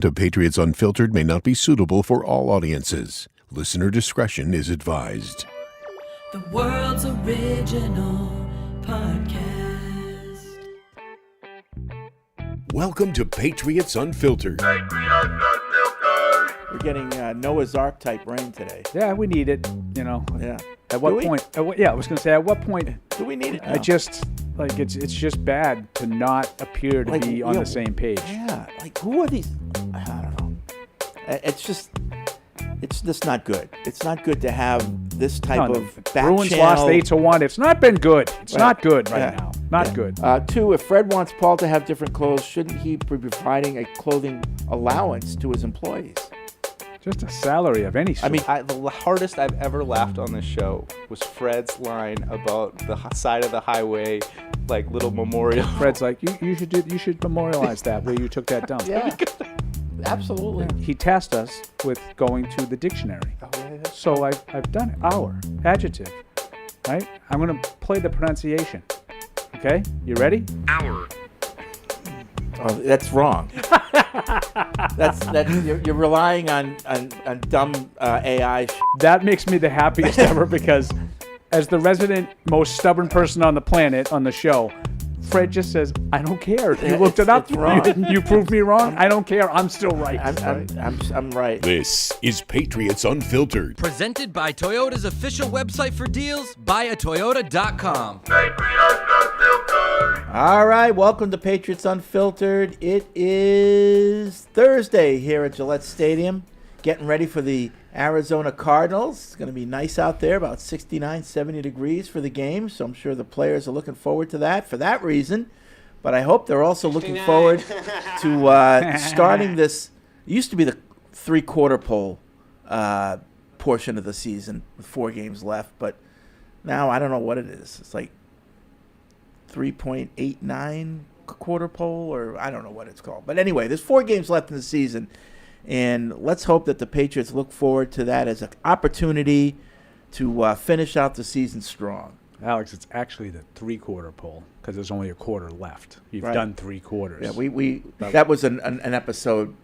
The Patriots Unfiltered may not be suitable for all audiences. Listener discretion is advised. The world's original podcast. Welcome to Patriots Unfiltered. We're getting Noah's Ark type rain today. Yeah, we need it, you know. Yeah. At what point? I was going to say, at what point? Do we need it now? I just, it's just bad to not appear to be on the same page. Yeah. Like, who are these? I don't know. It's just not good. It's not good to have this type of back Bruins channel. lost 8-1. It's not been good. It's not good right now. Not good. 2, if Fred wants Paul to have different clothes, shouldn't he be providing a clothing allowance to his employees? Just a salary of any sort. I mean, the hardest I've ever laughed on this show was Fred's line about the side of the highway, like little memorial. Fred's like, you should memorialize that where you took that dump. Yeah. Absolutely. He tasked us with going to the dictionary. Oh, yeah. So I've done it. Hour. Adjective. Right? I'm going to play the pronunciation. Okay? You ready? Hour. Oh, that's wrong. You're relying on dumb AI. That makes me the happiest ever because as the resident most stubborn person on the planet on the show, Fred just says, I don't care. You looked it up. It's wrong. You proved me wrong. I don't care. I'm still right. I'm right. This is Patriots Unfiltered. Presented by Toyota's official website for deals, buyatoyota.com. All right, welcome to Patriots Unfiltered. It is Thursday here at Gillette Stadium, getting ready for the Arizona Cardinals. It's going to be nice out there, about 69, 70 degrees for the game, so I'm sure the players are looking forward to that for that reason. But I hope they're also looking forward to starting this. It used to be the three-quarter pole portion of the season with 4 games left, but now I don't know what it is. It's like 3.89 quarter pole, or I don't know what it's called. But anyway, there's 4 games left in the season, and let's hope that the Patriots look forward to that as an opportunity to finish out the season strong. Alex, it's actually the 3/4 pole because there's only a quarter left. You've done 3 quarters. Yeah, we that was an episode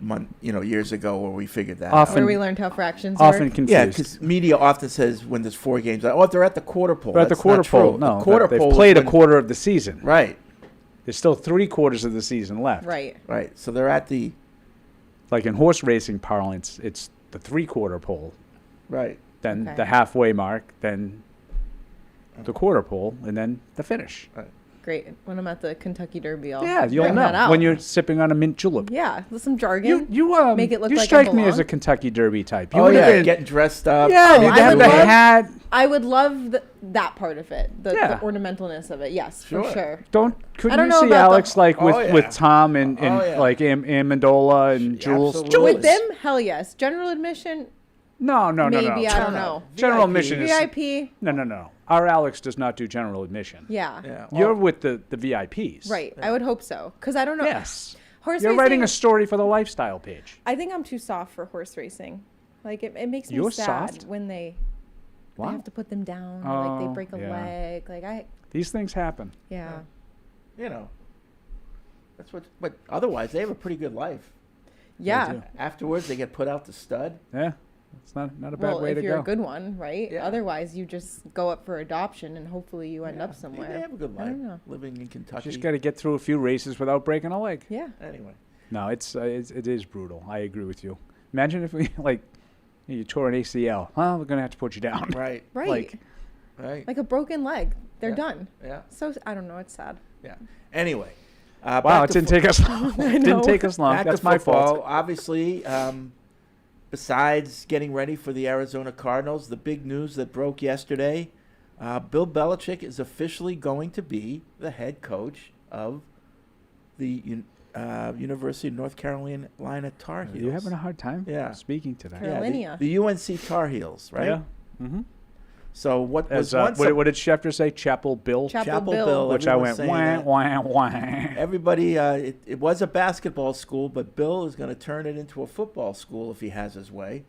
years ago where we figured that Often- out. Where we learned how fractions Often work. confused. Yeah, because media often says when there's 4 games, if they're at the quarter pole. But at the That's quarter not true. pole, no. The quarter they've pole is played a when- quarter of the season. Right, There's still 3 quarters of the season left. Right. right. So they're at the Like in horse racing parlance, it's the 3/4 pole, right. then Okay. the halfway mark, then the quarter pole, and then the finish. Great. When I'm at the Kentucky Derby, I'll Yeah, you'll bring that know out. when you're sipping on a mint julep. Yeah, with some jargon. You Make it look you like I strike me as belong. a Kentucky Derby type. You Oh would've yeah, been- getting dressed up. yeah, you'd I have would the love- hat. I would love that part of it, the Yeah. ornamentalness of it. Yes, Sure. for sure. Couldn't I don't you know see about Alex the- like with, Oh, yeah. with Tom and Oh, yeah. like Amendola and Jules? absolutely. With them, hell yes. General admission, No. maybe, I don't know. General admission is VIP, no. Our Alex does not do general admission. yeah. Yeah. You're with the VIPs. Right. I would hope so. Because I don't know. Yes. Horse You're racing, writing a story for the lifestyle page. I think I'm too soft for horse racing. Like, it makes me You're sad soft? when they Wow. have to put them down. Like, they Oh, break a yeah. leg. Like, These things happen. yeah. That's what. But otherwise, they have a pretty good life. Yeah. do. Afterwards, they get put out to stud. Yeah. It's not a bad Well, way if to you're go. a good one, right? Yeah. Otherwise, you just go up for adoption and hopefully you end up They somewhere. have a good I life don't know. living in Kentucky. Just got to get through a few races without breaking a leg. Yeah. Anyway. No, it is brutal. I agree with you. Imagine if we you tore an ACL. Well, we're gonna have to put you down. Right. Right. Right. Like a broken leg. They're Yeah. done. Yeah. So, I don't know. It's sad. Yeah. Anyway. Wow, back it to didn't take us long. It didn't take us long. Back That's to my football. fault. Obviously, besides getting ready for the Arizona Cardinals, the big news that broke yesterday, Bill Belichick is officially going to be the head coach of the University of North Carolina Tar Heels. Are you having a hard time Yeah. speaking today? Yeah, Carolina. the UNC Tar Heels, right? Yeah. Mm-hmm. So what was As once what did Schefter say? Chapel Bill. Chapel Bill. Which I everyone's went saying wah that. wah wah. Everybody, it was a basketball school, but Bill is going to turn it into a football school if he has his way.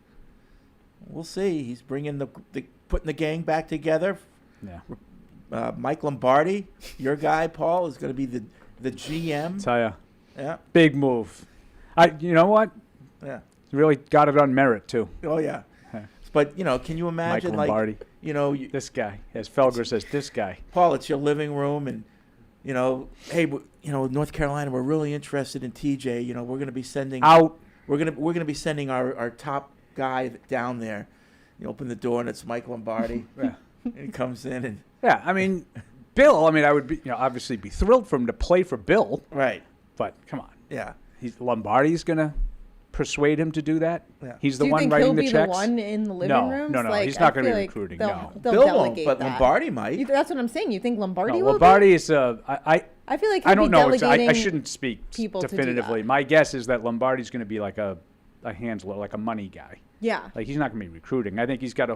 We'll see. He's bringing putting the gang back together. Yeah. Mike Lombardi, your guy, Paul, is going to be the GM. Tell ya. Yeah. Big move. You know what? Yeah. He really got it on merit too. Oh yeah. But can you imagine Mike Lombardi. This guy, as Felger says, this guy. Paul, it's your living room, and hey, North Carolina, we're really interested in TJ. We're going to be sending out. We're gonna be sending our top guy down there. You open the door and it's Mike Lombardi. Yeah. And he comes in and yeah. I mean, Bill. I mean, I would be obviously be thrilled for him to play for Bill. Right. But come on. Yeah. Lombardi's gonna persuade him to do that. Yeah. He's the Do you one think writing he'll the be checks. the one in the living room? No, he's not going to be recruiting. No, They'll Bill won't, delegate but that. Lombardi might. That's what I'm saying. You think Lombardi No, will? Lombardi is I feel like I he'll don't be know. I delegating shouldn't speak people to do definitively. that. My guess is that Lombardi's going to be like a handler, like a money guy. Yeah. Like he's not going to be recruiting. I think he's got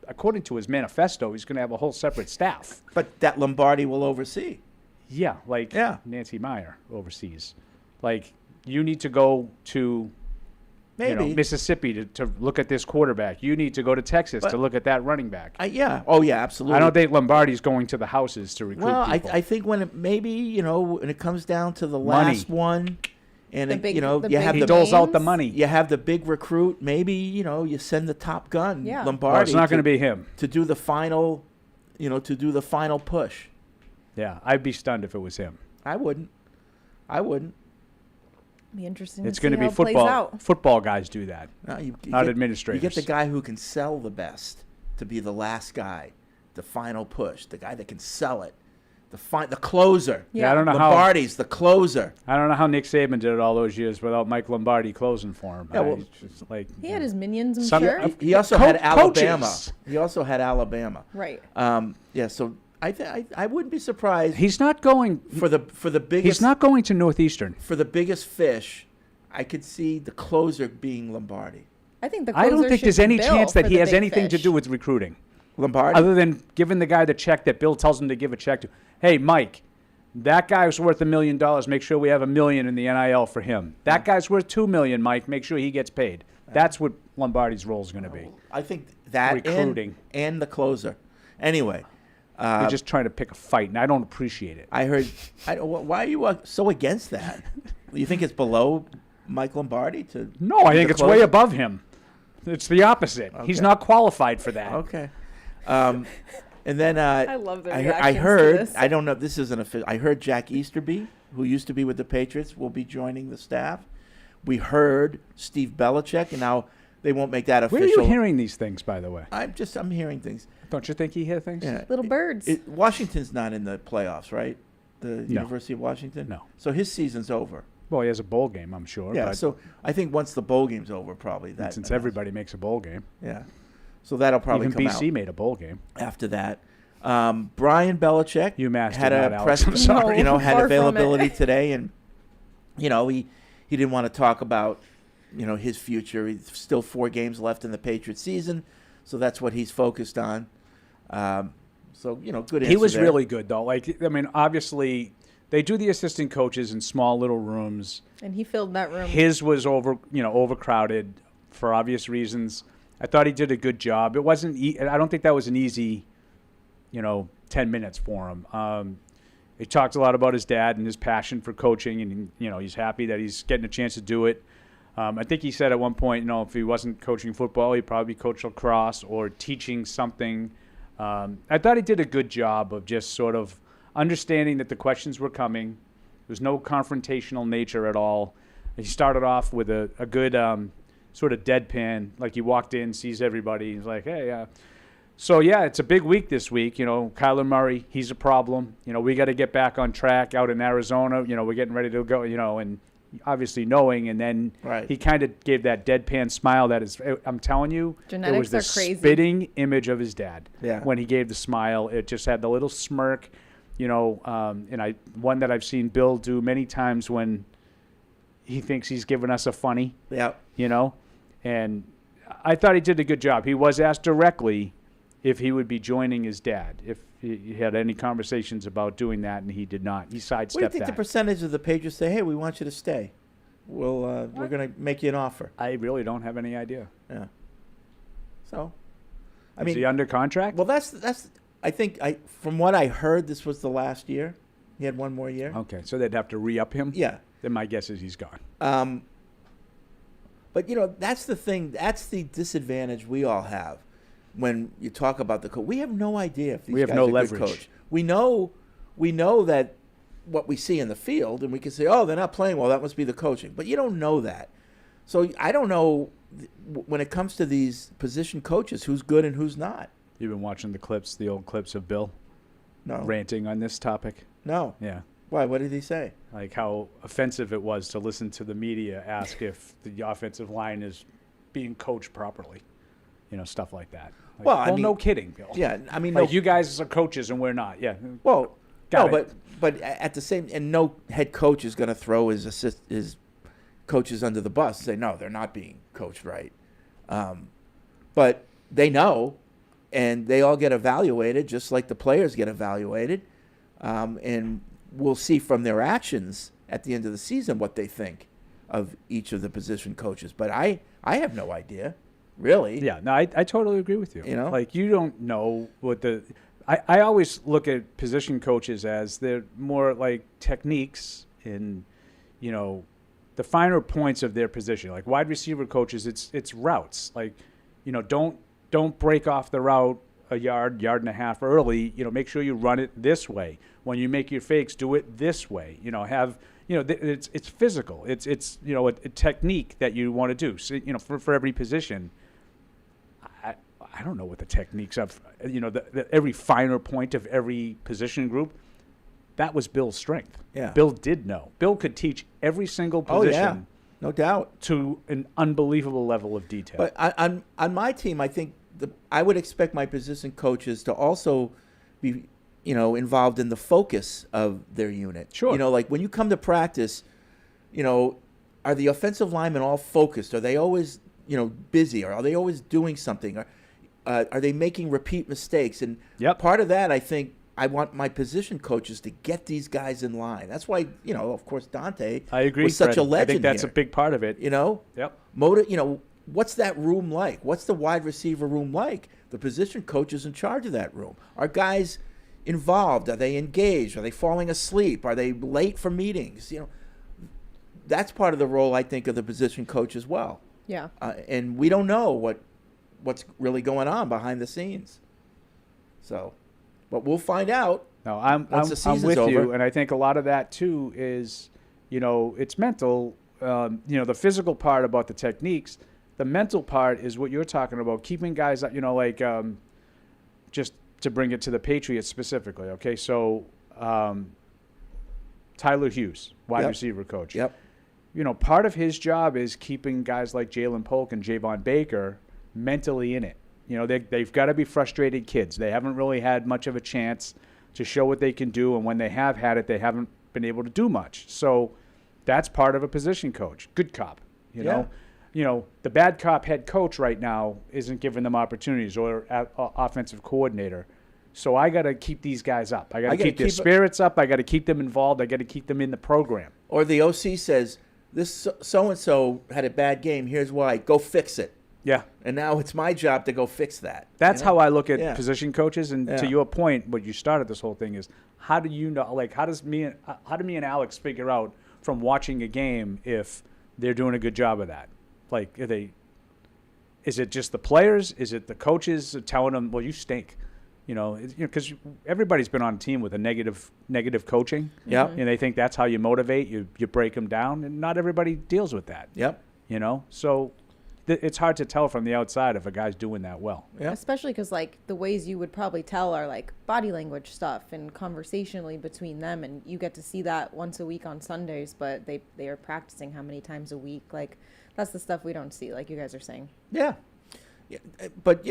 according to his manifesto, he's going to have a whole separate staff. But that Lombardi will oversee. Yeah, like Yeah. Nancy Meyer oversees. Like you need to go to Maybe. Mississippi to look at this quarterback. You need to go to Texas to look at that running back. Yeah. Oh, yeah, absolutely. I don't think Lombardi's going to the houses to recruit Well, people. I think when when it comes down to the Money. last one, and The big- you the have big he the doles out the names? money. you have the big recruit. Maybe you send the top gun, Yeah. Lombardi. Well, it's not going to be him. to do the final, push. Yeah, I'd be stunned if it was him. I wouldn't. Be interesting. It's going to be how it plays football. out. Football guys do that. No, you Not get, administrators. You get the guy who can sell the best to be the last guy, the final push, the guy that can sell it, the closer. Yeah, I don't know how. Lombardi's the closer. I don't know how Nick Saban did it all those years without Mike Lombardi closing for him. Yeah, well, It's just like He had his minions, I'm Some- sure. He also had Coaches. Alabama. Right. Yeah, so I wouldn't be surprised he's not going. for the biggest He's not going to Northeastern. for the biggest fish. I could see the closer being Lombardi. I think the I don't closer think should there's be any Bill chance that for he the has big anything to fish. do with recruiting, Lombardi. other than giving the guy the check that Bill tells him to give a check to. Hey, Mike, that guy's worth $1 million. Make sure we have $1 million in the NIL for him. That guy's worth $2 million, Mike. Make sure he gets paid. That's what Lombardi's role is going to be. I think that Recruiting. and the closer. Anyway, You're just trying to pick a fight, and I don't appreciate it. I heard. Why are you so against that? You think it's below Mike Lombardi to? No, I be think the it's way closer? above him. It's the opposite. He's not qualified for that. Okay. And then I love their I reactions to heard. this. I don't know. This isn't official. I heard Jack Easterby, who used to be with the Patriots, will be joining the staff. We heard Steve Belichick, and now they won't make that Where official. are you hearing these things, by the way? I'm hearing things. Don't you think you hear things? Yeah. Little birds. Washington's not in the playoffs, right? The University of Washington? No. So his season's over. Well, he has a bowl game, I'm sure. Yeah, but so I think once the bowl game's over, probably that. since everybody makes a bowl game. Yeah. So that'll probably Even come BC out made a bowl game. after that. Brian Belichick UMass had did a not, press, Alex. I'm sorry. had Far from availability it. today, and he didn't want to talk about his future. He's still 4 games left in the Patriots season, so that's what he's focused on. So good answer. He was there. really good, though. Like, I mean, obviously, they do the assistant coaches in small little rooms. And he filled that room. His was overcrowded for obvious reasons. I thought he did a good job. It wasn't. I don't think that was an easy, 10 minutes for him. He talked a lot about his dad and his passion for coaching, and he's happy that he's getting a chance to do it. I think he said at one point, if he wasn't coaching football, he'd probably coach lacrosse or teaching something. I thought he did a good job of just sort of understanding that the questions were coming. There's no confrontational nature at all. He started off with a good sort of deadpan, like he walked in, sees everybody. He's like, hey, so, yeah, it's a big week this week. Kyler Murray, he's a problem. We got to get back on track out in Arizona. We're getting ready to go, and obviously knowing. And then he kind of gave that deadpan smile that is, I'm telling you, it was the Genetics are crazy. spitting image of his dad. Yeah. When he gave the smile, it just had the little smirk, and one that I've seen Bill do many times when he thinks he's giving us a funny. Yeah. And I thought he did a good job. He was asked directly if he would be joining his dad, if he had any conversations about doing that, and he did not. He sidestepped What do you think that. the percentage of the Patriots say, hey, we want you to stay? We're going to make you an offer. I really don't have any idea. Yeah. So, Is he under contract? well, that's I think from what I heard, this was the last year. He had one more year. Okay, so they'd have to re-up him? Yeah. Then my guess is he's gone. But that's the thing. That's the disadvantage we all have when you talk about the coach. We have no idea if these We have guys no are leverage. good coach. We know that what we see in the field, and we can say, oh, they're not playing well. That must be the coaching. But you don't know that. So I don't know when it comes to these position coaches who's good and who's not. You've been watching the old clips of Bill No. ranting on this topic. No. Yeah. Why? What did he say? Like how offensive it was to listen to the media ask if the offensive line is being coached properly. Stuff like that. Like, Well, I mean- no kidding, Bill. Yeah, I mean, Like, you guys are coaches and we're not. Yeah. Well, Got no, it. but at the same, and no head coach is going to throw his coaches under the bus and say no, they're not being coached right. But they know, and they all get evaluated just like the players get evaluated, and we'll see from their actions at the end of the season what they think of each of the position coaches. But I have no idea, really. Yeah, no, I totally agree with you. Like, you don't know what I always look at position coaches as they're more like techniques in, the finer points of their position. Like wide receiver coaches, it's routes. Like, don't break off the route a yard and a half early. Make sure you run it this way. When you make your fakes, do it this way. It's physical. It's a technique that you want to do. So, for every position. I don't know what the techniques of, every finer point of every position group. That was Bill's strength. Yeah. Bill did know. Bill could teach every single Oh position yeah, no doubt. to an unbelievable level of detail. But on my team, I think I would expect my position coaches to also be, involved in the focus of their unit. Sure. Like when you come to practice, are the offensive linemen all focused? Are they always, busy? Or are they always doing something? Are they making repeat mistakes? And Yep. part of that, I think, I want my position coaches to get these guys in line. That's why, of course, Dante I agree. was such Fred. a legend I think that's here. a big part of it. Yep. What's that room like? What's the wide receiver room like? The position coach is in charge of that room. Are guys involved? Are they engaged? Are they falling asleep? Are they late for meetings? That's part of the role, I think, of the position coach as well. Yeah. And we don't know what's really going on behind the scenes. So, but we'll find out. No, I'm Once the I'm season's with you, over. and I think a lot of that too is, it's mental. The physical part about the techniques, the mental part is what you're talking about, keeping guys, just to bring it to the Patriots specifically. Okay, so Tyler Hughes, wide Yep. receiver coach. Yep. Part of his job is keeping guys like Jalen Polk and Javon Baker mentally in it. They've got to be frustrated kids. They haven't really had much of a chance to show what they can do, and when they have had it, they haven't been able to do much. So that's part of a position coach. Good cop, Yeah. The bad cop head coach right now isn't giving them opportunities, or offensive coordinator. So I got to keep these guys up. I got to keep their spirits up. I got to keep them involved. I got to keep them in the program. Or the OC says, this so-and-so had a bad game. Here's why. Go fix it. Yeah. And now it's my job to go fix that. That's how I look at Yeah. position coaches. And Yeah. to your point, what you started this whole thing is, how do you know? Like, how do me and Alex figure out from watching a game if they're doing a good job of that? Like, is it just the players? Is it the coaches telling them, well, you stink? Because everybody's been on a team with a negative coaching. Yep. And they think that's how you motivate. You break them down, and not everybody deals with that. Yep. So it's hard to tell from the outside if a guy's doing that well. Yep. Especially because the ways you would probably tell are body language stuff and conversationally between them, and you get to see that once a week on Sundays, but they are practicing how many times a week? That's the stuff we don't see, like you guys are saying. Yeah. But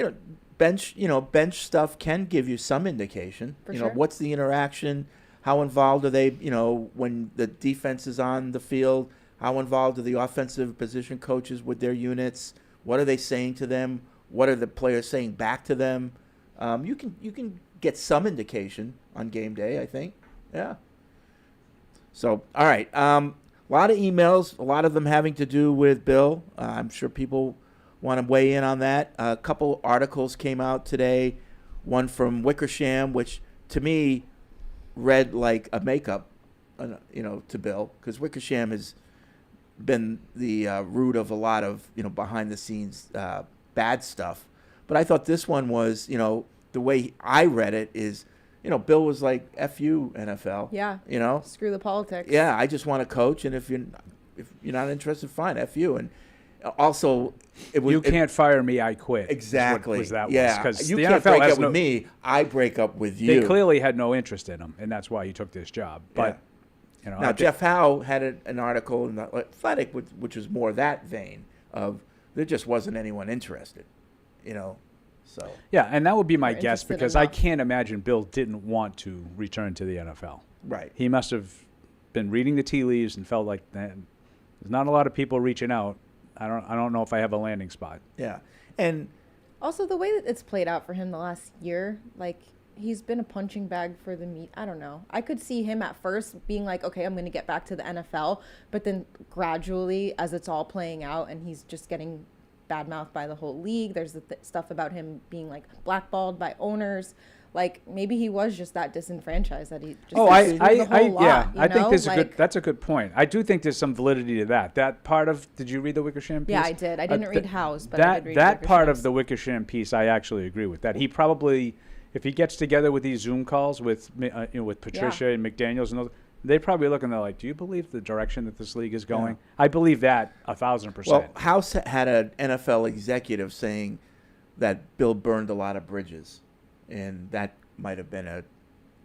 bench stuff can give you some indication. For sure. What's the interaction? How involved are they? When the defense is on the field, how involved are the offensive position coaches with their units? What are they saying to them? What are the players saying back to them? You can get some indication on game day, I think. Yeah. So, all right. A lot of emails, a lot of them having to do with Bill. I'm sure people want to weigh in on that. A couple articles came out today. One from Wickersham, which to me read like a makeup, to Bill, because Wickersham is been the root of a lot of behind the scenes bad stuff. But I thought this one was the way I read it is Bill was like, F you, NFL. Yeah. Screw the politics. Yeah, I just want to coach, and if you're not interested, fine, F you. And also, you can't fire me, I quit. Exactly. Yeah, because you the can't NFL break has up with me. I break up with you. They clearly had no interest in him, and that's why he took this job. But now Jeff Howe had an article in the Athletic, which was more that vein of there just wasn't anyone interested. So yeah, and that would be my We're guess interested because I enough. can't imagine Bill didn't want to return to the NFL. right. He must have been reading the tea leaves and felt like there's not a lot of people reaching out. I don't know if I have a landing spot. Yeah, and Also, the way that it's played out for him the last year, like, he's been a punching bag for the meat. I don't know. I could see him at first being like, okay, I'm going to get back to the NFL. But then gradually, as it's all playing out and he's just getting badmouthed by the whole league, there's the stuff about him being, like, blackballed by owners. Like, maybe he was just that disenfranchised that he just I screwed the whole lot, I think there's like, that's a good point. I do think there's some validity to that. That part of, did you read the Wickersham piece? Yeah, I did. I didn't read Howe's, but I that did read that part of Wickersham's. the Wickersham piece, I actually agree with that. He probably, if he gets together with these Zoom calls with with Patricia and McDaniels and those, they probably look and they're like, do you believe the direction that this league is going? I believe that 1,000%. well, House had an NFL executive saying that Bill burned a lot of bridges, and that might have been a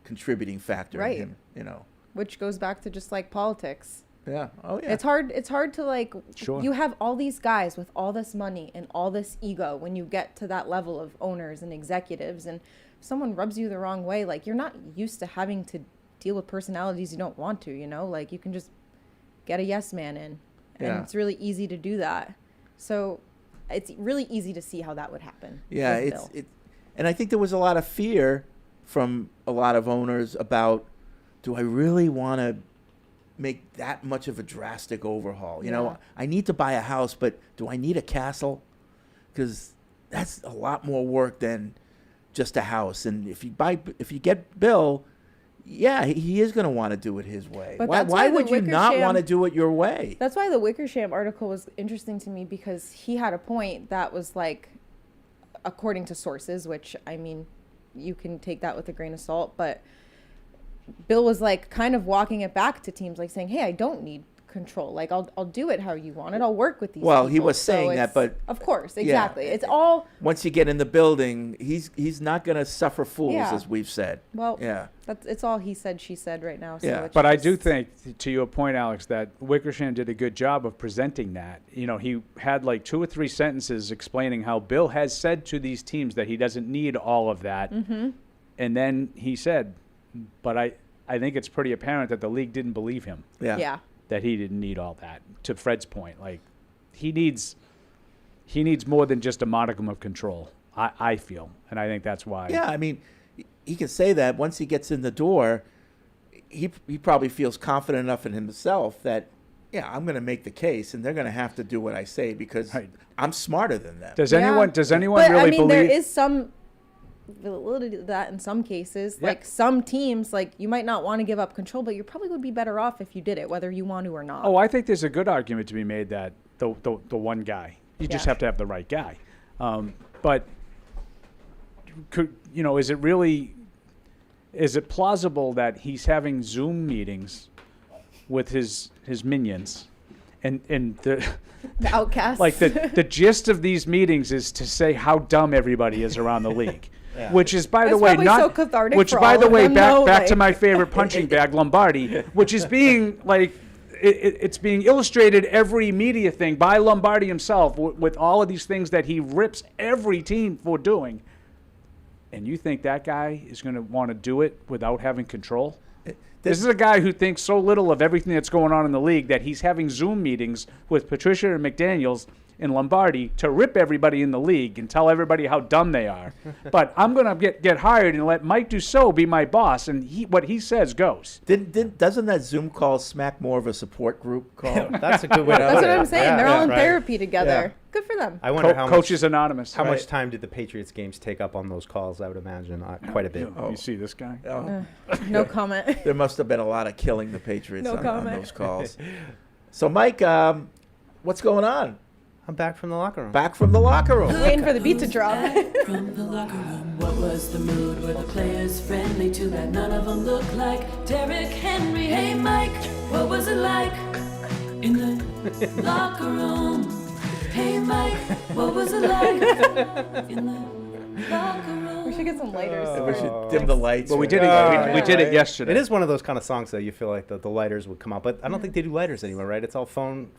contributing factor Right. in him. Which goes back to just, like, politics. Yeah. Oh yeah. It's hard to, like, Sure. you have all these guys with all this money and all this ego when you get to that level of owners and executives, and if someone rubs you the wrong way, like, you're not used to having to deal with personalities you don't want to, like, you can just get a yes man in, and Yeah. it's really easy to do that. So it's really easy to see how that would happen. Yeah, with it's Bill. and I think there was a lot of fear from a lot of owners about, do I really want to make that much of a drastic overhaul? Yeah. I need to buy a house, but do I need a castle? Because that's a lot more work than just a house. And if you get Bill, yeah, he is going to want to do it his way. But Why that's why the would you not Wickersham- want to do it your way? That's why the Wickersham article was interesting to me, because he had a point that was like, according to sources, which, I mean, you can take that with a grain of salt, but Bill was like kind of walking it back to teams, like saying, hey, I don't need control. Like, I'll do it how you want it. I'll work with these Well, he people. was saying So that, it's- but of course, exactly. It's all, Once you get in the building, he's not going to suffer fools, Yeah. as we've said. well, Yeah. it's all he said, she said right now. So Yeah. it's But I just- do think, to your point, Alex, that Wickersham did a good job of presenting that. He had like 2 or 3 sentences explaining how Bill has said to these teams that he doesn't need all of that. Mm-hmm. And then he said, but I think it's pretty apparent that the league didn't believe him, Yeah. that he didn't need all that. To Fred's point, like, he needs more than just a modicum of control, I feel. And I think that's why. Yeah, I mean, he can say that once he gets in the door, he probably feels confident enough in himself that, yeah, I'm going to make the case, and they're going to have to do what I say because Right. I'm smarter than them. Does Yeah. anyone But, really I mean, there believe? is some validity to that in some cases. Yeah. Like, some teams, like, you might not want to give up control, but you probably would be better off if you did it, whether you want to or not. Oh, I think there's a good argument to be made that the one guy, you just Yeah. have to have the right guy. But is it plausible that he's having Zoom meetings with his minions, and the The outcasts. like the gist of these meetings is to say how dumb everybody is around the league. Which is, by the That's way, probably not. so cathartic Which, for by all the of way, them, back though, back to like- my favorite punching bag, Lombardi, which is being like, it's being illustrated every media thing by Lombardi himself with all of these things that he rips every team for doing. And you think that guy is going to want to do it without having control? This is a guy who thinks so little of everything that's going on in the league that he's having Zoom meetings with Patricia and McDaniels and Lombardi to rip everybody in the league and tell everybody how dumb they are. But I'm going to get hired and let Mike Dussault be my boss, and what he says goes. Doesn't that Zoom call smack more of a support group call? That's a good way to That's put what it. I'm saying. Yeah, They're all yeah, in right. therapy together. Yeah. Good for them. I wonder how Coaches much, Anonymous. how Right. much time did the Patriots games take up on those calls? I would imagine quite a bit. You see this guy? Oh, No comment. there must have been a lot of killing the Patriots No on comment. those calls. So, Mike, what's going on? I'm back from the locker room. Back from the locker room. Waiting for the beat to drop. From the locker room, what was the mood? Were the players friendly? Too bad none of them looked like Derrick Henry. Hey Mike, what was it like in the locker room? Hey Mike, what was it like in the locker room? We should get some lighters. We should dim the lights. Well, we right? did it. We did it yesterday. It is one of those kind of songs that you feel like the lighters would come out, but I don't think they do lighters anymore, right? It's all phone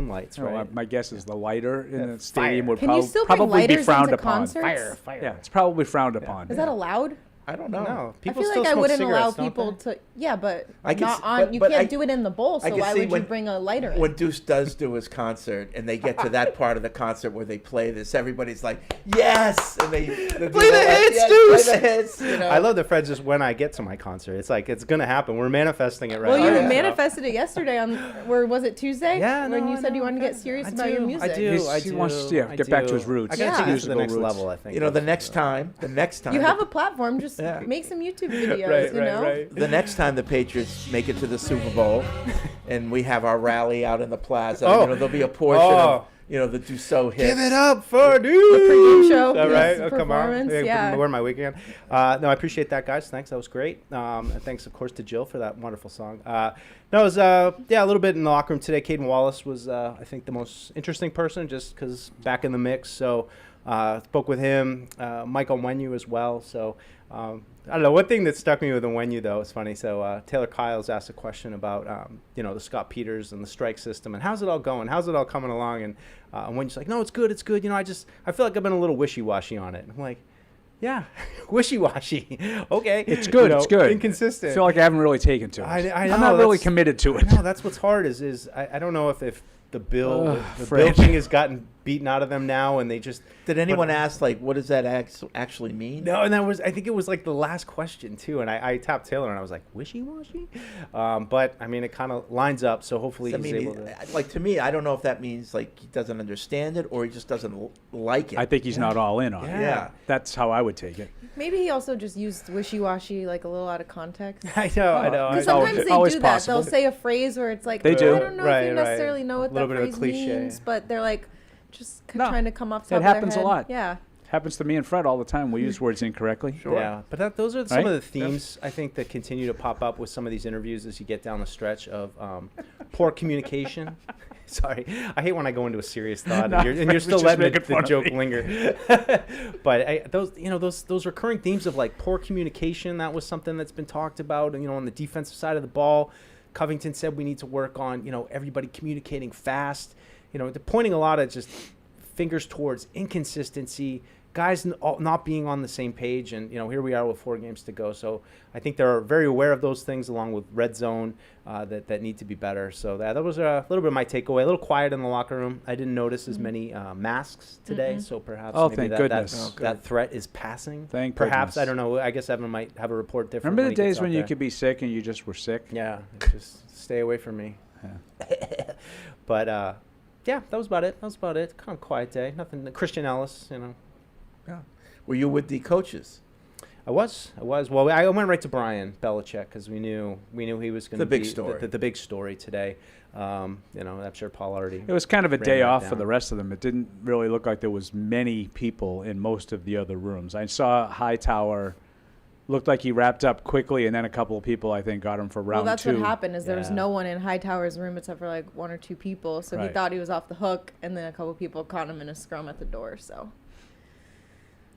lights, No, right? my guess is the lighter in the stadium would Can you still bring probably be lighters frowned into upon. concerts? Fire. Yeah, it's probably frowned upon. Is that allowed? I don't know. No, people I feel still like I smoke wouldn't allow cigarettes, don't people they? to. Yeah, but I can not see- on. but- You but can't I- do it in the bowl. I So can why see would you bring a lighter in? When Deuce does do his concert and they get to that part of the concert where they play this, everybody's like, yes! And they do Play the hits, yes, Deuce! Play the hits, you know? I love that Fred just when I get to my concert, it's like it's gonna happen. We're manifesting it right Well, now. you yeah. manifested it yesterday on where was it Tuesday? Yeah, when no, you I said you know, wanted to I get serious I about your do, music. I do. He wants to, get back to his roots. I gotta Yeah. take this to the next Musical level. I think. You know, the next time. You have a platform. Just Yeah. make some YouTube videos. you know. The next time the Patriots make it to the Super Bowl and we have our rally out in the plaza, Oh. there'll be a portion of, the Dussault hits. Give it up for dude. Pregame show. Is that yes, right? Oh, come on. performance. Yeah. Wear my wig again. No, I appreciate that, guys. Thanks. That was great. And thanks, of course, to Jill for that wonderful song. No, it was a little bit in the locker room today. Caden Wallace was, I think, the most interesting person just because back in the mix. So spoke with him, Michael Onwenu as well. So I don't know. One thing that stuck me with Onwenu, though, is funny. So Taylor Kyles asked a question about, the Scott Peters and the strike system and how's it all going? How's it all coming along? And Onwenu's like, no, it's good. It's good. I feel like I've been a little wishy-washy on it. I'm like, yeah, wishy-washy. Okay. It's good. It's good. Inconsistent. I feel like I haven't really taken to it. I know, I'm not really that's- committed to it. No, that's what's hard is I don't know if the bill the Fred. bill thing has gotten beaten out of them now and they just Did anyone ask, what does that actually mean? no, and I think it was like the last question too, and I tapped Taylor and I was like wishy-washy, but I mean it kind of lines up, so hopefully I he's mean, able to. to me, I don't know if that means he doesn't understand it or he just doesn't like it. I think he's not all in on it. Yeah. That's how I would take it. Maybe he also just used wishy-washy like a little out of context. I know. Because sometimes they always do that. possible. They'll say a phrase where it's like, They do. I don't know Right, if you right. necessarily know what A little that bit of a phrase cliche. means, but they're like just No. trying to come off top It of their happens a head. lot. Yeah. Happens to me and Fred all the time. We use words incorrectly. Sure. Yeah, but those are some Right? of the themes I think that continue to pop up with some of these interviews as you get down the stretch of poor communication. Sorry, I hate when I go into a serious thought No, and you're Fred still was just letting making the fun of joke me. linger. But those recurring themes of like poor communication, that was something that's been talked about. And on the defensive side of the ball, Covington said we need to work on everybody communicating fast. They're pointing a lot of just fingers towards inconsistency, guys not being on the same page, and here we are with 4 games to go. So I think they're very aware of those things, along with red zone that need to be better. So that was a little bit of my takeaway. A little quiet in the locker room. I didn't notice as many masks today, so perhaps Oh, maybe thank that, goodness. that threat is passing. Thank perhaps goodness. I don't know. I guess Evan might have a report different. Remember when the he gets days out when you there. could be sick and you just were sick? Yeah, just stay away from me. But yeah, that was about it. Kind of quiet day. Nothing. Christian Ellis, Yeah. Were you with the coaches? I was. Well, I went right to Brian Belichick because we knew he was going to The big be story. the big story today. I'm sure Paul already. It was kind of a ran day that off for down. the rest of them. It didn't really look like there was many people in most of the other rooms. I saw Hightower. Looked like he wrapped up quickly, and then a couple of people, I think, got him for round Well, that's 2. what happened. Is there was Yeah. no one in Hightower's room except for like 1 or 2 people, so he Right. thought he was off the hook, and then a couple people caught him in a scrum at the door. So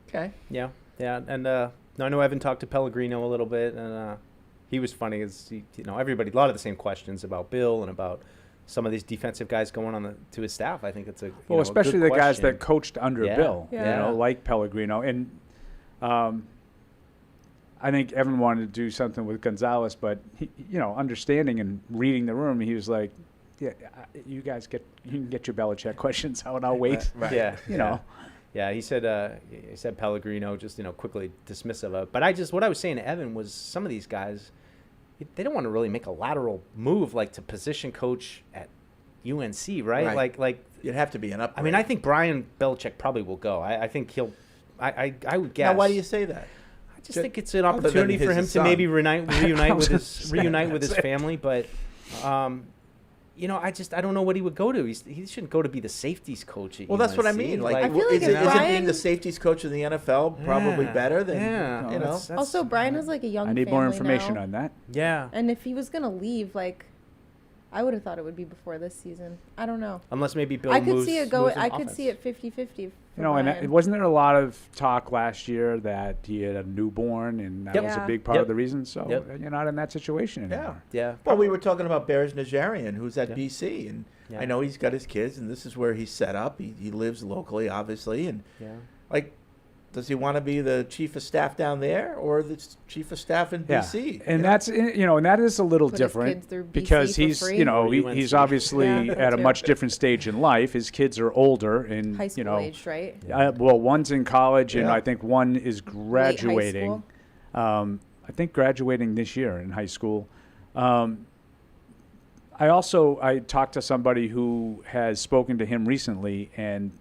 Okay. Yeah, and I know Evan talked to Pellegrino a little bit, and he was funny. Everybody, a lot of the same questions about Bill and about some of these defensive guys going on to his staff. I think it's a Well, especially a good the guys question. that coached under Yeah. Bill, Yeah. like Pellegrino. And I think Evan wanted to do something with Gonzalez, but understanding and reading the room, he was like, "Yeah, you guys you can get your Belichick questions out. I'll wait." Right. Yeah, You know. Yeah, he said Pellegrino just quickly dismissive of. But what I was saying to Evan was some of these guys, they don't want to really make a lateral move like to position coach at UNC, right? Right. Like You'd have to be an upgrade. I mean, I think Brian Belichick probably will go. I think he'll. I would guess. Now, why do you say that? I just think it's an Other than opportunity for his him to son. maybe reunite with his saying family, but I don't know what he would go to. He shouldn't go to be the safeties coach. Well, that's what I UNC. mean. I feel like isn't being Brian- the safeties coach in the NFL probably better than you know? Also, Brian has like a young I need more family information now. on that. Yeah. And if he was going to leave, like, I would have thought it would be before this season. I don't know. Unless maybe Bill I could moves, see it go. moves in I could offense. see it 50-50. You know, and wasn't there a lot of talk last year that he had a newborn, and that Yep. was a Yeah. big part Yep. of the reason? So Yep. you're not in that situation anymore. Yeah. Well, we were talking about Bears Najarian, who's at Yeah. BC, and Yeah. I know he's got his kids, and this is where he's set up. He lives locally, obviously, and Yeah. like, does he want to be the chief of staff down there or the chief of staff in Yeah, BC? and you know? that's and that is a little Put his different kids through BC because for he's free? Or he's UNC. obviously Yeah, at a too. much different stage in life. His kids are older, and high school aged, right? well, one's in college, and Yeah. I think one is Late high graduating. school. I think graduating this year in high school. I talked to somebody who has spoken to him recently, and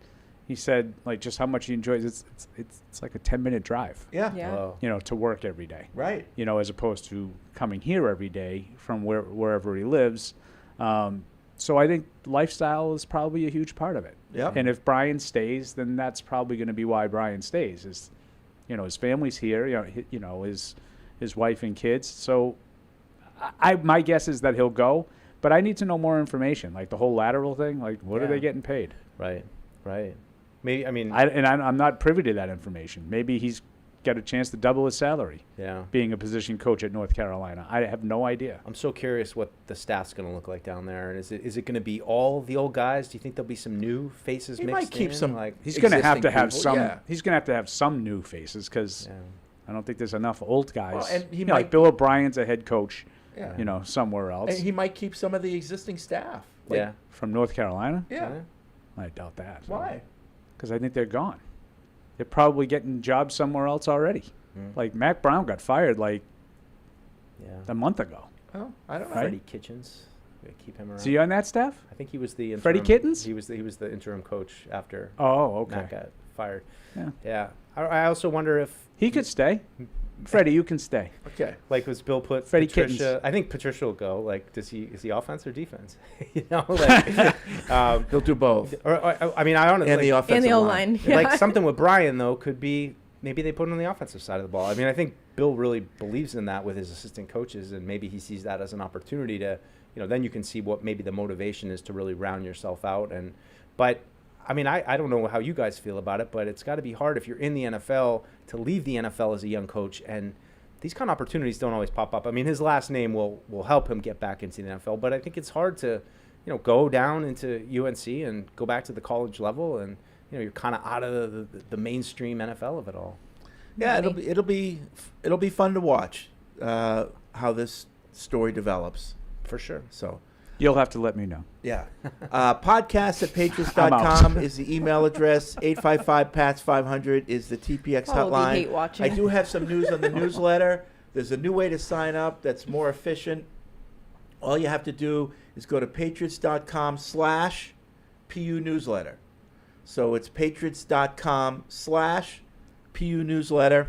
he said like just how much he enjoys it. It's like a 10-minute drive, Yeah. Yeah. to work every day, Right. as opposed to coming here every day from wherever he lives. So I think lifestyle is probably a huge part of it. Yep. And if Brian stays, then that's probably going to be why Brian stays. Is his family's here. His wife and kids. So my guess is that he'll go. But I need to know more information, like the whole lateral thing. Like, what are Yeah. they getting paid? Right. Maybe, I mean, I'm not privy to that information. Maybe he's got a chance to double his salary yeah. being a position coach at North Carolina. I have no idea. I'm so curious what the staff's going to look like down there. And is it going to be all the old guys? Do you think there'll be some new faces He mixed might keep in? some- Like, He's going to have Existing to have people, some. yeah. He's going to have some new faces because yeah. I don't think there's enough old guys. Well, and he like might- Bill O'Brien's a head coach, Yeah. somewhere else. And he might keep some of the existing staff. Like, Yeah. From North Carolina? Yeah. I doubt that. Why? Because I think they're gone. They're probably getting jobs somewhere else already. Mm. Like Mac Brown got fired like Yeah. a month ago. Oh, I don't know. Right? Freddie Kitchens. We gotta keep him around. Is he on that staff? I think he was the interim. Freddie Kittens? He was the interim coach after Oh, okay. Matt got fired. Yeah. Yeah. I also wonder if, He could stay. Freddie, you can stay. Okay. like, was Bill put Freddie Patricia? Kittens. I think Patricia will go. Like, is he offense or defense? Like, He'll do both. I mean, I honestly And the offensive And the O line. line. like something with Brian though could be maybe they put him on the offensive side of the ball. I mean, I think Bill really believes in that with his assistant coaches, and maybe he sees that as an opportunity to, then you can see what maybe the motivation is to really round yourself out. But I mean, I don't know how you guys feel about it, but it's got to be hard if you're in the NFL to leave the NFL as a young coach, and these kind of opportunities don't always pop up. I mean, his last name will help him get back into the NFL, but I think it's hard to, go down into UNC and go back to the college level, and you're kind of out of the mainstream NFL of it all. Yeah, Maybe. it'll be fun to watch how this story develops. For sure. So, You'll have to let me know. yeah. Podcast at I'm patriots.com is the email address. 855-PATS-500 is the TPX Probably hotline. hate watching. I do have some news on the newsletter. There's a new way to sign up that's more efficient. All you have to do is go to patriots.com/PU newsletter. So it's patriots.com/PU newsletter.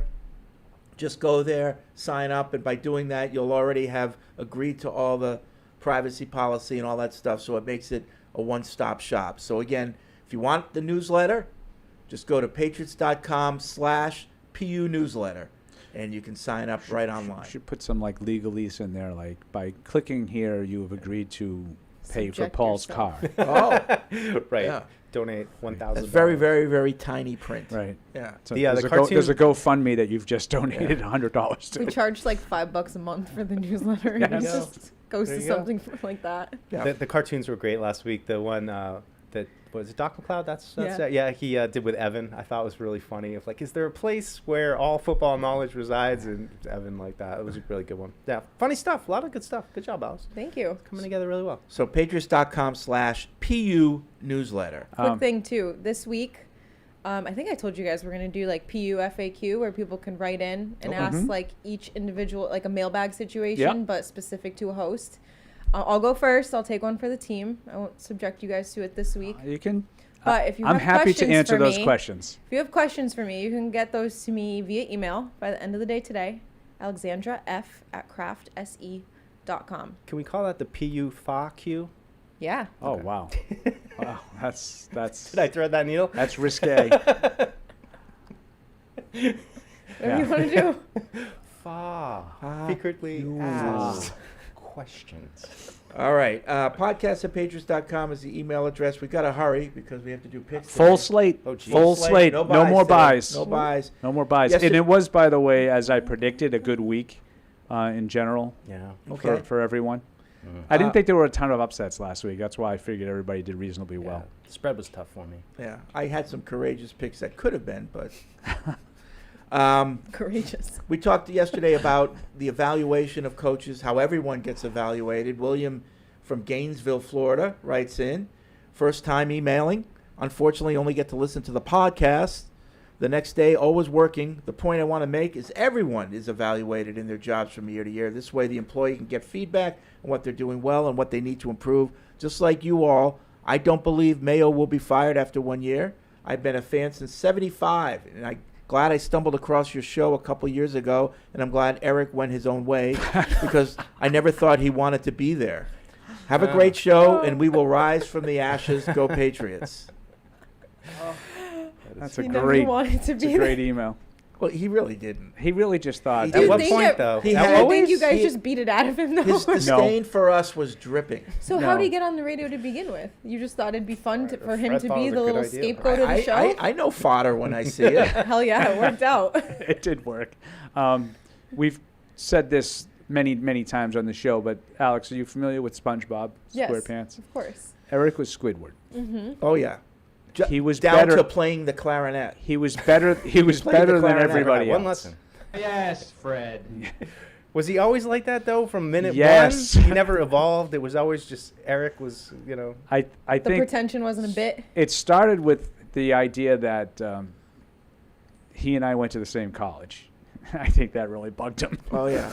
Just go there, sign up, and by doing that, you'll already have agreed to all the privacy policy and all that stuff, so it makes it a one-stop shop. So again, if you want the newsletter, just go to patriots.com/PU newsletter, and you can sign up right online. You should put some like legalese in there, like by clicking here, you have agreed to pay for Subject Paul's yourself. car. Oh, Right. Yeah. Donate $1,000. that's very, very, very tiny print. Right. Yeah. So The, there's, the a there's a GoFundMe that you've just donated $100 to. We charge like $5 a month for the newsletter, and Yes. it just goes There to you go. something like that. Yeah. The cartoons were great last week. The one that was it Doc McCloud? That's Yeah. yeah. He did with Evan. I thought was really funny. Of like, is there a place where all football knowledge resides? And Evan like that. It was a really good one. Yeah, funny stuff. A lot of good stuff. Good job, Alice. Thank you. Coming together really well. So patriots.com/PU newsletter. Quick thing too. This week, I think I told you guys we're gonna do like PU FAQ where people can write in and ask like each individual, like a mailbag situation, Yeah. but specific to a host. I'll go first. I'll take one for the team. I won't subject you guys to it this week. You can. But if you I'm have happy to questions answer for those me- questions. If you have questions for me, you can get those to me via email by the end of the day today. AlexandraF@craftse.com. Can we call that the PU FAQ? Yeah. Oh wow, wow, that's Did I thread that needle? that's risque. Whatever you want to do. Secretly asked questions. All right. Podcast@patriots.com is the email address. We got to hurry because we have to do picks. Full today. slate. Oh, geez. Full slate. No No more today. buys. No buys. No more buys. Yes, And it- it was, by the way, as I predicted, a good week in general Yeah. Okay. for everyone. I didn't think there were a ton of upsets last week. That's why I figured everybody did reasonably well. The spread was tough for me. Yeah. I had some courageous picks that could have been, but. Courageous. We talked yesterday about the evaluation of coaches, how everyone gets evaluated. William from Gainesville, Florida, writes in, first time emailing. Unfortunately, only get to listen to the podcast. The next day, always working. The point I want to make is everyone is evaluated in their jobs from year to year. This way, the employee can get feedback on what they're doing well and what they need to improve. Just like you all, I don't believe Mayo will be fired after 1 year. I've been a fan since '75, and I'm glad I stumbled across your show a couple years ago, and I'm glad Eric went his own way because I never thought he wanted to be there. Have a great show, and we will rise from the ashes. Go Patriots. That's He a never great, wanted to it's be a great there. email. Well, he really didn't. He really just thought. He At did. what think point, it- though? He At had- what I think you Always- guys he- just beat it out of him, though. His disdain for us was dripping. So No. how did he get on the radio to begin with? You just thought it'd be fun for him Fred to thought it be was a the good little idea. scapegoat of the show? I know fodder when I see it. Hell yeah, it worked out. It did work. We've said this many times on the show, but Alex, are you familiar with SpongeBob Yes, SquarePants? of course. Eric was Squidward. Oh yeah. He was down better. to playing the clarinet. He was better. He was played the better than clarinet. everybody One else. lesson. Yes, Fred. Was he always like that though? From minute Yes. one, he never evolved. It was always just Eric was, I The think pretension wasn't a bit. it started with the idea that he and I went to the same college. I think that really bugged him. Oh yeah.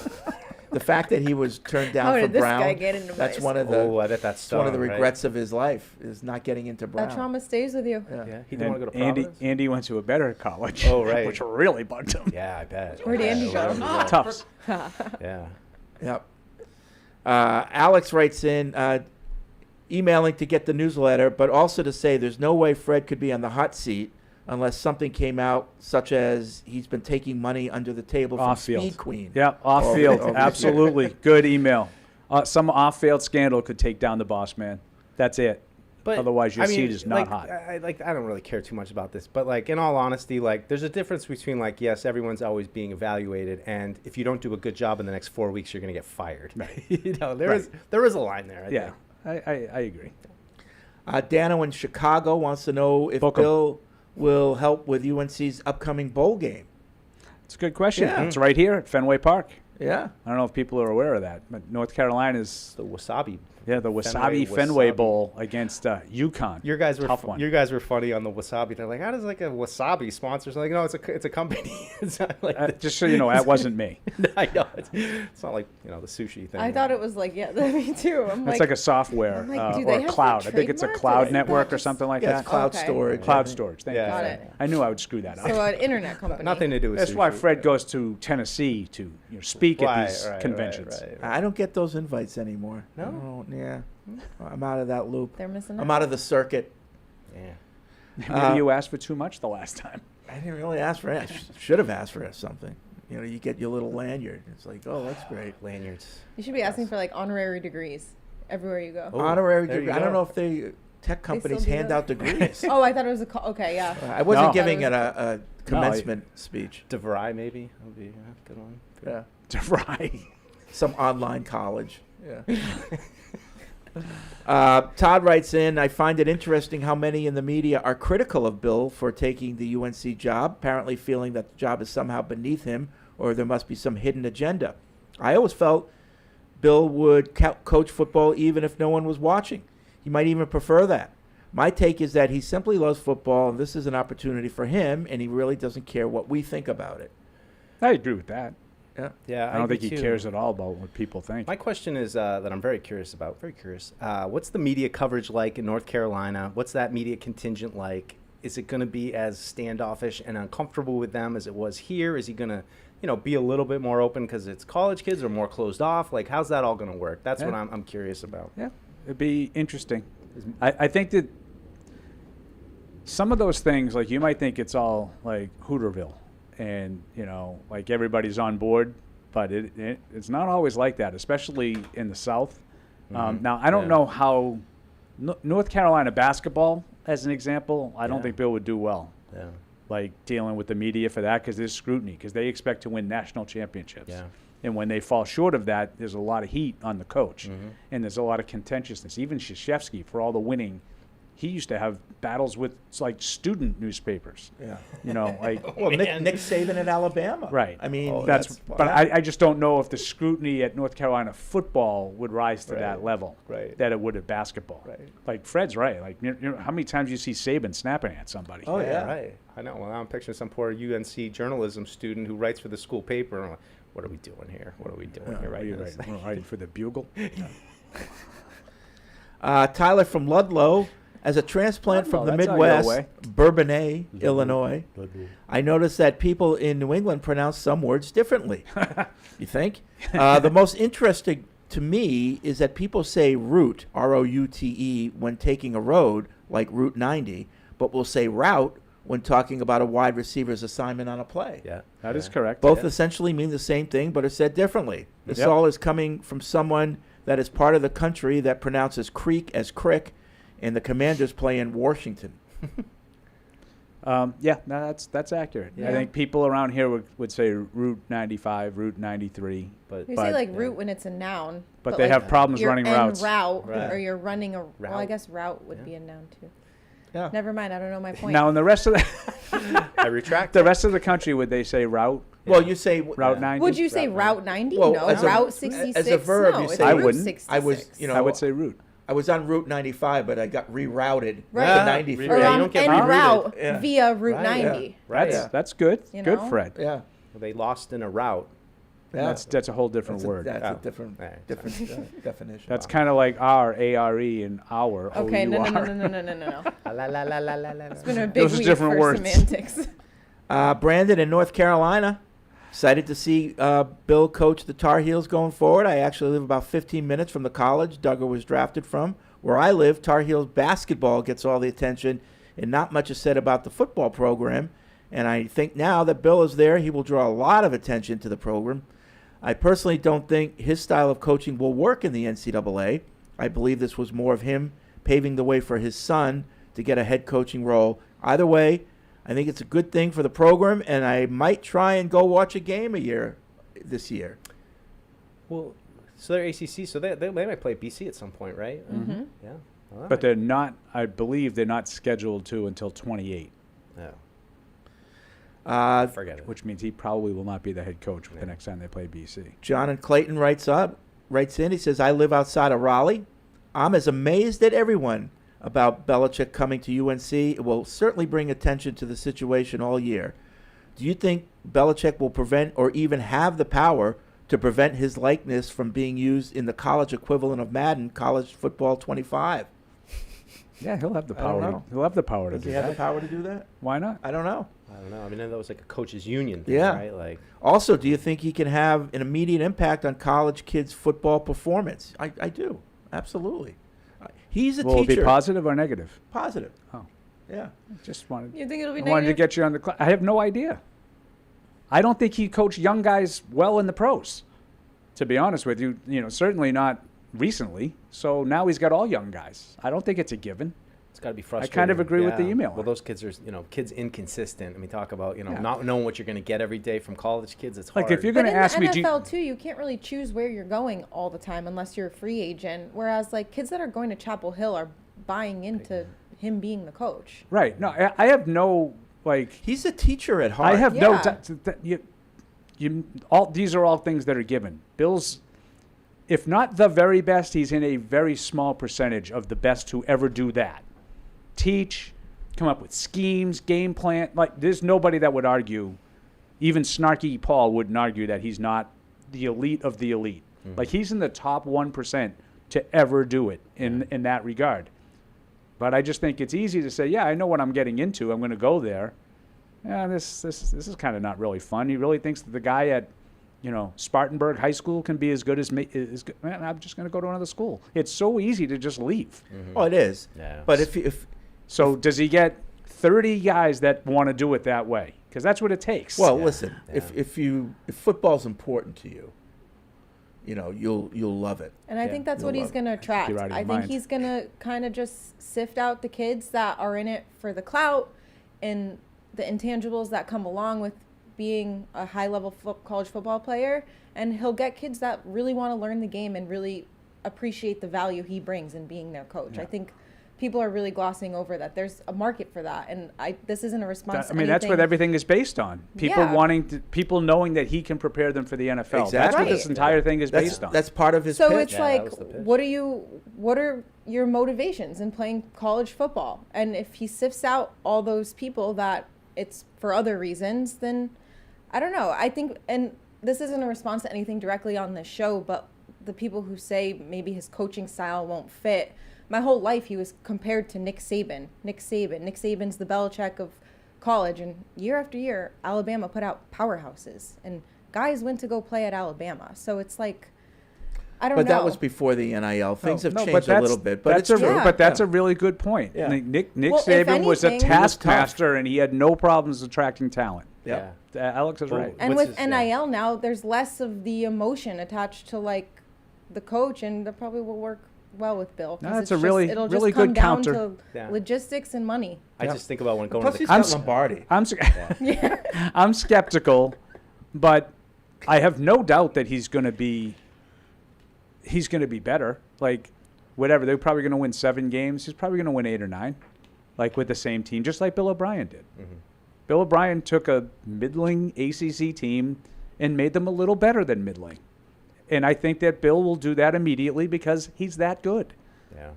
The fact that he was turned down How for did this Brown. guy get into that's my one of the Oh, I bet that's it's one of the regrets of his life is not getting into Brown. That trauma stays with you. Yeah, he And didn't want to go to Andy, Providence. Andy went to a better college. Oh, right. Which really bugged him. Yeah, I bet. Where'd Andy Yeah, go? Tufts. Yeah. Yep. Alex writes in, emailing to get the newsletter, but also to say there's no way Fred could be on the hot seat unless something came out, such as he's been taking money under the table from Off field. Speed Queen. Yeah, off field. Oh, Absolutely. Good email. Some off-field scandal could take down the boss man. That's it. But Otherwise, your seat is not like, hot. I don't really care too much about this, but like in all honesty, like there's a difference between like yes, everyone's always being evaluated, and if you don't do a good job in the next 4 weeks, you're gonna get fired. There is a line there. I Yeah, think. I agree. Dano in Chicago wants to know if Book 'em. Bill will help with UNC's upcoming bowl game. It's a good question. Yeah. It's right here at Fenway Park. Yeah. I don't know if people are aware of that, but North Carolina's The wasabi. the Wasabi Fenway Bowl against UConn. Your guys were Tough one. You guys were funny on the wasabi. They're like, how does like a wasabi sponsor? So like, no, it's a company. It's not like Just so you know, that wasn't me. I know it's not like the sushi thing. I thought it was like, yeah, me too. I'm It's like a software I'm like, do or they a have cloud. the I think it's a trademark? cloud Or network is or that something like Yeah, that. it's cloud Okay. storage. Cloud storage. Thank Yeah. you. Got it. I knew I would screw that up. So an internet company. nothing to do with That's sushi. why Fred goes to Tennessee to speak at Right, these right, conventions. right. I don't get those invites anymore. No? I don't- yeah. I'm out of that loop. They're missing I'm out. out of the circuit. Yeah. Maybe you asked for too much the last time. I didn't really ask for it. I should have asked for something. You know, you get your little lanyard. It's like, oh, that's great. Lanyards. You should be asking for like honorary degrees everywhere you go. Oh, Honorary there you degree. I don't go. know if tech companies do hand that? out degrees. Oh, I thought it was a okay, yeah. I wasn't No. giving Thought it it a commencement speech. DeVry maybe. That would be a good one. Yeah. Right. Some online college. Yeah. Todd writes in, I find it interesting how many in the media are critical of Bill for taking the UNC job, apparently feeling that the job is somehow beneath him or there must be some hidden agenda. I always felt Bill would coach football even if no one was watching. He might even prefer that. My take is that he simply loves football and this is an opportunity for him and he really doesn't care what we think about it. I agree with that. Yeah. Yeah, I don't think do he too. cares at all about what people think. My question is that I'm very curious about. Very curious. What's the media coverage like in North Carolina? What's that media contingent like? Is it going to be as standoffish and uncomfortable with them as it was here? Is he going to, be a little bit more open because it's college kids or more closed off? Like, how's that all going to work? That's what Yeah. I'm curious about. Yeah. It'd be interesting. I think that some of those things, like you might think it's all like Hooterville, and like everybody's on board, but it's not always like that, especially in the South. Now I don't know how North Carolina basketball, as an example, I don't think Bill would do well. Yeah. Like dealing with the media for that, because there's scrutiny, because they expect to win national championships. Yeah. And when they fall short of that, there's a lot of heat on the coach, and there's a lot of contentiousness. Even Krzyzewski, for all the winning, he used to have battles with like student newspapers. Yeah. Like Well, Nick Saban at Alabama. right. I mean, But I just don't know if the scrutiny at North Carolina football would rise to that level that it would at basketball. Right. Like Fred's right. Like how many times do you see Saban snapping at somebody? Oh, yeah. Right. I know. Well, I'm picturing some poor UNC journalism student who writes for the school paper. And I'm like, what are we doing here? What are we doing here? Right. You're right. We're writing for the Bugle. Tyler from Ludlow. As a transplant from the that's out your Midwest, way. Bourbonnais, Illinois, I noticed that people in New England pronounce some words differently. You think? The most interesting to me is that people say route, R-O-U-T-E, when taking a road, like Route 90, but will say route when talking about a wide receiver's assignment on a play. Yeah. That is correct. Both essentially mean the same thing, but are said differently. This Yep. all is coming from someone that is part of the country that pronounces creek as crick, and the Commanders play in Washington. That's accurate. I think people around here would say Route 95, Route 93. But You say like route when it's a noun. But they like have problems you're running en routes. route, Right. or you're running a. Well, I Route. guess route would be a noun too. Yeah. Never mind. I don't know my point. Now in the rest of the I retract. the rest of the country, would they say route? Well, you say Route 90? Would you say Route 90? Well, no, as a- Route as a 66. verb, no, you it's say- I Route wouldn't. 66. I was, I would say route. I was on Route 95, but I got rerouted Right. to 93. Or Yeah, you on don't get en rerouted. route Yeah. via Route Right, 90. Right. That's good. You Good, know? Fred. Yeah. They lost in a route. Yeah. That's a whole different That's word. That's Oh. a different, Right. definition. That's kind of like R-A-R-E and hour. Okay, no. La la la la la la. It's been a big Those are week different for words. semantics. Brandon in North Carolina. Excited to see Bill coach the Tar Heels going forward. I actually live about 15 minutes from the college Duggar was drafted from. Where I live, Tar Heels basketball gets all the attention, and not much is said about the football program. And I think now that Bill is there, he will draw a lot of attention to the program. I personally don't think his style of coaching will work in the NCAA. I believe this was more of him paving the way for his son to get a head coaching role. Either way, I think it's a good thing for the program, and I might try and go watch a game this year. Well, so they're ACC, so they might play BC at some point, right? Mm-hmm. Yeah. All But right. they're not, I believe they're not scheduled to until 28, Yeah. Forget it. which means he probably will not be the head coach the next time they play BC. John in Clayton writes in, he says, I live outside of Raleigh. I'm as amazed at everyone about Belichick coming to UNC. It will certainly bring attention to the situation all year. Do you think Belichick will prevent or even have the power to prevent his likeness from being used in the college equivalent of Madden, College Football 25? Yeah, he'll have the I don't power. know. He'll have the power to Does do he have the that. power to do that? Why not? I don't know. I don't know. I mean, that was like a coaches union thing, Yeah. right? Like, Also, do you think he can have an immediate impact on college kids' football performance? I do. Absolutely. He's a Will it teacher. be positive or negative? Positive. Oh. Yeah. Just wanted. You think it'll be I wanted to negative? get you on the. I have no idea. I don't think he coached young guys well in the pros. To be honest with you, certainly not recently. So now he's got all young guys. I don't think it's a given. it's got to be frustrating. kind of agree with the email. Well, those kids are, kids inconsistent. I mean, talk about, Yeah. not knowing what you're going to get every day from college kids. It's Like, hard. if you're But going in to ask the me, NFL too, you can't really choose where you're going all the time unless you're a free agent. Whereas like kids that are going to Chapel Hill are buying into him being the coach. right? No, I have no like. He's a teacher at heart. I have no. Yeah. These are all things that are given. Bill's, if not the very best, he's in a very small percentage of the best who ever do that. Teach, come up with schemes, game plan. Like, there's nobody that would argue, even snarky Paul wouldn't argue that he's not the elite of the elite. Like, he's in the top 1% to ever do it in that regard. But I just think it's easy to say, yeah, I know what I'm getting into. I'm going to go there. Yeah, this is kind of not really fun. He really thinks that the guy at Spartanburg High School can be as good as me. Man, I'm just going to go to another school. It's so easy to just leave. Oh, it is. Yeah. But if Does he get 30 guys that want to do it that way? Because that's what it takes. well, listen, if football's important to you, you'll love it. And I think that's what he's going to attract. You're out of your I think mind. he's going to kind of just sift out the kids that are in it for the clout and the intangibles that come along with being a high-level college football player. And he'll get kids that really want to learn the game and really appreciate the value he brings in being their coach. Yeah. I think people are really glossing over that. There's a market for that. And this isn't a response to that's anything. what everything is based on. People Yeah. people knowing that he can prepare them for the NFL. That's Exactly. what this entire thing is based on. That's part of his So pitch. it's Yeah, that like, was the pitch. what are your motivations in playing college football? And if he sifts out all those people that it's for other reasons, then I don't know. I think, and this isn't a response to anything directly on this show, but the people who say maybe his coaching style won't fit. My whole life he was compared to Nick Saban. Nick Saban's the Belichick of college, and year after year, Alabama put out powerhouses, and guys went to go play at Alabama. So it's like, I don't know. But that was before the NIL. Things have No, changed a little bit, but it's that's true. Yeah. But that's a really good point. Yeah. Nick Well, if Saban was a anything- taskmaster, and he had no problems attracting talent. Yeah. Alex is right. And What's with his- NIL now, there's less of the emotion attached to like the coach, and that probably will work well with Bill. 'cause No, it's it's a just- really- it'll really just come good down counter. to Yeah. logistics and money. I just think about when going Plus, to he's the got Lombardi. I'm skeptical, but I have no doubt that he's going to be better. Like, whatever, they're probably going to win 7 games. He's probably going to win 8 or 9, like with the same team, just like Bill O'Brien did. Bill O'Brien took a middling ACC team and made them a little better than middling. And I think that Bill will do that immediately because he's that good. Yeah.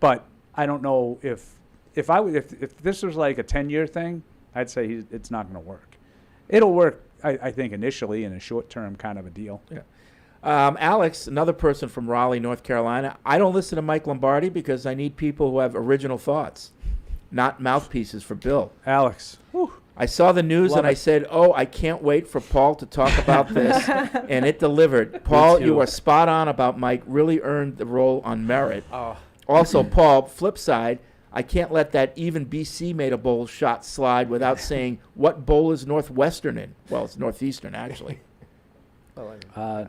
But I don't know if this was like a 10-year thing, I'd say it's not going to work. It'll work, I think, initially in a short-term kind of a deal. Yeah. Alex, another person from Raleigh, North Carolina. I don't listen to Mike Lombardi because I need people who have original thoughts, not mouthpieces for Bill. Alex. I saw the news Love and I it. said, I can't wait for Paul to talk about this. And it delivered. Paul, too. you are spot on about Mike. Really earned the role on merit. Oh. Also, Paul, flip side, I can't let that even BC made a bowl shot slide without saying, what bowl is Northwestern in? Well, it's Northeastern, actually.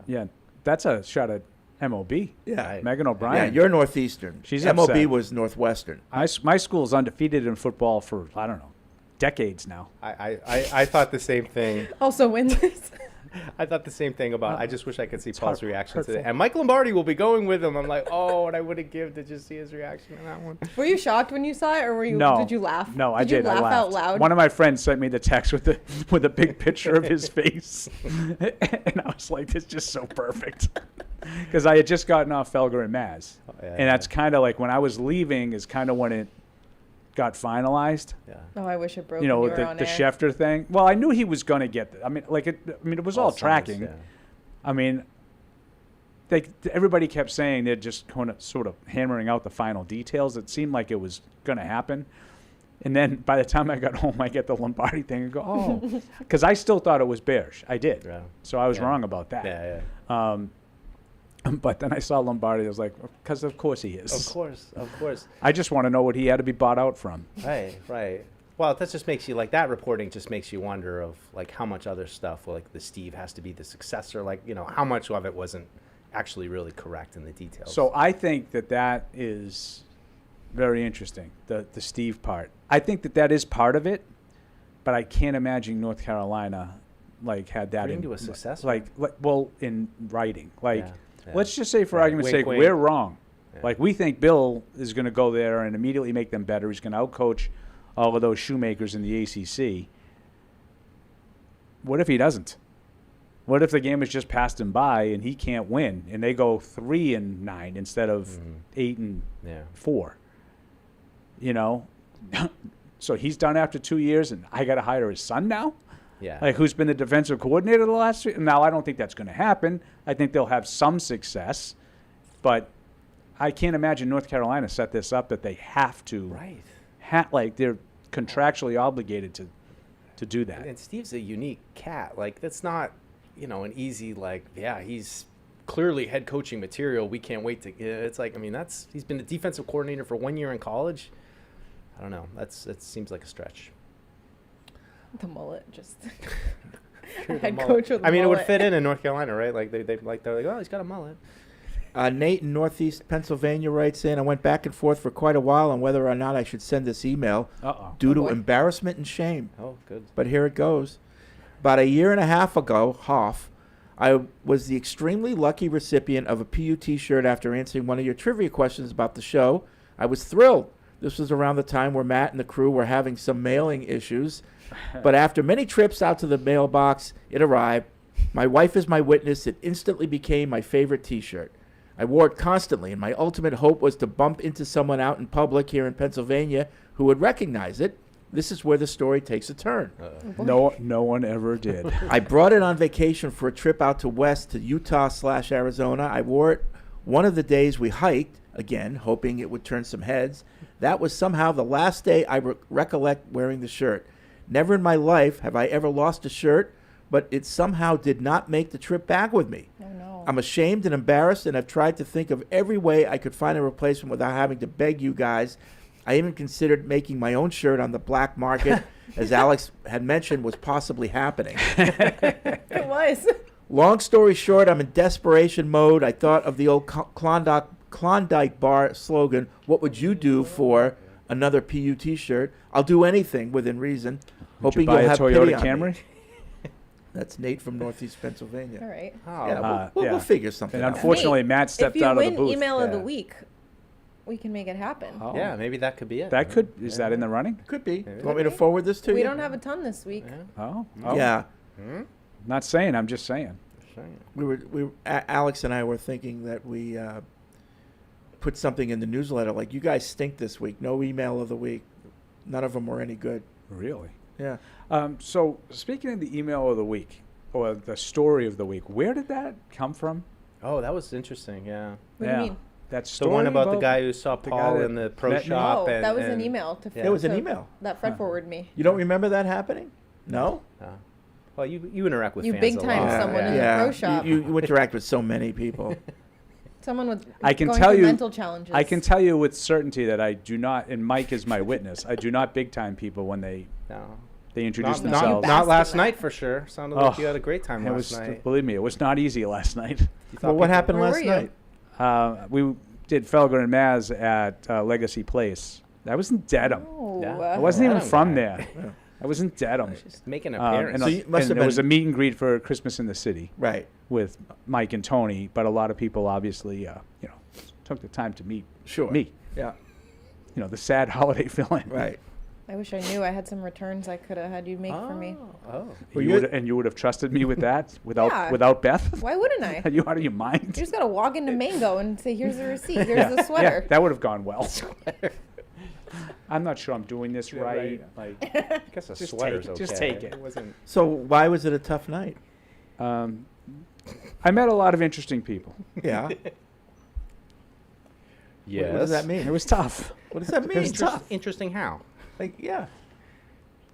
Yeah, that's a shot at MOB. Yeah. Megan Yeah, O'Brien. you're Northeastern. She's MOB upset. was Northwestern. My school's undefeated in football for, I don't know, decades now. I thought the same thing. Also wins this. I thought the same thing about. I just wish I could see Paul's reaction to hurtful. it. And Mike Lombardi will be going with him. I'm like, what I would have given to just see his reaction on that one. Were you shocked when you saw it, or were you? No. Did you laugh? No, I did. did. You I laugh laughed. out loud? One of my friends sent me the text with a big picture of his face, and I was like, "This is just so perfect," because I had just gotten off Felger and Maz, yeah, and that's kind of like when I was leaving is kind of when it got finalized. Yeah. Oh, I wish it broke. You know, when you were the on air. Schefter thing. Well, I knew he was going to get. It was all signs, tracking. yeah. I mean, everybody kept saying they're just kind of sort of hammering out the final details. It seemed like it was going to happen. And then by the time I got home, I get the Lombardi thing and go, because I still thought it was Bearish. I did. Yeah. So I was Yeah. wrong about that. Yeah. But then I saw Lombardi. I was like, because of course he is. Of course. I just want to know what he had to be bought out from. Right. Well, that just makes you like that reporting just makes you wonder of like how much other stuff like the Steve has to be the successor, like how much of it wasn't actually really correct in the details. So I think that is very interesting, the Steve part. I think that is part of it, but I can't imagine North Carolina like had that Putting to a successor? like well in writing. Like Yeah. let's just say for Right. argument's Wink, sake wink. we're wrong. Yeah. Like we think Bill is going to go there and immediately make them better. He's going to outcoach all of those shoemakers in the ACC. What if he doesn't? What if the game has just passed him by and he can't win and they go 3-9 instead of 8-4? So he's done after 2 years and I got to hire his son now? Yeah. Like who's been the defensive coordinator the last 3? Now I don't think that's going to happen. I think they'll have some success, but I can't imagine North Carolina set this up that they have to. Right. Like they're contractually obligated to do that. And Steve's a unique cat. Like that's not an easy he's clearly head coaching material. We can't wait to. It's like he's been a defensive coordinator for 1 year in college. I don't know. It seems like a stretch. The mullet, just Sure, the head mullet. coach with the it would mullet. fit in North Carolina, right? Like they're like, oh, he's got a mullet. Nate in Northeast Pennsylvania writes in, I went back and forth for quite a while on whether or not I should send this email due to embarrassment and shame. Oh, good. But here it goes. About a year and a half ago, I was the extremely lucky recipient of a PU T-shirt after answering one of your trivia questions about the show. I was thrilled. This was around the time where Matt and the crew were having some mailing issues. But after many trips out to the mailbox, it arrived. My wife is my witness. It instantly became my favorite T-shirt. I wore it constantly, and my ultimate hope was to bump into someone out in public here in Pennsylvania who would recognize it. This is where the story takes a turn. No one ever did. I brought it on vacation for a trip out to west to Utah/Arizona. I wore it one of the days we hiked, again, hoping it would turn some heads. That was somehow the last day I recollect wearing the shirt. Never in my life have I ever lost a shirt, but it somehow did not make the trip back with me. Oh, no. I'm ashamed and embarrassed, and I've tried to think of every way I could find a replacement without having to beg you guys. I even considered making my own shirt on the black market, as Alex had mentioned was possibly happening. It was. Long story short, I'm in desperation mode. I thought of the old Klondike bar slogan, what would you do for another PU T-shirt? I'll do anything within reason. Would Hoping you buy you'll a have Toyota pity on Camry? me. That's Nate from Northeast Pennsylvania. All right. Yeah, we'll figure something And out. unfortunately, Matt stepped if you out of the win booth. email of the Yeah. week, we can make it happen. Oh. Yeah, maybe that could be it. That could is that in the running? Could be. Maybe. Want me to forward this to We you? don't have a ton this week. Oh, Yeah. Not saying. I'm just saying. Alex and I were thinking that we put something in the newsletter like, you guys stink this week. No email of the week. None of them were any good. Really? Yeah. So speaking of the email of the week or the story of the week, where did that come from? Oh, that was interesting. Yeah. What do you mean? That The story one about the guy who saw the guy Paul that in the pro met me? shop. Oh, and, that was an and- email to. It was an to- email. that Fred forwarded me. You don't remember that happening? No? Well, you interact with You fans big a time lot. someone in the yeah. pro shop. You interact with so many people. Someone with I can going tell through you- mental challenges. I can tell you with certainty that I do not, and Mike is my witness, I do not big time people when they No. introduce No, themselves. you Not last Basket night night. for sure. Sounded Oh, like you had a great time It last was, night. believe me, it was not easy last night. You thought Well, what people- happened Where last were you? night? We did Felger and Maz at Legacy Place. That was in Dedham. Oh, Yeah. I wasn't even Dedham from guy. there. I was in Dedham. Just make an And, appearance. So you must have and there was a been- meet and greet for Christmas in the City Right. with Mike and Tony, but a lot of people obviously, took the time to meet Sure. me. Yeah. The sad holiday fill-in. Right. I wish I knew I had some returns I could have had you make for me. Oh. Well, You would have trusted me with that without Yeah. without Beth? Why wouldn't I? Are you out of your You mind? just gotta walk into Mango and say, "Here's the receipt. Here's the sweater." Yeah, that would have gone well. I'm not sure I'm doing this Yeah, right. right. Like, I guess a Just sweater's take it, okay. just take it. It wasn't. So why was it a tough night? I met a lot of interesting people. Yeah. Yes. What does that mean? It was tough. What does that mean? was tough. Interesting how? Like, yeah.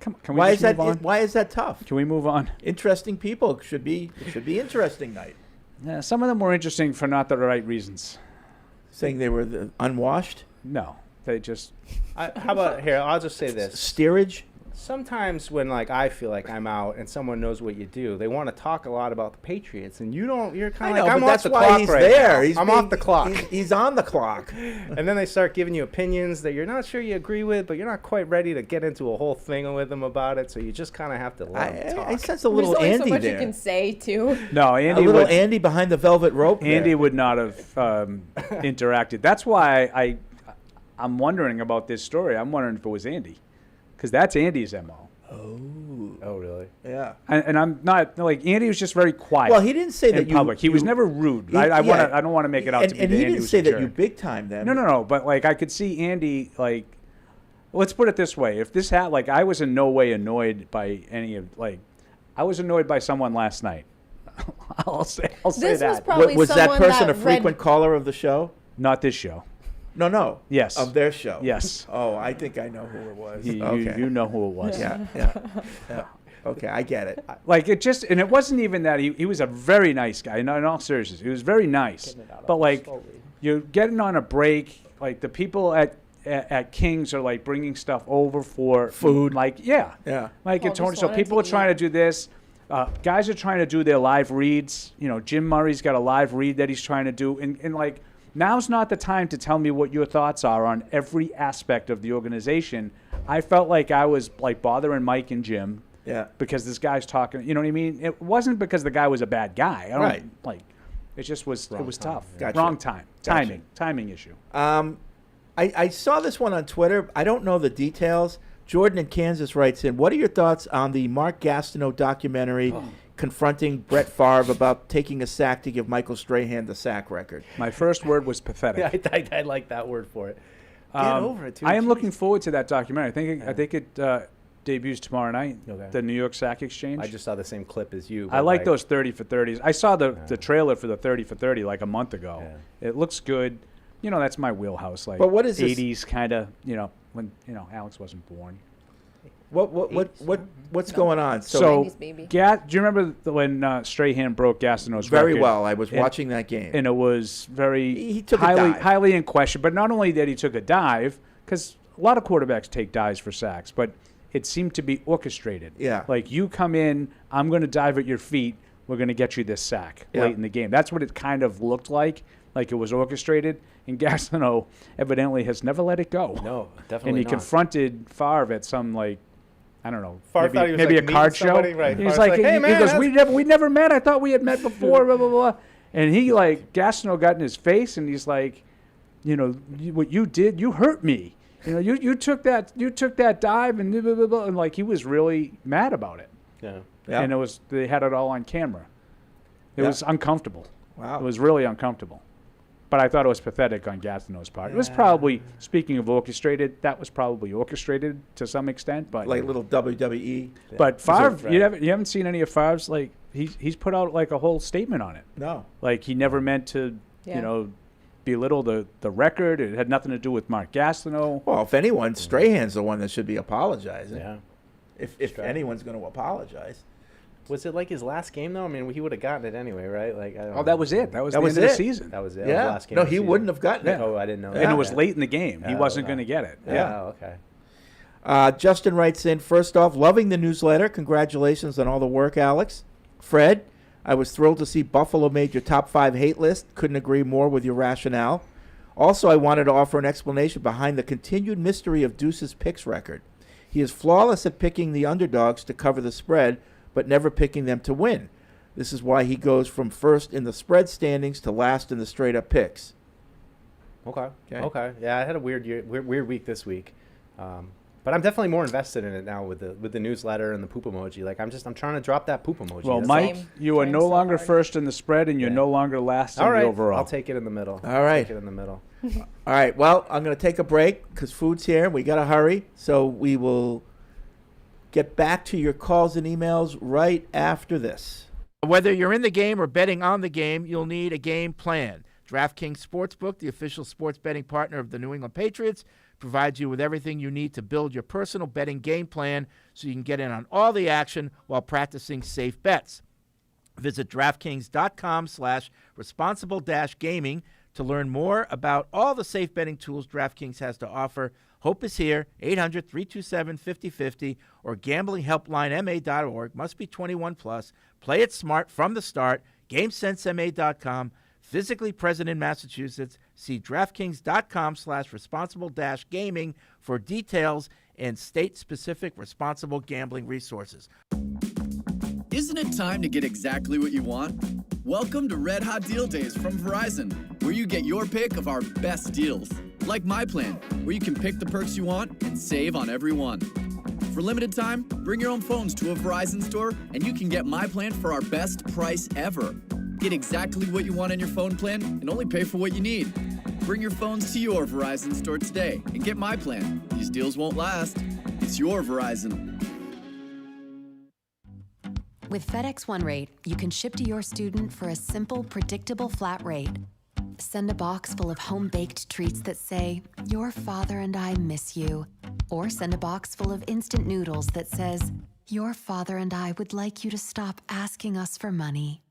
Can we Why just is that? move on? Why is that tough? Can we move on? Interesting people it should be interesting night. Yeah, some of them were interesting for not the right reasons. Saying they were unwashed, No, they just How about here? I'll just say this. steerage. Sometimes when I feel like I'm out and someone knows what you do, they want to talk a lot about the Patriots, and you don't. You're I kind know, of like, I'm but off that's the why clock he's right there. now. He's I'm being- off the clock. He's on the clock. And then they start giving you opinions that you're not sure you agree with, but you're not quite ready to get into a whole thing with them about it. So you just kind of have to let them talk. I sense a There's little only Andy so much there. you can say too. no. A Andy little would, Andy behind the velvet rope. Andy there. would not have interacted. That's why I'm wondering about this story. I'm wondering if it was Andy, because that's Andy's MO. Oh, really? Yeah. And I'm not like Andy was just very quiet. Well, he didn't say in that you. public. He was you- never rude. He- I yeah. don't want to make it out and, to be and that he Andy didn't was say a that jerk. you big time them. No. But like I could see Andy like. Let's put it this way: if this had I was in no way annoyed by any of I was annoyed by someone last night. I'll say This was that. probably Was that someone person that a frequent read, caller of the show? Not this show. No. Yes. Of their show. Yes. Oh, I think I know who it was. You Okay. know who it was. Yeah. Okay, I get it. Like and it wasn't even that he was a very nice guy. In all seriousness, he was very nice. But like, you're getting on a break. Like the people at King's are like bringing stuff over for Food. Like yeah. Like Paul it's only just so wanted people are to trying to eat. do this. Guys are trying to do their live reads. You know, Jim Murray's got a live read that he's trying to do, and like now's not the time to tell me what your thoughts are on every aspect of the organization. I felt like I was like bothering Mike and Jim. Yeah. Because this guy's talking, you know what I mean? It wasn't because the guy was a bad guy. I don't Right. like. It just was. It was tough. Gotcha. Wrong time. Gotcha. Timing issue. I saw this one on Twitter. I don't know the details. Jordan in Kansas writes in, what are your thoughts on the Mark Gastineau documentary confronting Brett Favre about taking a sack to give Michael Strahan the sack record? My first word was pathetic. I like that word for it. Get over it, too. I am Jeez. looking forward to that documentary. I think it debuts tomorrow night. Okay. The New York Sack Exchange. I just saw the same clip as you. I but, like those 30 for 30s. I saw the trailer for the 30 for 30 like a month ago. Yeah. It looks good. You know, that's my wheelhouse. Like, But what is this- 80s kind of, when, Alex wasn't born. What's going on? So, 90s baby. do you remember when Strahan broke Gastineau's Very record? well. I was watching that game. And it was very He took a dive. highly in question. But not only that he took a dive, because a lot of quarterbacks take dives for sacks, but it seemed to be orchestrated. Yeah. Like, you come in, I'm going to dive at your feet, we're going to get you this sack Yeah. late in the game. That's what it kind of looked like it was orchestrated. And Gastineau evidently has never let it go. No, definitely And he not. confronted Favre at some, I don't know, Favre thought he was, maybe like, a meeting card show. somebody, right. He's Favre's like, like, "Hey, he man, goes, that's- we never met. I thought we had met before, blah, blah, blah. And he, Gastineau got in his face, and he's like, what you did, you hurt me. You took that dive, and blah, blah, blah, and he was really mad about it. Yeah. Yeah. And they had it all on camera. It Yeah. was uncomfortable. Wow. It was really uncomfortable. But I thought it was pathetic on Gastineau's part. It was probably, speaking of orchestrated, that was probably orchestrated to some extent. But like little WWE. But Favre, right. you haven't seen any of Favre's, he's put out a whole statement on it. No. He never meant to, Yeah. belittle the record. It had nothing to do with Mark Gastineau. Well, if anyone, Strahan's the one that should be apologizing. Yeah. If Strahan. anyone's going to apologize. Was it his last game though? I mean, he would have gotten it anyway, right? I don't know. That was it. That was That the was end of it. the season. That was it. Yeah. The last game No, of the he season. wouldn't have gotten it. Oh, I didn't know. And that. it was late in the game. He Oh, wasn't okay. going to get it. Yeah. Oh, okay. Justin writes in, first off, loving the newsletter. Congratulations on all the work, Alex. Fred, I was thrilled to see Buffalo made your top 5 hate list. Couldn't agree more with your rationale. Also, I wanted to offer an explanation behind the continued mystery of Deuce's picks record. He is flawless at picking the underdogs to cover the spread, but never picking them to win. This is why he goes from first in the spread standings to last in the straight-up picks. Okay. Okay. Okay. Yeah, I had a weird week this week, but I'm definitely more invested in it now with the newsletter and the poop emoji. I'm trying to drop that poop emoji. Well, That's Mike, Same. you are Trying no so longer hard. first in the spread, and you're Yeah. no longer last in all right. the overall. I'll take it in the middle. All right. Take it in the middle. All right, well, I'm going to take a break because food's here. We got to hurry. So we will get back to your calls and emails right after this. Whether you're in the game or betting on the game, you'll need a game plan. DraftKings Sportsbook, the official sports betting partner of the New England Patriots, provides you with everything you need to build your personal betting game plan so you can get in on all the action while practicing safe bets. Visit DraftKings.com/responsible-gaming to learn more about all the safe betting tools DraftKings has to offer. Hope is here, 800-327-5050 or gamblinghelplinema.org. Must be 21 plus. Play it smart from the start. GameSenseMA.com. Physically present in Massachusetts. See DraftKings.com/responsible-gaming for details and state-specific responsible gambling resources. Isn't it time to get exactly what you want? Welcome to Red Hot Deal Days from Verizon, where you get your pick of our best deals. Like My Plan, where you can pick the perks you want and save on every one. For limited time, bring your own phones to a Verizon store and you can get My Plan for our best price ever. Get exactly what you want in your phone plan and only pay for what you need. Bring your phones to your Verizon store today and get My Plan. These deals won't last. It's your Verizon. With FedEx One Rate, you can ship to your student for a simple, predictable flat rate. Send a box full of home-baked treats that say, "Your father and I miss you." Or send a box full of instant noodles that says, "Your father and I would like you to stop asking us for money."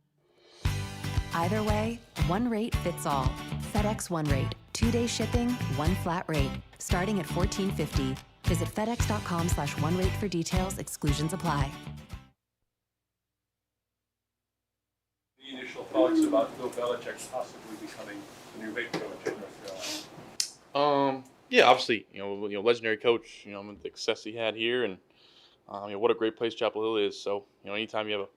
Either way, one rate fits all. FedEx One Rate. 2-day shipping, one flat rate. Starting at $14.50. Visit FedEx.com/OneRate for details. Exclusions apply. The initial thoughts about Bill Belichick possibly becoming the new head coach in North Carolina? Yeah, obviously, legendary coach. The success he had here, and what a great place Chapel Hill is. So, anytime you have a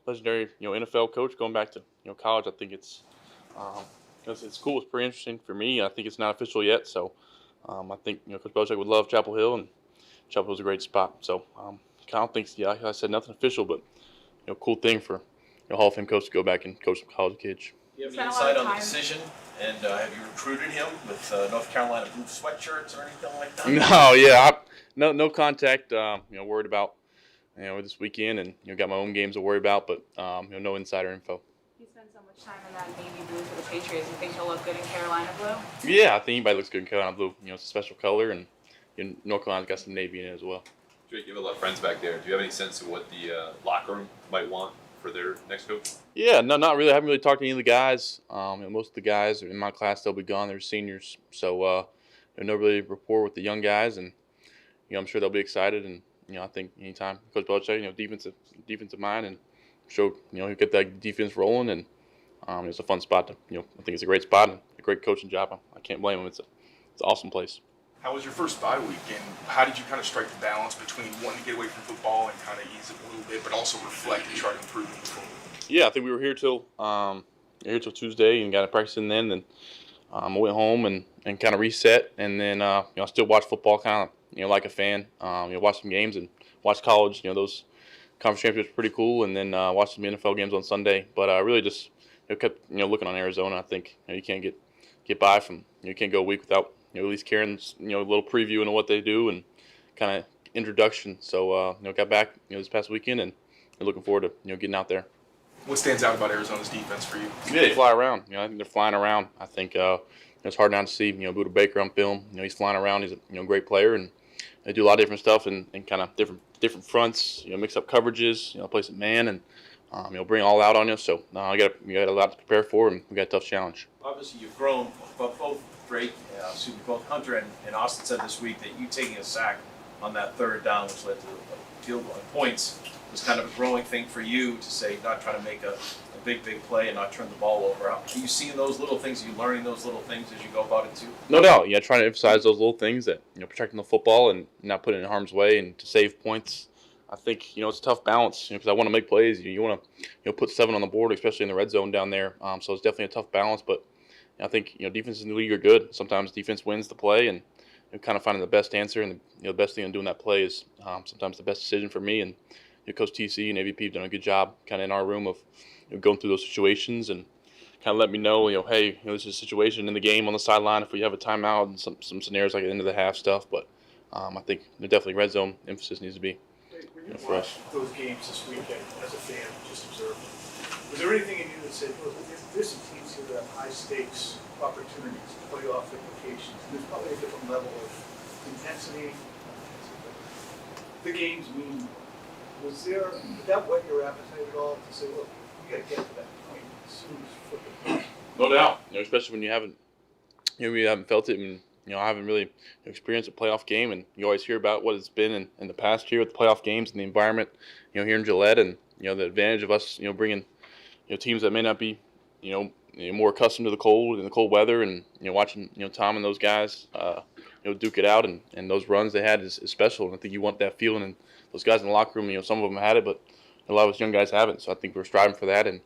legendary, NFL coach going back to, college, I think it's cool. It's pretty interesting for me. I think it's not official yet, so I think Coach Belichick would love Chapel Hill, and Chapel Hill's a great spot. So, I don't think, like I said, nothing official, but cool thing for Hall of Fame coach to go back and coach some college kids. Do you have any insight on the decision? And have you recruited him with North Carolina blue sweatshirts or anything like that? No, yeah, no contact. Worried about this weekend, and got my own games to worry about, but no insider info. You spend so much time in that navy blue for the Patriots. You think he'll look good in Carolina blue? Yeah, I think anybody looks good in Carolina blue. It's a special color, and North Carolina's got some navy in it as well. Drake, you have a lot of friends back there. Do you have any sense of what the locker room might want for their next coach? Yeah, no, not really. I haven't really talked to any of the guys. Most of the guys in my class, they'll be gone. They're seniors, so no really rapport with the young guys, and I'm sure they'll be excited. And I think anytime Coach Belichick, defensive mind, and show he'll get that defense rolling, and it's a fun spot to I think it's a great spot and a great coaching job. I can't blame him. It's an awesome place. How was your first bye week, and how did you kind of strike the balance between wanting to get away from football and kind of ease it a little bit, but also reflect and try to improve moving forward? Yeah, I think we were here till Tuesday and got a practice in then. I went home and kind of reset, and then I still watch football kind of like a fan. Watch some games and watch college. Those conference championships are pretty cool, and then watch some NFL games on Sunday. But I really just kept looking on Arizona. I think you can't get by from you can't go a week without at least carrying a little preview into what they do and kind of introduction. So got back this past weekend and looking forward to getting out there. What stands out about Arizona's defense for you? Yeah, they fly around. I think they're flying around. I think it's hard not to see Buda Baker on film. He's flying around. He's a great player, and they do a lot of different stuff and kind of different fronts. Mix up coverages. Play some man and bring it all out on you. So you got a lot to prepare for, and we got a tough challenge. Obviously, you've grown, but both both Hunter and Austin said this week that you taking a sack on that third down, which led to a field goal and points, was kind of a growing thing for you to say, not trying to make a big play and not turn the ball over. Are you seeing those little things? Are you learning those little things as you go about it too? No doubt. Trying to emphasize those little things that protecting the football and not putting it in harm's way and to save points. I think it's a tough balance because I want to make plays. You want to put 7 on the board, especially in the red zone down there. So it's definitely a tough balance, but I think defenses in the league are good. Sometimes defense wins the play, and kind of finding the best answer and the best thing in doing that play is sometimes the best decision for me. And Coach TC and AVP have done a good job kind of in our room of going through those situations and kind of let me know, hey, this is a situation in the game on the sideline if we have a timeout and some scenarios like at the end of the half stuff. But I think definitely red zone emphasis needs to be for us. Those games this weekend as a fan, just observing. Was there anything in you that said, look, this team's here to have high stakes opportunities, playoff implications? There's probably a different level of intensity. The games mean, did that whet your appetite at all to say, look, we got to get to that point as soon as freaking possible? No doubt. Especially when you haven't felt it, and I haven't really experienced a playoff game, and you always hear about what it's been in the past year with the playoff games and the environment, here in Gillette, and the advantage of us, bringing teams that may not be, more accustomed to the cold and the cold weather, and watching Tom and those guys, duke it out, and those runs they had is special, and I think you want that feeling, and those guys in the locker room, some of them had it, but a lot of us young guys haven't, so I think we're striving for that, and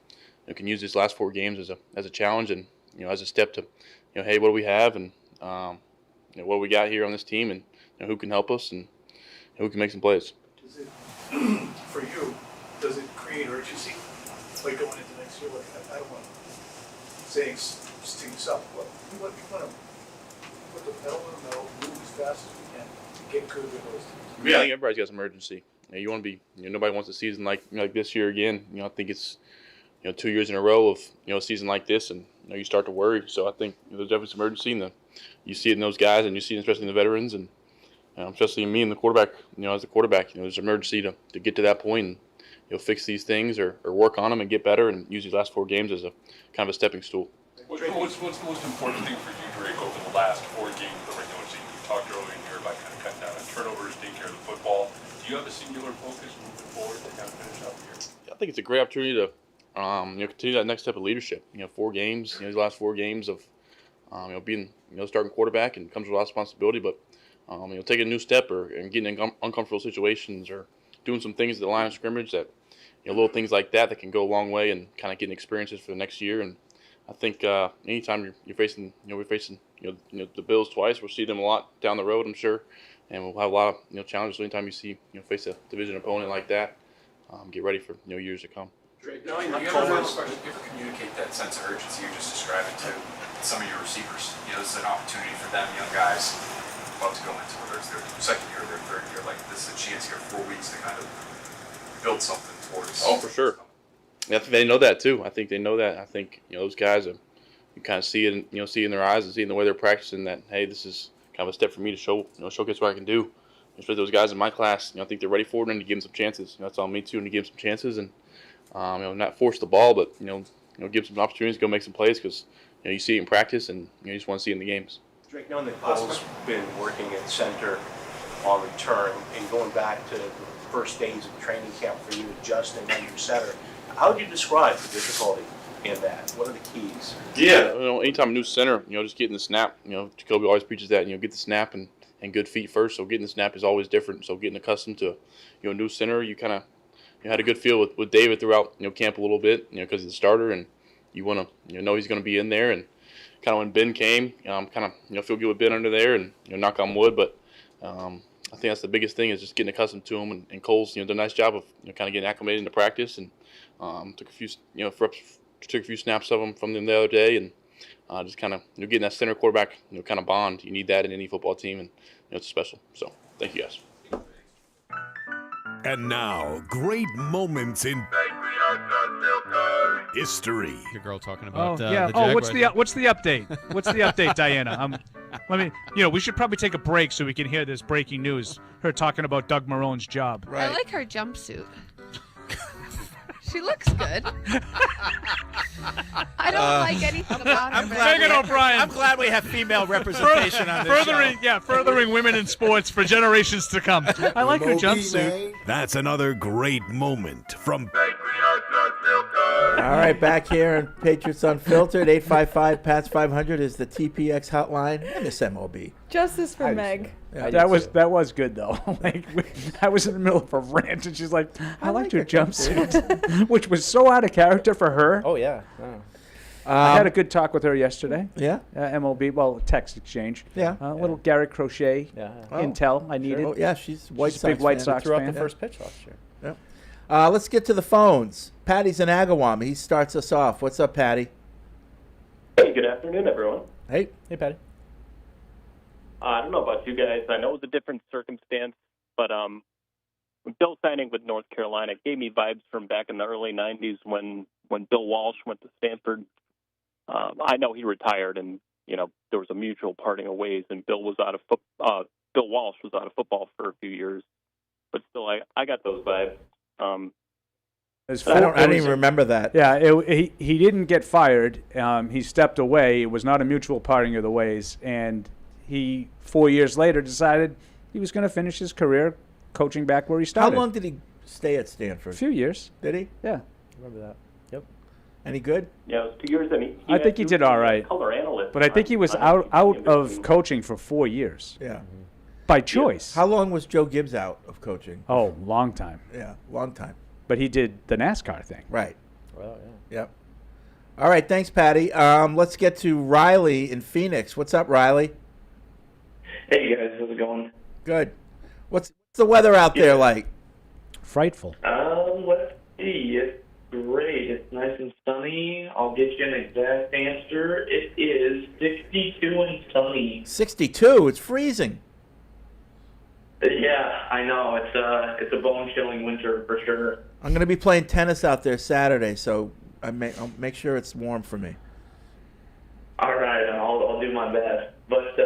can use these last 4 games as a challenge, and as a step to, hey, what do we have, and what do we got here on this team, and who can help us, and who can make some plays. Does it, for you, does it create urgency, like going into next year? Like, I don't want to say sting up, but we want to put the pedal to the metal, move as fast as we can, to get good with those teams. Yeah, I think everybody's got some urgency. You want to be, nobody wants a season like this year again. I think it's, 2 years in a row of, a season like this, and you start to worry. So I think there's definitely some urgency you see it in those guys, and you see it especially in the veterans, and especially in me and the quarterback. As a quarterback, there's an emergency to get to that point and fix these things or work on them and get better, and use these last 4 games as a kind of a stepping stool. What's the most important thing for you, Drake, over the last 4 games of the regular season? You talked earlier in here about kind of cutting down on turnovers, taking care of the football. Do you have a singular focus moving forward to kind of finish out the year? I think it's a great opportunity to continue that next step of leadership. 4 games, these last 4 games of being starting quarterback, and comes with a lot of responsibility, but taking a new step and getting in uncomfortable situations or doing some things at the line of scrimmage that little things like that can go a long way and kind of getting experiences for the next year. And I think anytime you're facing we're facing the Bills twice, we'll see them a lot down the road, I'm sure, and we'll have a lot of challenges. So anytime you see face a division opponent like that, get ready for years to come. Drake, do you ever communicate that sense of urgency you're just describing to some of your receivers? This is an opportunity for them, young guys, about to go into whether it's their second year or their third year. Like, this is a chance here, 4 weeks to kind of build something towards. Oh, for sure. I think they know that too. I think they know that. I think those guys you kind of see it, see in their eyes and see in the way they're practicing that, hey, this is kind of a step for me to showcase what I can do. Especially those guys in my class, I think they're ready for it, and to give them some chances. That's on me too, and to give them some chances and not force the ball, but give some opportunities to go make some plays, because you see it in practice, and you just want to see it in the games. Drake, knowing that Cole's been working at center on return and going back to the first days of training camp for you adjusting under center, how would you describe the difficulty in that? What are the keys? Yeah, anytime a new center, just getting the snap. Jacoby always preaches that. Get the snap and good feet first. So getting the snap is always different. So getting accustomed to a new center, you kind of had a good feel with David throughout camp a little bit, because he's the starter, and you want to know he's going to be in there. And kind of when Ben came, kind of feel good with Ben under there, and knock on wood. But I think that's the biggest thing, is just getting accustomed to him. And Cole's did a nice job of kind of getting acclimated into practice, and took a few took a few snaps of him from them the other day, and just kind of getting that center quarterback kind of bond. You need that in any football team, and it's special. So thank you guys. And now, great moments in history. Your girl talking about the what's the update? What's the update, Diana? We should probably take a break so we can hear this breaking news. Her talking about Doug Marone's job. Right. I like her jumpsuit. She looks good. I don't like anything about her. Megan O'Brien. I'm glad we have female representation on this show. Furthering women in sports for generations to come. I like her jumpsuit. That's another great moment from All right, back here on Patriots Unfiltered. 855-PATS-500 is the TPX hotline. I miss MLB. Justice for Meg. Yeah, that was good though. I was in the middle of a rant, and she's like, "I liked your jumpsuit," which was so out of character for her. Oh yeah. I had a good talk with her yesterday. Yeah. MLB, text exchange. Yeah. Little Gary Crochet intel I needed. Oh, yeah, she's a big White Sox threw fan. up the first pitch last year. Yeah. Let's get to the phones. Patty's in Agawam. He starts us off. What's up, Patty? Hey, good afternoon, everyone. Hey, Patty. I don't know about you guys. I know it was a different circumstance, but Bill signing with North Carolina gave me vibes from back in the early 90s when Bill Walsh went to Stanford. I know he retired, and there was a mutual parting of ways, and Bill Walsh was out of football for a few years, but still, I got those vibes. I don't even remember that. Yeah, he didn't get fired. He stepped away. It was not a mutual parting of the ways, and he 4 years later decided he was going to finish his career coaching back where he started. How long did he stay at Stanford? A few years. Did he? Yeah. Remember that. Yep. Any good? Yeah, it was 2 years. And I think he did all right. Color analyst. But I think he was out of coaching for 4 years. Yeah. By choice. How long was Joe Gibbs out of coaching? Oh, long time. Yeah, long time. But he did the NASCAR thing. Right. Well, yeah. Yep. All right, thanks, Patty. Let's get to Riley in Phoenix. What's up, Riley? Hey, guys. How's it going? Good. What's the weather out there like? Frightful. Let's see. It's great. It's nice and sunny. I'll get you an exact answer. It is 62 and sunny. 62? It's freezing. Yeah, I know. It's a bone-chilling winter for sure. I'm going to be playing tennis out there Saturday, so I'll make sure it's warm for me. All right, I'll do my best. But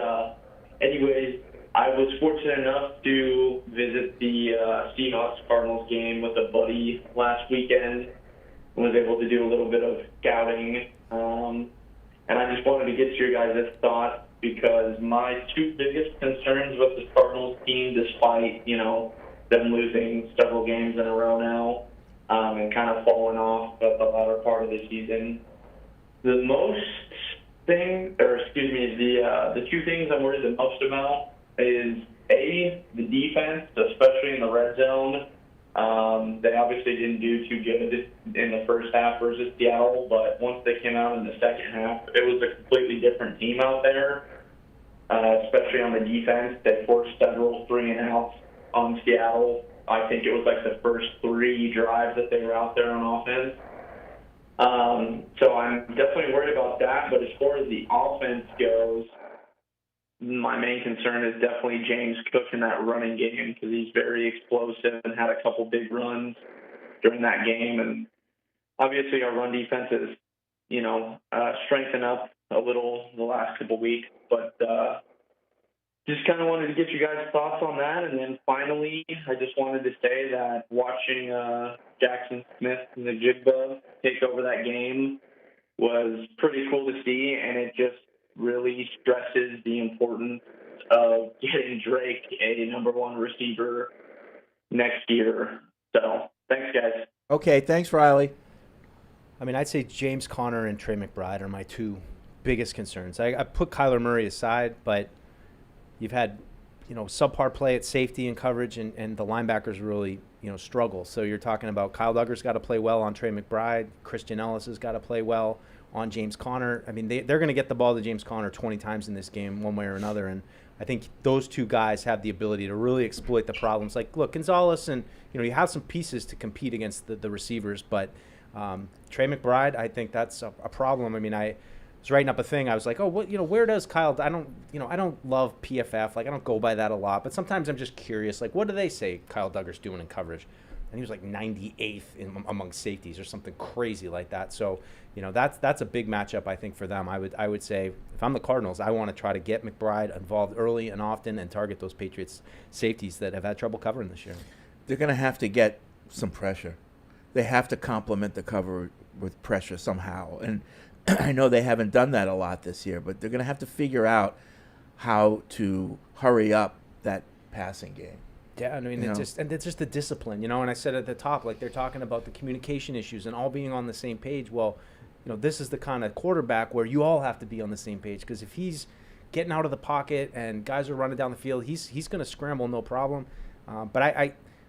anyways, I was fortunate enough to visit the Seahawks-Cardinals game with a buddy last weekend. Was able to do a little bit of scouting. And I just wanted to get your guys' thoughts because my two biggest concerns with the Cardinals team, despite, them losing several games in a row now and kind of falling off at the latter part of the season, the two things I'm worried the most about is, A, the defense, especially in the red zone. They obviously didn't do too good in the first half versus Seattle, but once they came out in the second half, it was a completely different team out there, especially on the defense. They forced several 3-and-outs on Seattle. I think it was like the first 3 drives that they were out there on offense. So I'm definitely worried about that, but as far as the offense goes, my main concern is definitely James Cook in that running game because he's very explosive and had a couple big runs during that game. And obviously our run defense is, strengthened up a little the last couple weeks. But just kind of wanted to get you guys' thoughts on that. And then finally, I just wanted to say that watching Jackson Smith and the Jigba take over that game was pretty cool to see, and it just really stresses the importance of getting Drake a number 1 receiver next year. So, thanks, guys. Okay, thanks, Riley. I mean, I'd say James Conner and Trey McBride are my two biggest concerns. I put Kyler Murray aside, but you've had, subpar play at safety and coverage, and the linebackers really, struggle. So you're talking about Kyle Duggar's got to play well on Trey McBride. Christian Ellis has got to play well on James Conner. I mean, they're going to get the ball to James Conner 20 times in this game, one way or another. And I think those two guys have the ability to really exploit the problems. Like, look, Gonzalez and, you have some pieces to compete against the receivers. But Trey McBride, I think that's a problem. I mean, I was writing up a thing. I was like, where does Kyle, I don't love PFF. Like, I don't go by that a lot. But sometimes I'm just curious. Like, what do they say Kyle Duggar's doing in coverage? And he was like 98th among safeties or something crazy like that. So, that's a big matchup, I think, for them. I would say if I'm the Cardinals, I want to try to get McBride involved early and often and target those Patriots safeties that have had trouble covering this year. They're going to have to get some pressure. They have to complement the cover with pressure somehow. And I know they haven't done that a lot this year, but they're going to have to figure out how to hurry up that passing game. Yeah, I mean, it's just the discipline, And I said at the top, like, they're talking about the communication issues and all being on the same page. Well, this is the kind of quarterback where you all have to be on the same page, because if he's getting out of the pocket and guys are running down the field, he's going to scramble no problem. But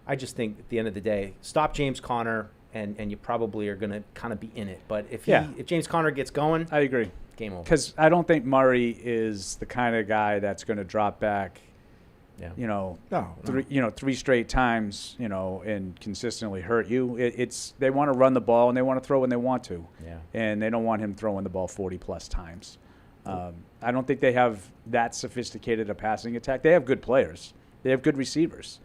I just think at the end of the day, stop James Conner, and you probably are going to kind of be in it. But if James Conner gets going, I agree. Game over. Because I don't think Murray is the kind of guy that's going to drop back. No. 3 straight times, and consistently hurt you. They want to run the ball and they want to throw when they want to. Yeah. And they don't want him throwing the ball 40 plus times. I don't think they have that sophisticated a passing attack. They have good players. They have good receivers.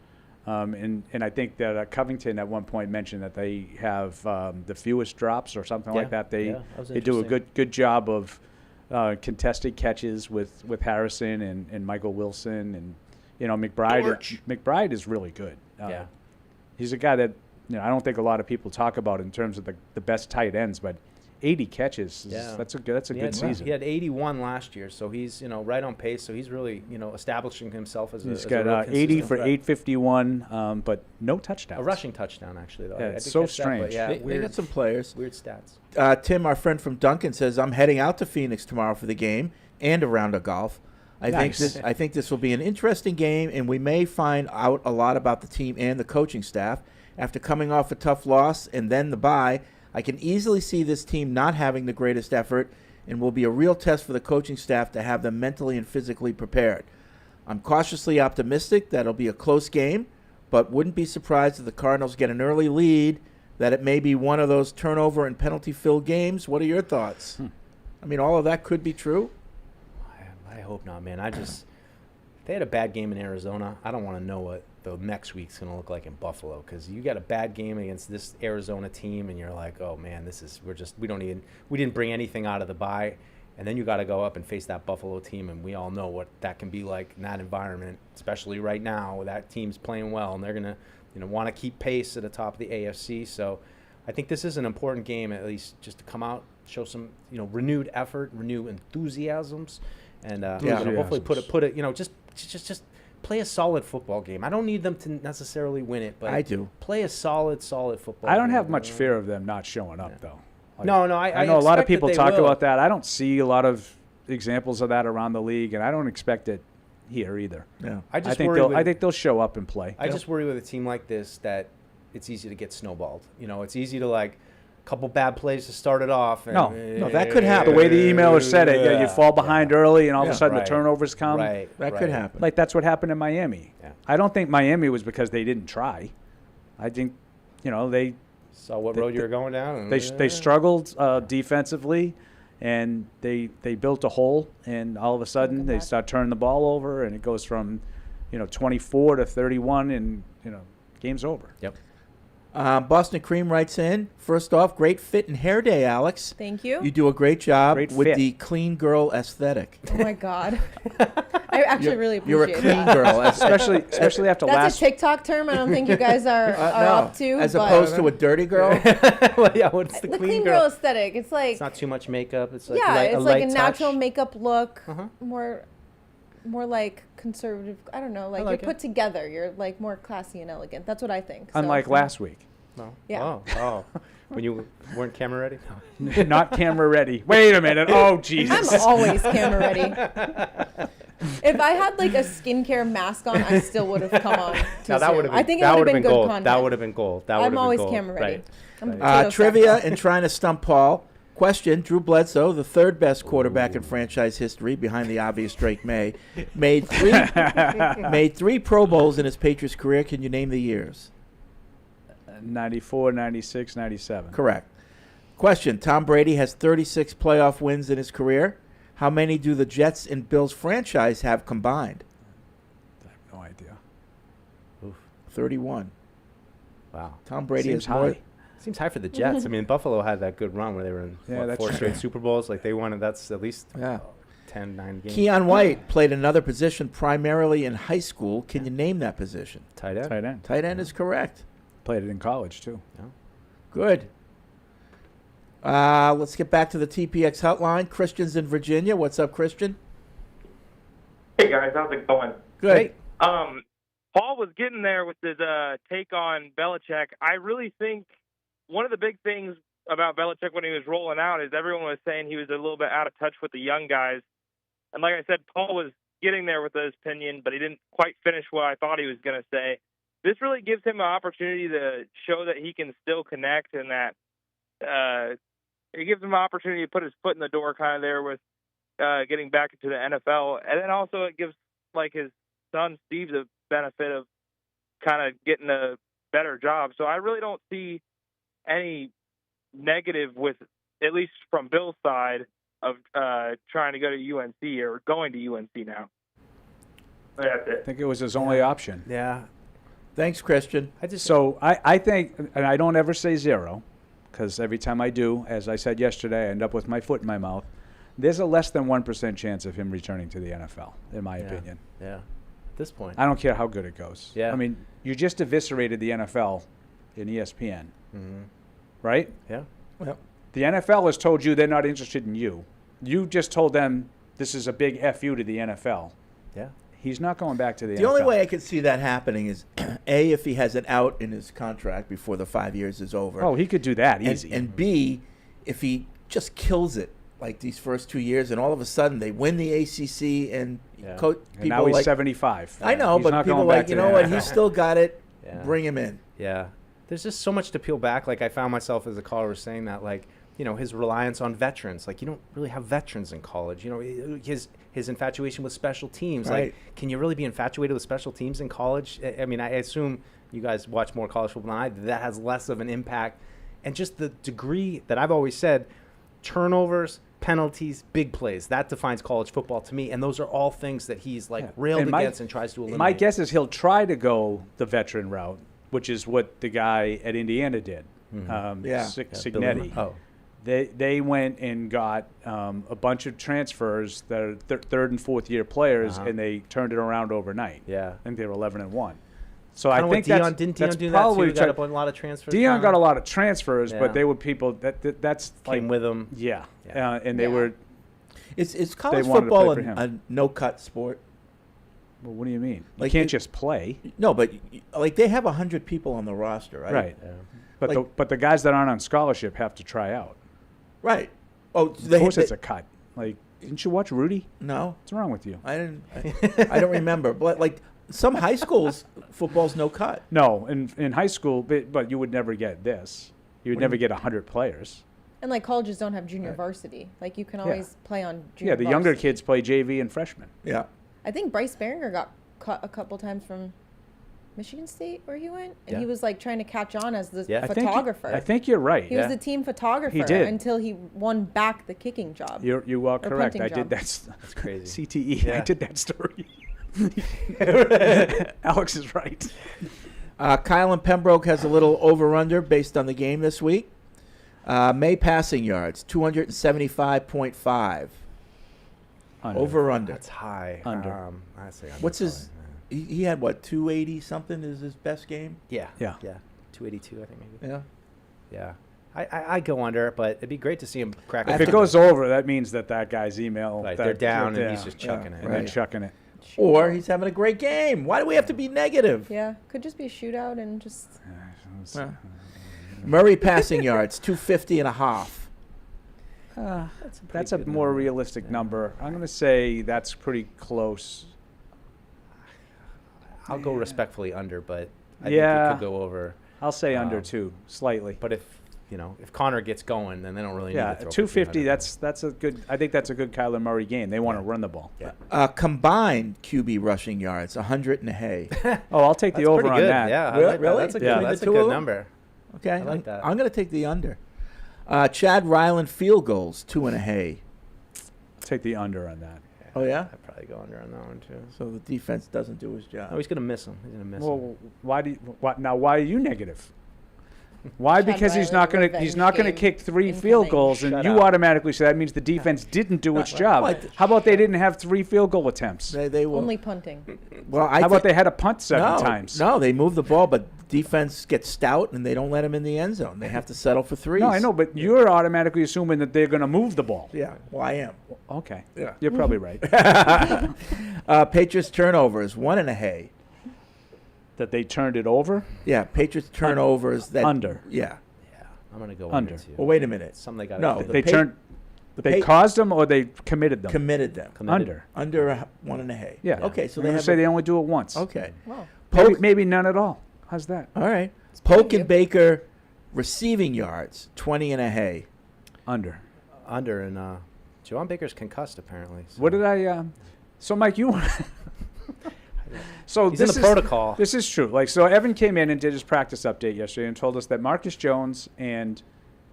And I think that Covington at one point mentioned that they have the fewest drops or something like that. They do a good job of contested catches with Harrison and Michael Wilson and McBride is really good. He's a guy that I don't think a lot of people talk about in terms of the best tight ends, but 80 catches. That's a good season. He had 81 last year, so he's right on pace. So he's really establishing himself as he's a got 80 for 851, but no touchdowns. A rushing touchdown, actually, though. Yeah, it's so strange. They got some players. Weird stats. Tim, our friend from Duncan, says I'm heading out to Phoenix tomorrow for the game and a round of golf. I think this will be an interesting game, and we may find out a lot about the team and the coaching staff. After coming off a tough loss and then the bye, I can easily see this team not having the greatest effort, and will be a real test for the coaching staff to have them mentally and physically prepared. I'm cautiously optimistic that it'll be a close game, but wouldn't be surprised if the Cardinals get an early lead, that it may be one of those turnover and penalty-filled games. What are your thoughts? I mean, all of that could be true. I hope not, man. They had a bad game in Arizona. I don't want to know what the next week's going to look like in Buffalo, because you got a bad game against this Arizona team, and you're like, oh man, we didn't bring anything out of the bye, And then you got to go up and face that Buffalo team, and we all know what that can be like in that environment, especially right now where that team's playing well, and they're going to want to keep pace at the top of the AFC. So I think this is an important game, at least just to come out, show some renewed effort, renewed enthusiasms, and hopefully put it just play a solid football game. I don't need them to necessarily win it, but I do. Play a solid football I don't game. have much fear of them not showing up, though. Like, No, I know a lot of expect that people they talk will. about that. I don't see a lot of examples of that around the league, and I don't expect it here either. Yeah. I just think worry they'll with- I think they'll show up and play. I just worry with a team like this that it's easy to get snowballed. It's easy to a couple bad plays to start it off. And, No, that could happen. The way the emailer said it, you fall behind early, and all of a sudden Right. the turnovers come. Right. That could happen. Like that's what happened in Miami. Yeah. I don't think Miami was because they didn't try. I think, they saw what road you were going down. And they struggled defensively, and they built a hole, and all of a sudden they start turning the ball over, and it goes from 24 to 31, and game's over. Yep. Boston Cream writes in, first off, great fit and hair day, Alex. Thank you. You do a great job Great with fit. the clean girl aesthetic. Oh my God. I actually really appreciate You're a clean that. girl. especially after That's last. a TikTok term I don't think you guys are up to. As but opposed to a dirty girl. Well, yeah, what's the the clean girl? aesthetic. It's like It's not too much makeup. It's like yeah, a it's like a light natural touch. makeup look, Uh-huh. more like conservative. I don't know, like, like you're it. put together. You're like more classy and elegant. That's what I think. So Unlike for- last week. No. Yeah. Oh. When you weren't camera ready? Not camera ready. Wait a minute. Oh, Jesus. I'm always camera ready. If I had like a skincare mask on, I still would have come on. Now that would have been, I think it that would have been good gold. content. That would have been gold. That would have I'm been always gold. camera ready. Right. I'm potato Trivia sack. and trying to stump Paul. Question: Drew Bledsoe, the third best quarterback in franchise history, behind the obvious Drake Maye, made three Pro Bowls in his Patriots career. Can you name the years? 94, 96, 97. Correct. Question: Tom Brady has 36 playoff wins in his career. How many do the Jets and Bills franchise have combined? I have no idea. 31. Wow. Tom Brady Seems has more. high. Seems high for the Jets. I mean, Buffalo had that good run where they were in Yeah, that's 4 true. straight Super Bowls. Like they won it. That's at least Yeah. 10, 9 games. Keon White played another position primarily in high school. Can you name that position? Tight end. Tight end. Tight end is correct. Played it in college, too. Good. Let's get back to the TPX hotline. Christian's in Virginia. What's up, Christian? Hey guys, how's it going? Good. Paul was getting there with his take on Belichick. I really think one of the big things about Belichick when he was rolling out is everyone was saying he was a little bit out of touch with the young guys. And like I said, Paul was getting there with his opinion, but he didn't quite finish what I thought he was going to say. This really gives him an opportunity to show that he can still connect, and that it gives him an opportunity to put his foot in the door kind of there with getting back into the NFL. And then also it gives like his son Steve the benefit of kind of getting a better job. So I really don't see any negative with, at least from Bill's side, of trying to go to UNC or going to UNC now. That's it. I think it was his only option. Yeah. Thanks, Christian. I think, and I don't ever say zero, because every time I do, as I said yesterday, I end up with my foot in my mouth. There's a less than 1% chance of him returning to the NFL, in my opinion. Yeah. At this point. I don't care how good it goes. Yeah. I mean, you just eviscerated the NFL in ESPN, Mm-hmm. right? Yeah. Well, the NFL has told you they're not interested in you. You just told them this is a big FU to the NFL. Yeah. He's not going back to the NFL. The only way I could see that happening is, A, if he has an out in his contract before the 5 years is over. Oh, he could do that easy. And B, if he just kills it like these first 2 years, and all of a sudden they win the ACC, and people And now he's like 75. I know, He's but not people going back like, to you the know what? NFL. He's still got it. Yeah. Bring him in. Yeah. There's just so much to peel back. Like I found myself as a caller was saying that, like, his reliance on veterans. Like, you don't really have veterans in college. His infatuation with special teams. Right. Like, can you really be infatuated with special teams in college? I mean, I assume you guys watch more college football than I do. That has less of an impact. And just the degree that I've always said, turnovers, penalties, big plays. That defines college football to me. And those are all things that he's, railed against and tries to eliminate. My guess is he'll try to go the veteran route, which is what the guy at Indiana did. Mhm. Yeah. Signetti. Oh. They went and got a bunch of transfers that are third and fourth year players, and they turned it around overnight. Yeah. I think they were 11-1. So Kinda I think what Deion- that's didn't Deion that's do that probably too? Got a lot of transfers Deion down? got a lot of transfers, Yeah. but they were people that's Came with him. Yeah, and they were. Is college wanted to football play for him. a no-cut sport? Well, what do you mean? Like you can't it- just play. No, but like they have 100 people on the roster, right? Right. But Like- the guys that aren't on scholarship have to try out. Right. Oh, Of course it's a cut. Like, didn't you watch Rudy? No. What's wrong with you? I didn't. I don't remember. But like some high schools, football's no cut. No, in high school, but you would never get this. You would What do never you- get 100 players. And like colleges don't have junior varsity. Like you can always play on junior Yeah, the younger varsity. kids play JV and freshmen. Yeah. I think Bryce Baringer got cut a couple times from Michigan State where he went, and he Yeah. was like trying to catch on as the I think- photographer. I think you're right. He was the team photographer He did. until he won back the kicking job. You are or correct. punting I job. did that. That's crazy. CTE. I Yeah. did that story. Alex is right. Kyle and Pembroke has a little over/under based on the game this week. May passing yards 275.5. Under. Over/under. That's high. Under. I say under. What's his? He had what 280 something is his best game. Yeah. Yeah. 282, I think maybe. Yeah. Yeah. I go under, but it'd be great to see him crack. If it goes over, that means that guy's email. Right, that- they're down and yeah, he's just chucking it. and then Right. chucking it. Or he's having a great game. Why do we have to be negative? Yeah, could just be a shootout and just. Well, Murray passing yards 250.5. That's a more realistic number. I'm going to say that's pretty close. I'll go respectfully under, but I Yeah. think it could go over. I'll say under too, slightly. But if Connor gets going, then they don't really need Yeah, to throw 250. 1,500. that's a good. I think that's a good Kyler Murray game. They want to run the ball. Yeah. Combined QB rushing yards 100 and a hay. Oh, I'll take the That's over pretty on good. that. Yeah, I Really? like that. Really? That's a Yeah, good, that's that's a two of good them? number. Okay, I like that. I'm going to take the under. Chad Ryland field goals 2 and a hay. Take the under on that. Oh yeah. I'd probably go under on that one too. So the defense doesn't do his job. Oh, he's gonna miss him. He's gonna miss him. Well, why are you negative? Why? Chad Because he's not Ryland going to revenge kick game 3 field incoming. goals, and Shut you up. automatically say that means the defense didn't do its job. What? How about they didn't have 3 field goal attempts? They will. Only punting. Well, How about they had a punt 7 no, times? No, they move the ball, but defense gets stout and they don't let him in the end zone. They have to settle for threes. No, I know, but you're automatically assuming that they're going to move the ball. Yeah, well, I am. Okay. Yeah. You're probably right. Patriots turnovers 1 and a hay. That they turned it over? Yeah, Patriots turnovers that Under. Yeah. I'm gonna go Under. under too. Well, wait a minute. Something they got. No, They turned. They Pa- caused them or they committed them? committed them. Under. Under 1 and a hay. Yeah. Okay, so I'm they gonna have say a- they only do it once. Okay. Wow. Maybe none at all. How's that? All right. Polk and Baker receiving yards 20 and a hay. Under. Under and Joanne Baker's concussed apparently. So. What did I? So Mike, you. So He's in this the is, protocol. This is true. Like, so Evan came in and did his practice update yesterday and told us that Marcus Jones and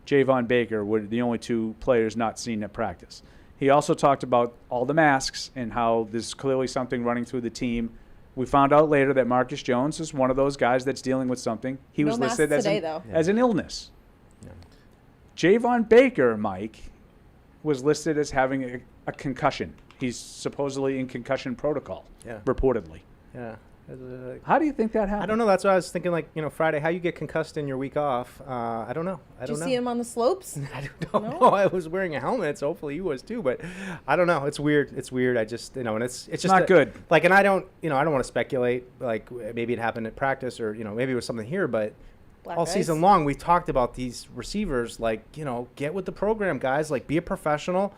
Javon Baker were the only 2 players not seen at practice. He also talked about all the masks and how there's clearly something running through the team. We found out later that Marcus Jones is one of those guys that's dealing with something. He No was masks listed today, though. as an illness. Javon Baker, Mike, was listed as having a concussion. He's supposedly in concussion protocol, reportedly. Yeah. How do you think that happened? I don't know. That's why I was thinking, like, Friday, how you get concussed in your week off. I don't know. Did you see him on the slopes? I don't know. I was wearing a helmet, so hopefully he was too. But I don't know. It's weird. It's weird. I just, and it's just not good. Like, and I don't want to speculate. Like, maybe it happened at practice, or maybe it was something here. But Black all ice. season long, we talked about these receivers. Like, get with the program, guys. Like, be a professional.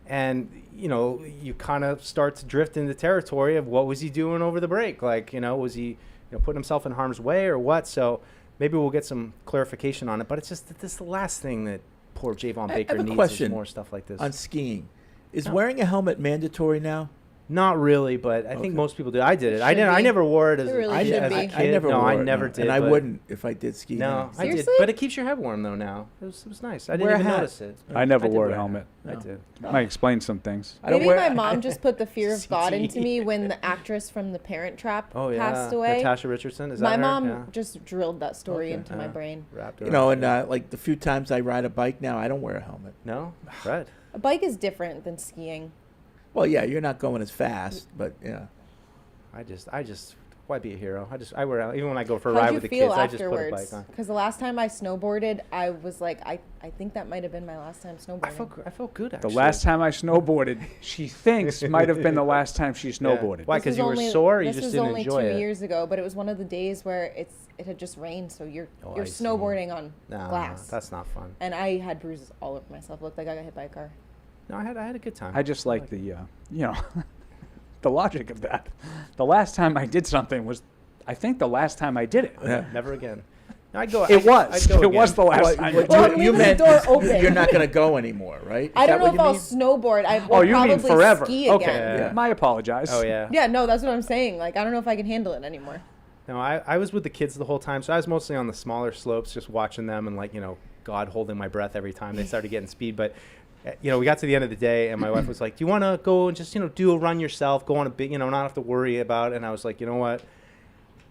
And, you kind of start to drift into territory of what was he doing over the break? Like, was he putting himself in harm's way or what? So maybe we'll get some clarification on it. But it's just that this is the last thing that poor Javon Baker I have a needs question is more stuff like this. on skiing. Is wearing a helmet mandatory now? Not really, but I think most people do. I did it. I Should didn't. I be. never wore it as, It really as should a be. kid. I never no, wore I it, never no. did. And I but- wouldn't if I did ski. No, I did. Seriously? But it keeps your head warm though. Now it was nice. I didn't Wear a even hat. notice it. I never did wore a wear helmet. I did. Might explain some things. Maybe my mom just put the fear of God into me when the actress from The Parent Trap Oh yeah, passed away. Natasha Richardson. Is that My her? mom Yeah. just drilled that story Okay. into my brain. Wrapped You around know, it. and like the few times I ride a bike now, I don't wear a helmet. No, Fred. A bike is different than skiing. Well, yeah, you're not going as fast, but yeah. I just. Why be a hero? I wear even when I go for a How'd ride you with the feel kids. I just put a afterwards? bike on. Because the last time I snowboarded, I was like, I think that might have been my last time snowboarding. I felt good The actually. last time I snowboarded, she thinks might have been the last time she snowboarded. Why? This Because was you were only- sore, or you this just was didn't only enjoy 2 it? years ago, but it was one of the days where it had just rained, so you're I see. snowboarding on No, glass. that's not fun. And I had bruises all over myself. Looked like I got hit by a car. No, I had a good time. I just like the, the logic of that. The last time I did something was, I think, the last time I did it. Yeah. Never again. No, I'd go. It was. I'd go It was again. the last time. You meant door open. you're not going to go anymore, right? I Is don't that know if what I'll you snowboard. I will Oh, you probably mean forever? ski Okay. again. I apologize. Oh yeah. Yeah, no, that's what I'm saying. Like, I don't know if I can handle it anymore. No, I was with the kids the whole time, so I was mostly on the smaller slopes, just watching them and God holding my breath every time they started getting speed. But we got to the end of the day, and my wife was like, "Do you want to go and just do a run yourself? Go on a big, not have to worry about it." And I was like, "You know what?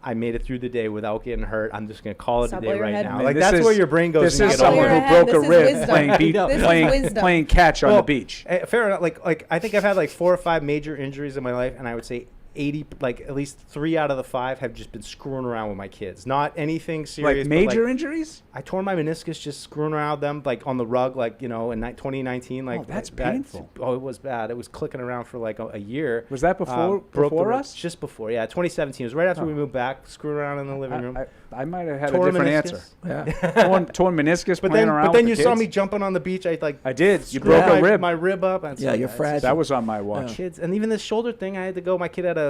I made it through the day without getting hurt. I'm just gonna call it Stop a while day you're right ahead. now." I mean, Like this that's is- where your brain goes. This when is you get someone older. who broke This a is rib wisdom. playing This is wisdom. playing catch on the beach. Fair enough. Like I think I've had like 4 or 5 major injuries in my life, and I would say 80, like at least 3 out of the 5 have just been screwing around with my kids. Not anything serious. Like but, major injuries? I tore my meniscus just screwing around them, like on the rug, like in 2019. Like that's that- painful. Oh, it was bad. It was clicking around for like a year. Was that before Broke the before rib- us? Just before, yeah. 2017. It was right after we moved back. Screwing around in the living room. I might have had Tore a different answer. meniscus. Yeah. torn meniscus But playing then, around but then with you the saw kids. me jumping on the beach. I did. You screwed broke a rib. my rib up. And Yeah, you're fragile. That was on my watch. Kids, and even the shoulder thing, I had to go. My kid had a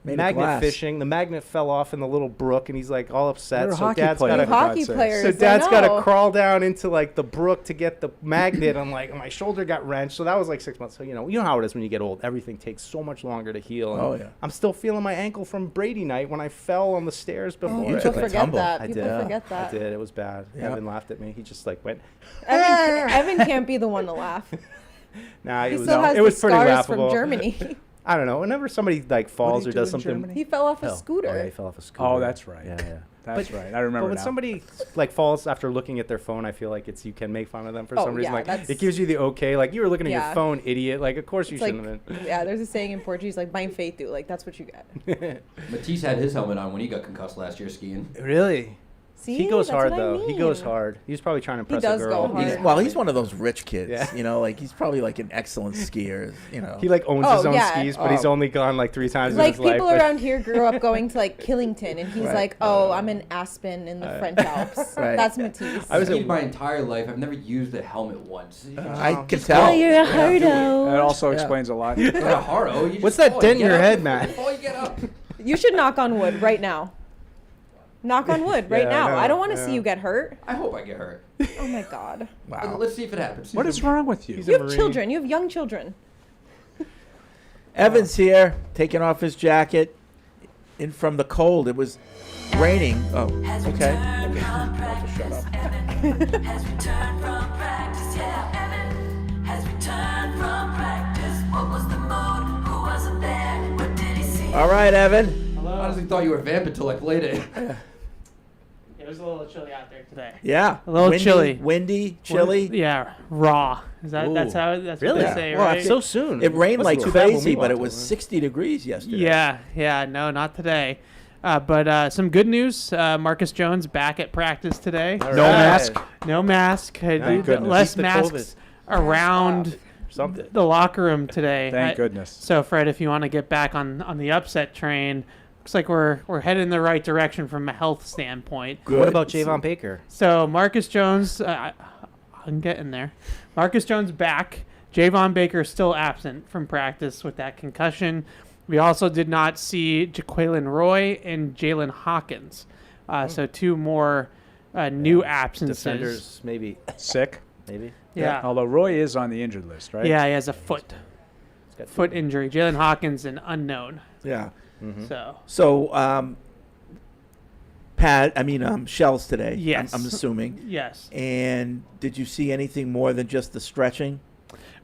Made of magnet glass. fishing. The magnet fell off in the little brook, and he's like all upset. You're a So hockey dad's player, got for God's Hockey sakes. players. So I dad's got to know. crawl down into like the brook to get the magnet. I'm like, my shoulder got wrenched. So that was like 6 months. So you know how it is when you get old. Everything takes so much longer to heal. And Oh, yeah. I'm still feeling my ankle from Brady night when I fell on the stairs before. you People took a forget tumble. that. I People did. forget that. I did. It was bad. Yeah. Evan laughed at me. He just like went. Evan can't be the one to laugh. Nah, He it was still has it was the pretty scars laughable. from Germany. I don't know. Whenever somebody like falls do or you does do in something, Germany? He fell off a Hell. scooter. Oh, yeah, he fell off a scooter. Oh, that's right. Yeah. That's right. I remember But when now. somebody like falls after looking at their phone, I feel like you can make fun of them for Oh, some reason. yeah, Like that's- it gives you the okay. Like you were looking at Yeah. your phone, idiot. Like of course you It's like, shouldn't have been. yeah, there's a saying in Portuguese like "bem feito," like that's what you get. Matisse had his helmet on when he got concussed last year skiing. Really? See, He goes that's hard what I though. He goes mean. hard. He's probably trying to impress does a go girl. hard. He's one of those rich kids. Yeah. Like he's probably like an excellent skier. He like owns Oh, his own yeah. skis, but he's only gone like 3 times Like in his life. people but- around here grew up going to like Killington, and he's Right. like, "Oh, I'm in Aspen in the French Alps." Right. That's Matisse. I've skied my entire life. I've never used a helmet once. I can tell. you're a hardo. That also Yeah. explains a lot. Not a hardo. You What's just that fall, dent you in your get head, up, Matt? you fall, you get up. You should knock on wood right now. Knock on wood right Yeah, now. I know, I don't want to yeah. see you get hurt. I hope I get hurt. Oh my god. Wow. Let's see if it happens. What is wrong with you? You have children. You have young children. Evan's here, taking off his jacket, in from the cold. It was raining. Oh, okay. Shut up. Has returned from practice, yeah, Evan has returned from practice. What was the mood? Who wasn't there? What did he see? All right, Evan. I honestly thought you were vamping till like late. It was a little chilly out there today. Yeah. A little Windy, chilly. Windy, chilly. Yeah, raw. Is that Ooh. that's how that's Really? what they say, Well, right? So soon. It rained Wasn't like too bad when we crazy, but walked it was over. 60 degrees yesterday. Yeah, no, not today. But some good news. Marcus Jones back at practice today. All No right. mask. No mask. Thank goodness. Less Keep the masks around Something. the locker room today. Thank goodness. So Fred, if you want to get back on the upset train, looks like we're headed in the right direction from a health standpoint. What about Javon Baker? So Marcus Jones, I'm getting there. Marcus Jones back. Javon Baker still absent from practice with that concussion. We also did not see Jaqueline Roy and Jalen Hawkins. So 2 more new absences. Defenders, maybe. Sick. Maybe. Yeah. Although Roy is on the injured list, right? Yeah, he has a foot. foot injury. Jalen Hawkins, an unknown. Yeah. So shells today. Yes. I'm assuming. Yes. And did you see anything more than just the stretching?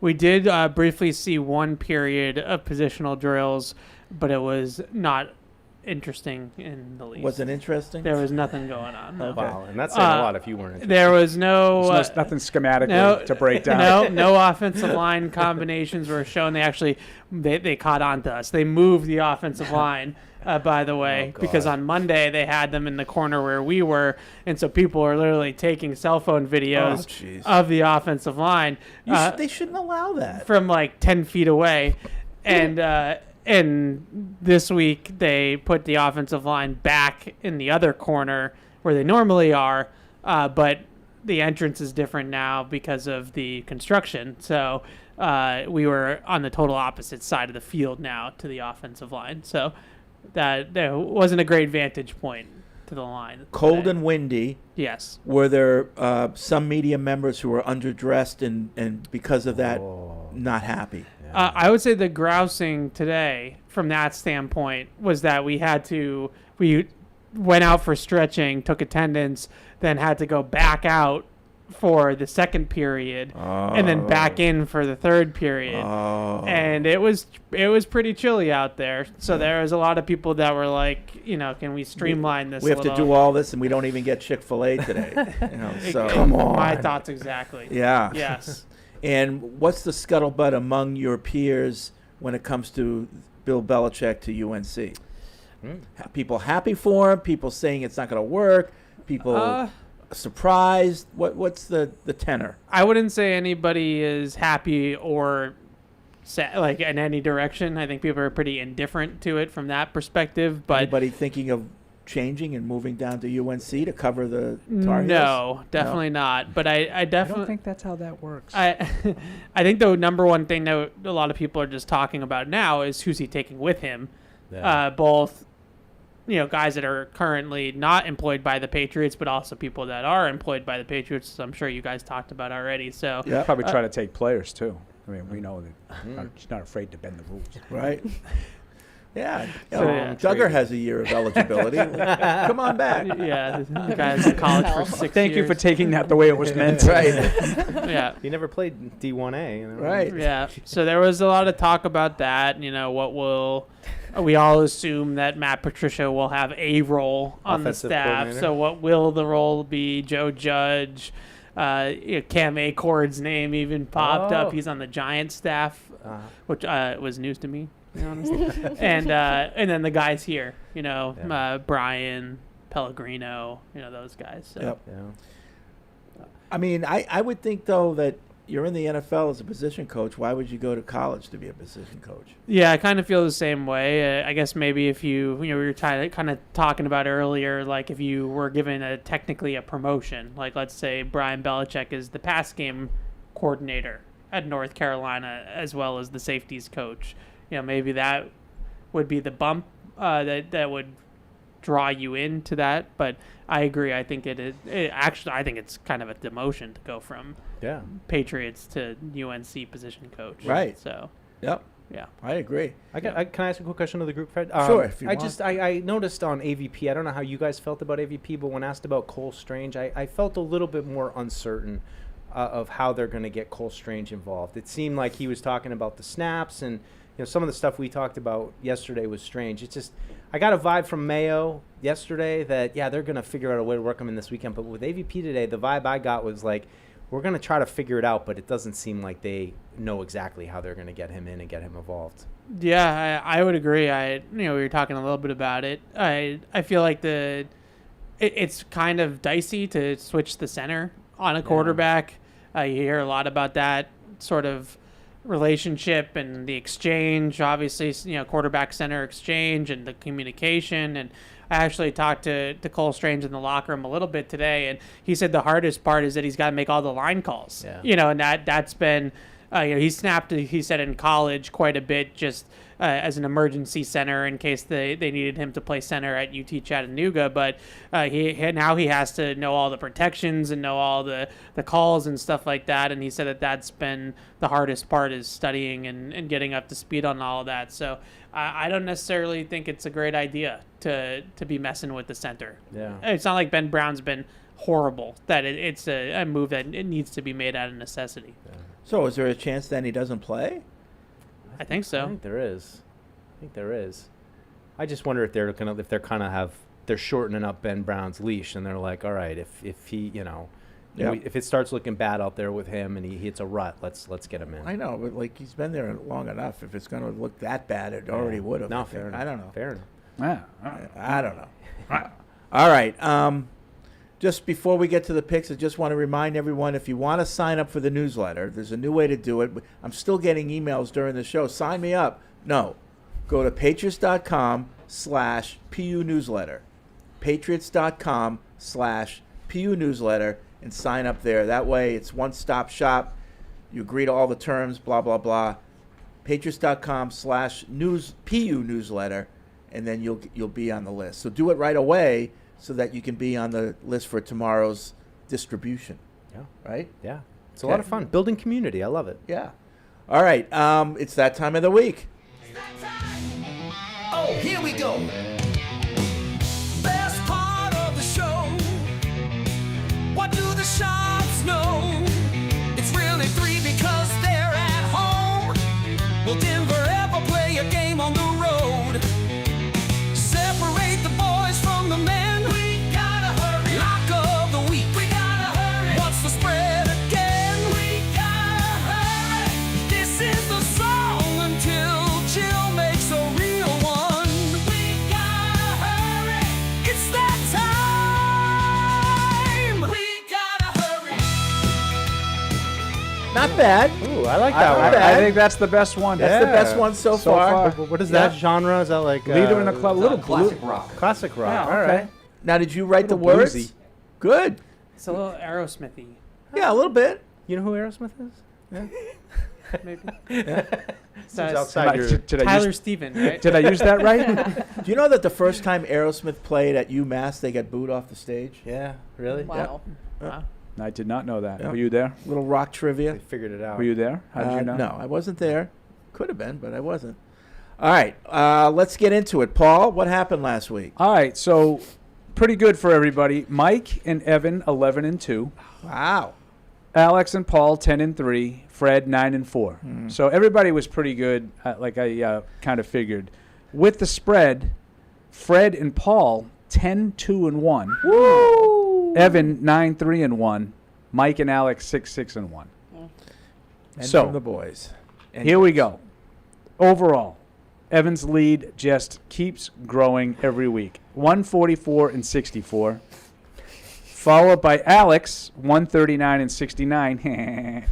We did briefly see one period of positional drills, but it was not interesting in the least. Was it interesting? There was nothing going on. No. Wow, and that's saying a lot if you weren't interested. There was There's nothing schematically to break down. No offensive line combinations were shown. They actually they caught on to us. They moved the offensive line, by the way, because on Monday they had them in the corner where we were, and so people are literally taking cell phone videos of the offensive line. They shouldn't allow that. From like 10 feet away, and this week they put the offensive line back in the other corner where they normally are, but the entrance is different now because of the construction. So we were on the total opposite side of the field now to the offensive line. So that there wasn't a great vantage point to the line. Cold and windy. Yes. Were there some media members who were underdressed and because of that not happy? I would say the grousing today from that standpoint was that we went out for stretching, took attendance, then had to go back out for the second period and then back in for the third period. And it was pretty chilly out there. So there was a lot of people that were like, can we streamline this? We have to do all this and we don't even get Chick-fil-A today. So come on. My thoughts exactly. Yeah. Yes. And what's the scuttlebutt among your peers when it comes to Bill Belichick to UNC? People happy for him? People saying it's not going to work? People surprised? What's the tenor? I wouldn't say anybody is happy or like in any direction. I think people are pretty indifferent to it from that perspective. But anybody thinking of changing and moving down to UNC to cover the Tar Heels? No, definitely not. But I definitely don't think that's how that works. I think the number one thing that a lot of people are just talking about now is who's he taking with him. Yeah. Both guys that are currently not employed by the Patriots, but also people that are employed by the Patriots. I'm sure you guys talked about already. So probably try to take players too. I mean, we know that he's not afraid to bend the rules. Right. Yeah. Duggar has a year of eligibility. Come on back. Yeah, the guy's in college for 6 years. Thank you for taking that the way it was meant. Right. Yeah. He never played D1A. Right. Yeah. So there was a lot of talk about that. We all assume that Matt Patricia will have a role on Offensive the staff. coordinator. So what will the role be? Joe Judge, Cam Akord's name even popped up. He's on the Giants staff, which was news to me, to be honest. and then the guys here, Brian, Pellegrino, those guys. So. Yep. Yeah. I mean, I would think though that you're in the NFL as a position coach. Why would you go to college to be a position coach? Yeah, I kind of feel the same way. I guess maybe if we were kind of talking about earlier, like if you were given technically a promotion, like let's say Brian Belichick is the pass game coordinator at North Carolina as well as the safeties coach. Maybe that would be the bump that would draw you into that. But I agree. I think I think it's kind of a demotion to go from Patriots to UNC position coach. Right. So. Yep. Yeah, I agree. Can I ask a quick question of the group, Fred? Sure, if you want. I noticed on AVP, I don't know how you guys felt about AVP, but when asked about Cole Strange, I felt a little bit more uncertain of how they're going to get Cole Strange involved. It seemed like he was talking about the snaps, and some of the stuff we talked about yesterday was strange. It's just, I got a vibe from Mayo yesterday that, they're going to figure out a way to work him in this weekend. But with AVP today, the vibe I got was like, we're going to try to figure it out, but it doesn't seem like they know exactly how they're going to get him in and get him involved. Yeah, I would agree. We were talking a little bit about it. I feel like it's kind of dicey to switch the center on a quarterback. You hear a lot about that sort of relationship and the exchange, obviously, quarterback center exchange and the communication. And I actually talked to Cole Strange in the locker room a little bit today, and he said the hardest part is that he's got to make all the line calls. And that's been He snapped, he said, in college quite a bit, just as an emergency center in case they needed him to play center at UT Chattanooga. But now he has to know all the protections and know all the calls and stuff like that. And he said that's been the hardest part, is studying and getting up to speed on all of that. So I don't necessarily think it's a great idea to be messing with the center. Yeah. It's not like Ben Brown's been horrible, that it's a move that it needs to be made out of necessity. Yeah. So is there a chance then he doesn't play? I think so. I think there is. I just wonder if they're shortening up Ben Brown's leash, and they're like, all right, if he, if it starts looking bad out there with him and he hits a rut, let's get him in. I know, but like he's been there long enough. If it's going to look that bad, it already would have. No, fair enough. I don't know. Fair enough. Yeah. I don't know. All right. Just before we get to the picks, I just want to remind everyone, if you want to sign up for the newsletter, there's a new way to do it. I'm still getting emails during the show. Sign me up. No. Go to patriots.com/PU newsletter. Patriots.com/PU newsletter and sign up there. That way it's one-stop shop. You agree to all the terms, blah, blah, blah. Patriots.com/PU newsletter, and then you'll be on the list. So do it right away, so that you can be on the list for tomorrow's distribution. Yeah. Right? Yeah. It's a lot of fun. Building community. I love it. Yeah. All right. It's that time of the week. Oh, here we go. Best part of the show. What do the Sharks know? It's really 3 because they're at home. Will Denver ever play a game on the road? Separate the boys from the men. Lock of the week. We gotta hurry. What's the spread again? We gotta hurry. This is the song until Jill makes a real one. We gotta hurry. It's that time. We gotta hurry. Not bad. Ooh, I like that one. I think that's the best one. That's the best one so far. What is that genre? Is that like Leader in the Club? Little classic rock. Classic rock. Yeah, All okay. right. Now, did you write the Little words? bluesy. Good. It's a little Aerosmithy, Yeah, a little bit. You know who Aerosmith is? maybe. It's outside your. Did I Tyler use, Steven, right? did I use that right? Do you know that the first time Aerosmith played at UMass, they got booed off the stage? Yeah. Really? Wow. Wow. I did not know that. Yeah. Were you there? Little rock They trivia. figured it out. Were you there? How did you know? No, I wasn't there. Could have been, but I wasn't. All right. Let's get into it. Paul, what happened last week? All right, so pretty good for everybody. Mike and Evan 11-2. Wow. Alex and Paul 10-3. Fred 9-4. So everybody was pretty good, like I kind of figured. With the spread, Fred and Paul 10-2-1. Woo! Evan 9-3-1. Mike and Alex 6-6-1. And So, from the boys. And Here we go. Overall, Evan's lead just keeps growing every week. 144-64. Followed by Alex, 139-69.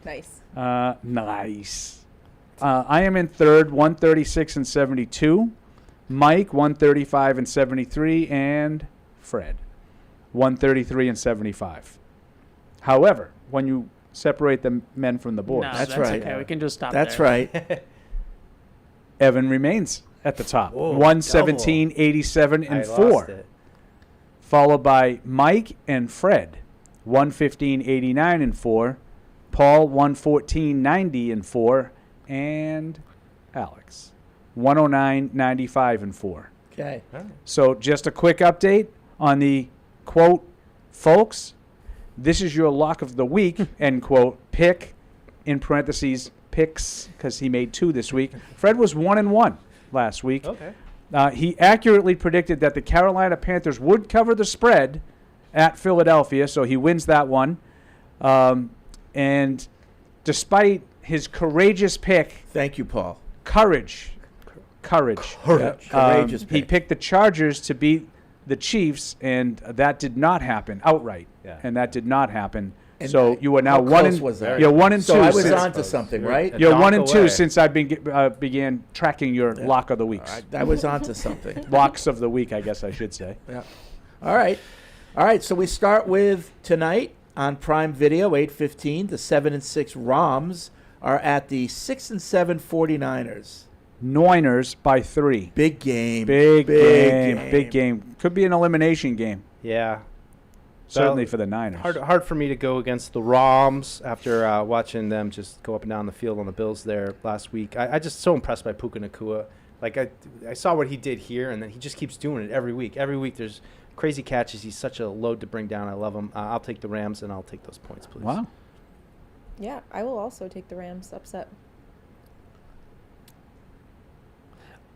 Nice. Nice. I am in third, 136-72. Mike, 135-73, and Fred, 133-75. However, when you separate the men from the boys, No, That's right. Okay, we can just stop That's there. right. Evan remains at the top, Whoa, 117-87 I and lost 4. it. Followed by Mike and Fred, 115-89 and 4. Paul, 114-90 and 4, and Alex, 109-95 and 4. Okay. So just a quick update on the quote, folks. This is your lock of the week, end quote, pick, in parentheses, picks, because he made 2 this week. Fred was 1-1 last week. Okay. He accurately predicted that the Carolina Panthers would cover the spread at Philadelphia, so he wins that one. And despite his courageous pick, Thank you, Paul. courage. Courageous He pick. picked the Chargers to beat the Chiefs, and that did not happen outright. Yeah. And that did not happen. And So you are now how 1 close and was that? you're 1 and 2. So I was since, on to something, right? A you're donk 1 and 2 away. since I began tracking your lock of the weeks. I was on to something. Locks of the week, I guess I should say. Yeah. All right. So we start with tonight on Prime Video, 8:15, the 7-6 Roms are at the 6 and 7 49ers. Niners by 3. Big game. Big game. Could be an elimination game. Yeah. Certainly for the Niners. Hard for me to go against the Rams after watching them just go up and down the field on the Bills there last week. I just so impressed by Puka Nacua. Like I saw what he did here, and then he just keeps doing it every week. Every week there's crazy catches. He's such a load to bring down. I love him. I'll take the Rams, and I'll take those points, please. Wow. Yeah, I will also take the Rams upset.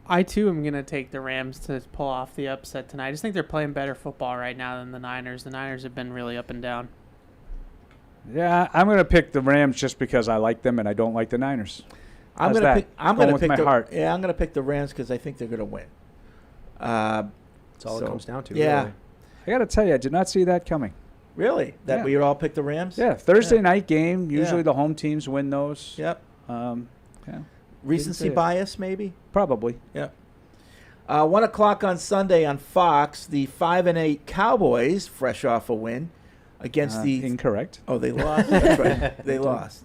I, too, am going to take the Rams to pull off the upset tonight. I just think they're playing better football right now than the Niners. The Niners have been really up and down. Yeah, I'm going to pick the Rams just because I like them and I don't like the Niners. I'm How's going to that? pick. I'm Going going to with pick my the heart. Yeah, I'm going to pick the Rams because I think they're going to win. That's all it comes down to. Yeah. Really. I got to tell you, I did not see that coming. Really? That Yeah. we would all pick the Rams? Yeah, Thursday night game. Usually Yeah. the home teams win those. Yep. Yeah. Recency Didn't see it. bias, maybe? Probably. Yep. 1 o'clock on Sunday on Fox, the 5-8 Cowboys, fresh off a win against the incorrect. Oh, they lost. That's right. They lost.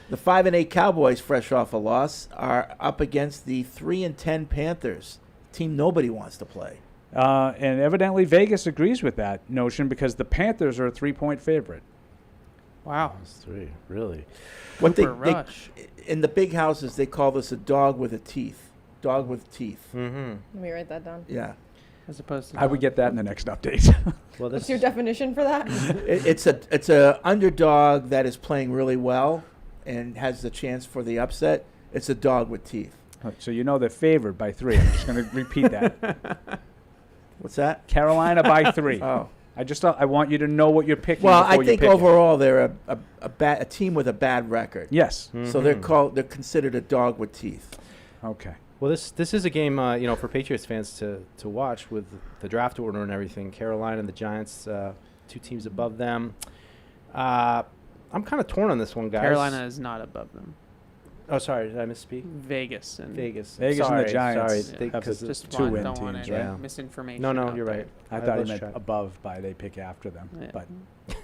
The 5-8 Cowboys, fresh off a loss, are up against the 3-10 Panthers, team nobody wants to play. And evidently Vegas agrees with that notion because the Panthers are a 3-point favorite. Wow. That's 3, really. What Cooper Rush. in the big houses, they call this a dog with a teeth. Dog with teeth. Mm-hmm. Let me write that down. Yeah. As opposed to I would get that in the next update. Well, What's your definition for that? It's a underdog that is playing really well and has the chance for the upset. It's a dog with teeth. So you know they're favored by 3. I'm just going to repeat that. What's that? Carolina by 3. Oh. I want you to know what you're picking. Well, before I you think pick it. overall they're a team with a bad record. Yes. So they're considered a dog with teeth. Okay. Well, this is a game for Patriots fans to watch with the draft order and everything. Carolina and the Giants, 2 teams above them. I'm kind of torn on this one, guys. Carolina is not above them. Oh, sorry, did I misspeak? Vegas and Vegas and the Giants. Sorry, have because the just 2-win don't want teams, any right? misinformation. No, out you're there. right. I thought he lost meant track. above by they pick after them, Yeah. but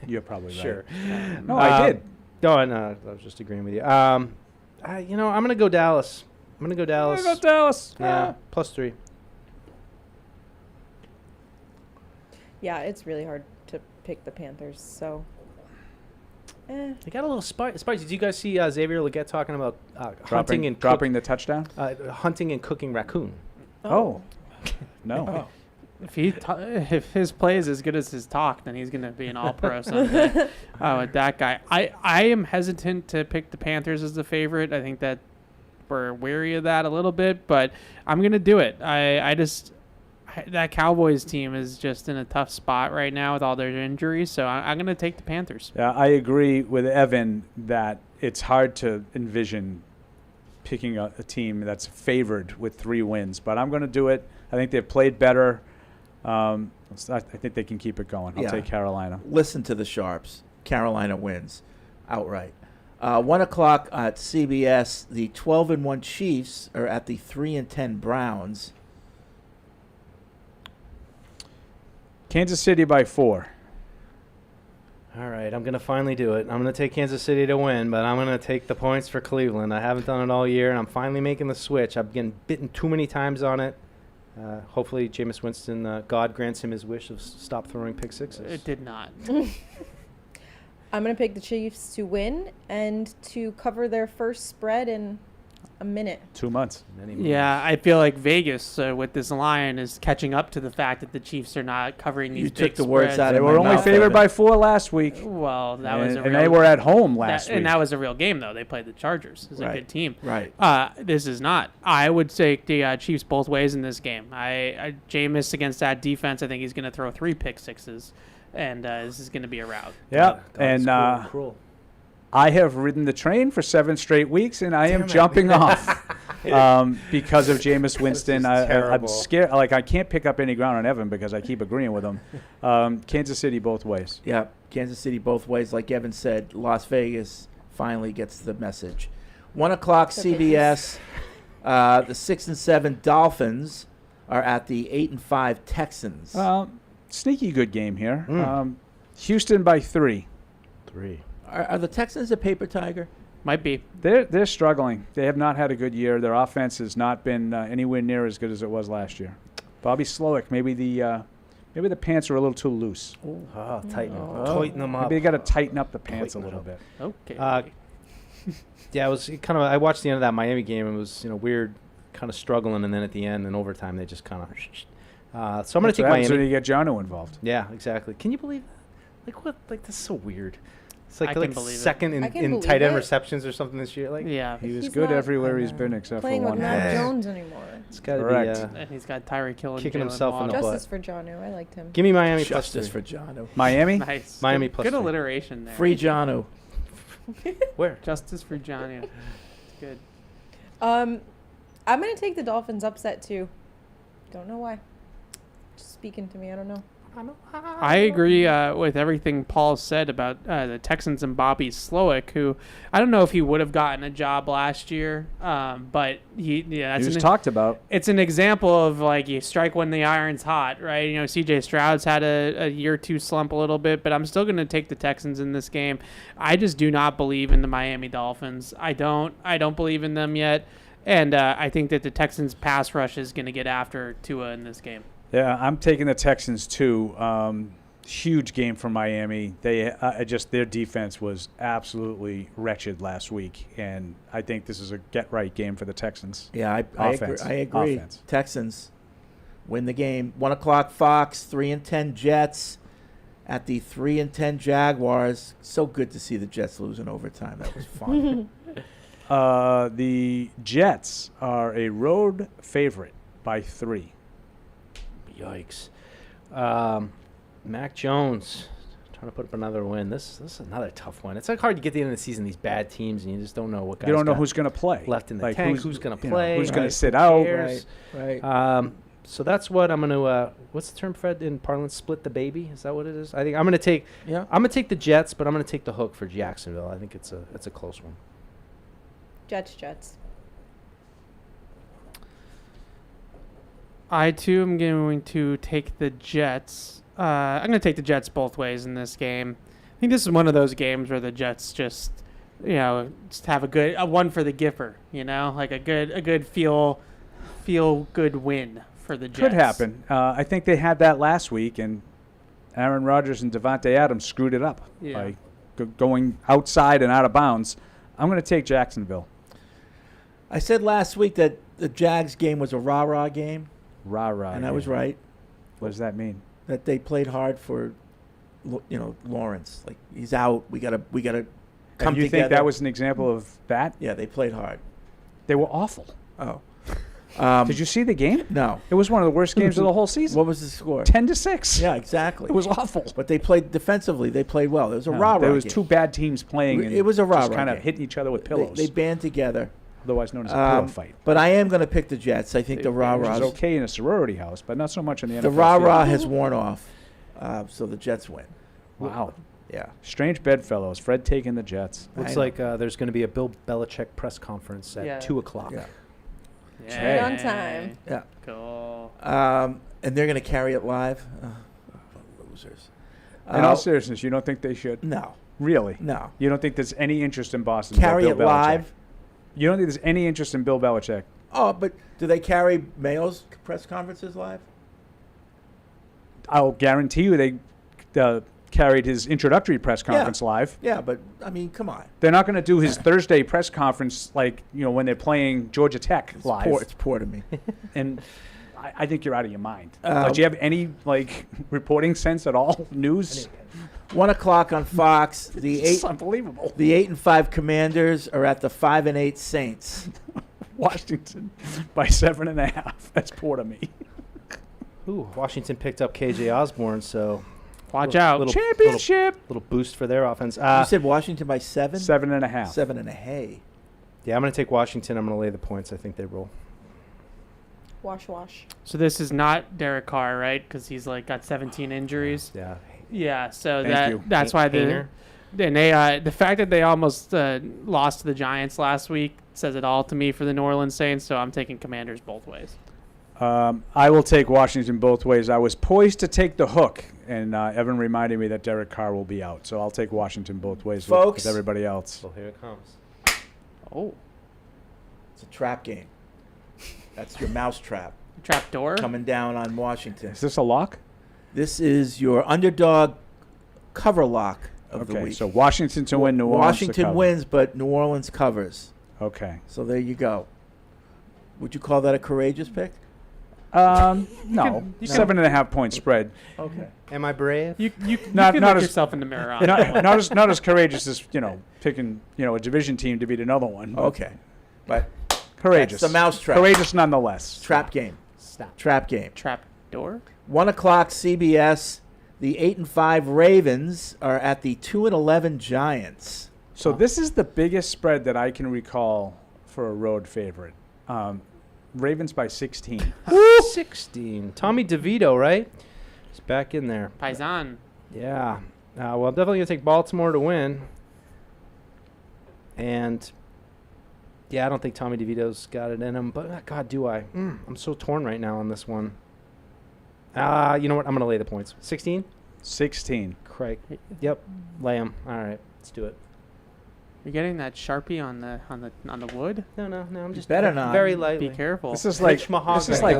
you're probably Sure. right. No, I did. No, I was just agreeing with you. I'm gonna go Dallas. I'm gonna go Dallas. Go Dallas. Yeah, +3. Yeah, it's really hard to pick the Panthers. So, They got a little spicy. Did you guys see Xavier Legette talking about hunting and dropping the touchdown? hunting and cooking raccoon? Oh. No. If his play is as good as his talk, then he's going to be an all-pro someday. With that guy, I am hesitant to pick the Panthers as the favorite. I think that we're wary of that a little bit, but I'm going to do it. That Cowboys team is just in a tough spot right now with all their injuries, so I'm going to take the Panthers. Yeah, I agree with Evan that it's hard to envision picking a team that's favored with 3 wins, but I'm going to do it. I think they've played better. I think they can keep it going. I'll take Carolina. Listen to the Sharps. Carolina wins outright. 1 o'clock at CBS, the 12-1 Chiefs are at the 3-10 Browns. Kansas City by 4. All right, I'm going to finally do it. I'm going to take Kansas City to win, but I'm going to take the points for Cleveland. I haven't done it all year, and I'm finally making the switch. I've been bitten too many times on it. Hopefully, Jameis Winston, God grants him his wish of stop throwing pick sixes. It did not. I'm going to pick the Chiefs to win and to cover their first spread in a minute. 2 months. Yeah, I feel like Vegas with this line is catching up to the fact that the Chiefs are not covering these You big took the words spreads. out They of were my only mouth, favored Evan. by 4 last week. Well, that was a real... And they were at home last week. And that was a real game, though. They played the Chargers. It's a Right. good team. Right. This is not. I would take the Chiefs both ways in this game. Jameis against that defense, I think he's going to throw 3 pick sixes, and this is going to be a rout. Yeah, God, and cruel. I have ridden the train for 7 straight weeks, and I am jumping off because of Jameis Winston. I'm terrible. scared. Like, I can't pick up any ground on Evan because I keep agreeing with him. Kansas City both ways. Yeah, Kansas City both ways. Like Evan said, Las Vegas finally gets the message. 1 o'clock CBS. The 6-7 Dolphins are at the 8-5 Texans. Sneaky good game here. Houston by 3. 3. Are the Texans a paper tiger? Might be. They're struggling. They have not had a good year. Their offense has not been anywhere near as good as it was last year. Bobby Slowick, maybe the pants are a little too loose. Tighten them up. Maybe they got to tighten up the pants a little bit. Okay. Yeah, it was kind of. I watched the end of that Miami game. And it was weird, kind of struggling, and then at the end in overtime they just kind of. So I'm going to take Miami. So you get Jono involved. Yeah, exactly. Can you believe that? Like what? Like this is so weird. It's like, I can believe second it. in tight end receptions or something this year. Like he was He's good not everywhere he's been except for playing one. with Matt Jones anymore. It's got to Correct. be And he's got Tyreek Hill and kicking Jalen himself in the Waddle. butt. Justice for Jonu. I liked him. Give me Miami Justice plus for Jono. Miami? Nice. Miami Good, plus good 3. alliteration there. Free Jono. Where? Justice for Johnny. It's good. I'm gonna take the Dolphins upset too. Don't know why. Just speaking to me, I don't know. I agree with everything Paul said about the Texans and Bobby Slowick, who I don't know if he would have gotten a job last year, but he was talked about. It's an example of like you strike when the iron's hot, right? CJ Stroud's had a year or two slump a little bit, but I'm still going to take the Texans in this game. I just do not believe in the Miami Dolphins. I don't believe in them yet, and I think that the Texans pass rush is going to get after Tua in this game. Yeah, I'm taking the Texans too. Huge game for Miami. They their defense was absolutely wretched last week, and I think this is a get-right game for the Texans. Yeah, I agree. Offense. Texans win the game. 1 o'clock Fox, 3-10 Jets at the 3-10 Jaguars. So good to see the Jets lose in overtime. That was fun. The Jets are a road favorite by 3. Yikes. Mac Jones trying to put up another win. This is another tough one. It's like hard to get to the end of the season, these bad teams, and you just don't know what guys You don't know who's going to play. left in the Like, tank, who's going to play, who's going to sit who out. cares? Right. So that's what I'm going to what's the term, Fred, in parlance? Split the baby? Is that what it is? I think I'm going to take I'm going to take the Jets, but I'm going to take the hook for Jacksonville. I think it's a close one. Jets. I, too, am going to take the Jets. I'm going to take the Jets both ways in this game. I think this is one of those games where the Jets just have a one for the Gipper, like a good feel good win for the Jets. Could happen. I think they had that last week, and Aaron Rodgers and Devontae Adams screwed it up by going outside and out of bounds. I'm going to take Jacksonville. I said last week that the Jags game was a rah-rah game. Rah-rah. And I was right. What does that mean? That they played hard for, Lawrence. Like, he's out. We gotta come and you together. think that was an example of that? Yeah, they played hard. They were awful. Oh. Did you see the game? No. It was one of the worst games of the whole season. What was the score? 10-6. Yeah, exactly. It was awful. But they played defensively. They played well. It was a rah-rah There was game. two bad teams playing. And it was a rah-rah just kind of game. hitting each other with pillows. They band together. Otherwise known as a pillow fight. But I am going to pick the Jets. I think the rah-rah is okay in a sorority house, but not so much in the NFL. The rah-rah field. has worn off, so the Jets win. Wow. Yeah. Strange bedfellows. Fred taking the Jets. Looks like there's going to be a Bill Belichick press conference at 2 o'clock. Yeah. Right on time. Yeah. Cool. And they're going to carry it live. Losers. In all seriousness, you don't think they should? No. Really? No. You don't think there's any interest in Boston? Carry Bill it Belichick? live. You don't think there's any interest in Bill Belichick? Oh, but do they carry Mayo's press conferences live? I'll guarantee you they carried his introductory press conference live. Yeah, but, I mean, come on. They're not going to do his Thursday press conference like, when they're playing Georgia Tech live. It's poor to me. And I think you're out of your mind. Do you have any, reporting sense at all? News? 1 o'clock on Fox. It's unbelievable. The 8-5 Commanders are at the 5-8 Saints. Washington by 7.5. That's poor to me. Ooh, Washington picked up KJ Osborne, so watch out. Championship. Little boost for their offense. You said Washington by 7? 7.5. 7.5. Yeah, I'm going to take Washington. I'm going to lay the points. I think they roll. Wash. So this is not Derek Carr, right? Because he's got 17 injuries. Yeah. Yeah. So Thank you. that's why the fact that they almost lost to the Giants last week says it all to me for the New Orleans Saints. So I'm taking Commanders both ways. I will take Washington both ways. I was poised to take the hook, and Evan reminded me that Derek Carr will be out. So I'll take Washington both ways Folks. with everybody else. So here it comes. Oh. It's a trap game. That's your mouse trap. Trap door? Coming down on Washington. Is this a lock? This is your underdog cover lock of the Okay, week. so Washington to win, New Orleans to Washington cover. wins, but New Orleans covers. Okay. So there you go. Would you call that a courageous pick? No. you 7.5 point spread. Okay. Am I brave? You Not can not look as yourself in the mirror on that one. not as courageous as picking a division team to beat another one. but Okay. But courageous. that's the mousetrap. Courageous nonetheless. Trap game. Stop. Trap game. Trap door? 1 o'clock CBS. The 8-5 Ravens are at the 2-11 Giants. So this is the biggest spread that I can recall for a road favorite. Ravens by 16. 16. Tommy DeVito, right? He's back in there. Paisan. Yeah. Well, I'm definitely going to take Baltimore to win. And, yeah, I don't think Tommy DeVito's got it in him. But, God, do I. I'm so torn right now on this one. You know what? I'm going to lay the points. 16? 16. Craig. Yep. Lay 'em. All right. Let's do it. You're getting that Sharpie on the wood? No. I'm just better not. very lightly. Be careful. This is like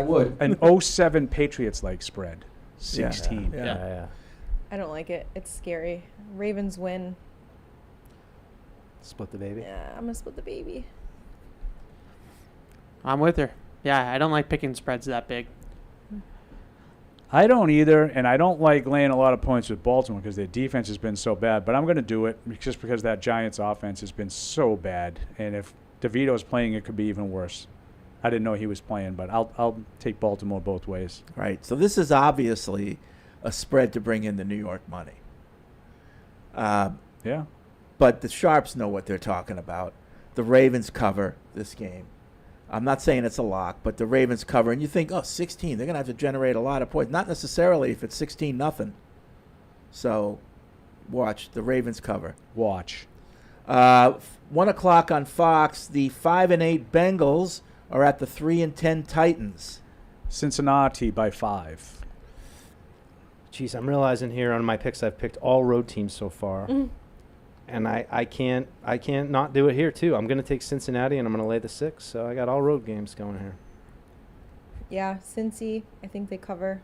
wood. an 07 Patriots like spread. 16. Yeah. I don't like it. It's scary. Ravens win. Split the baby. Yeah, I'm gonna split the baby. I'm with her. Yeah, I don't like picking spreads that big. I don't either, and I don't like laying a lot of points with Baltimore because their defense has been so bad. But I'm going to do it just because that Giants offense has been so bad. And if DeVito's playing, it could be even worse. I didn't know he was playing, but I'll take Baltimore both ways. Right. So this is obviously a spread to bring in the New York money. Yeah. But the Sharps know what they're talking about. The Ravens cover this game. I'm not saying it's a lock, but the Ravens cover. And you think, 16, they're going to have to generate a lot of points. Not necessarily if it's 16-0. So watch. The Ravens cover. Watch. 1 o'clock on Fox, the 5-8 Bengals are at the 3-10 Titans. Cincinnati by 5. Jeez, I'm realizing here on my picks I've picked all road teams so far. And I can't not do it here too. I'm going to take Cincinnati and I'm going to lay the 6. So I got all road games going here. Yeah, Cincy. I think they cover.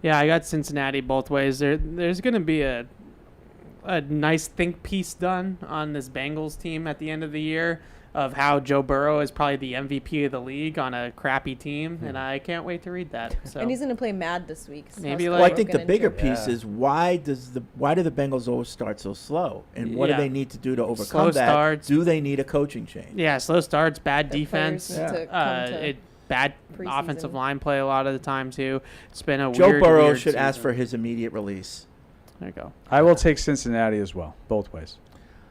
Yeah, I got Cincinnati both ways. There's going to be a nice think piece done on this Bengals team at the end of the year of how Joe Burrow is probably the MVP of the league on a crappy team, and I can't wait to read that. So And he's going to play Mad this week. So Maybe Well, I think the bigger piece is why do the Bengals always start so slow, and what do they need to do to overcome Slow that? starts. Do they need a coaching change? Yeah, slow starts, bad The defense, players need to come to bad preseason. offensive line play a lot of the time too. It's been a Joe weird, Burrow weird should ask season. for his immediate release. There you go. I will take Cincinnati as well, both ways.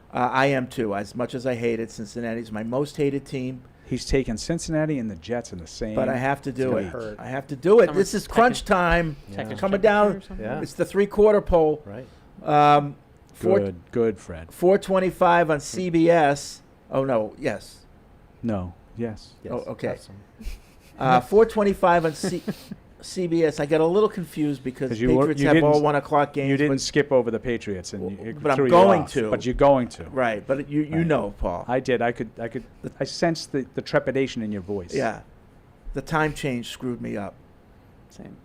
I am too. As much as I hate it, Cincinnati's my most hated team. He's taken Cincinnati and the Jets in the same. But I have to do week. it. I have to do it. This is crunch time. Coming down. Yeah. It's the 3/4 poll. Right. Good, Fred. 4:25 on CBS. Oh no. Yes. No. Yes. Oh, okay. 4:25 on CBS. I got a little confused because Patriots have all 1 o'clock games. You didn't skip over the Patriots, and but threw I'm you going off. to. But you're going to. Right. But you know, Paul. I did. I sensed the trepidation in your voice. Yeah. The time change screwed me up. Same.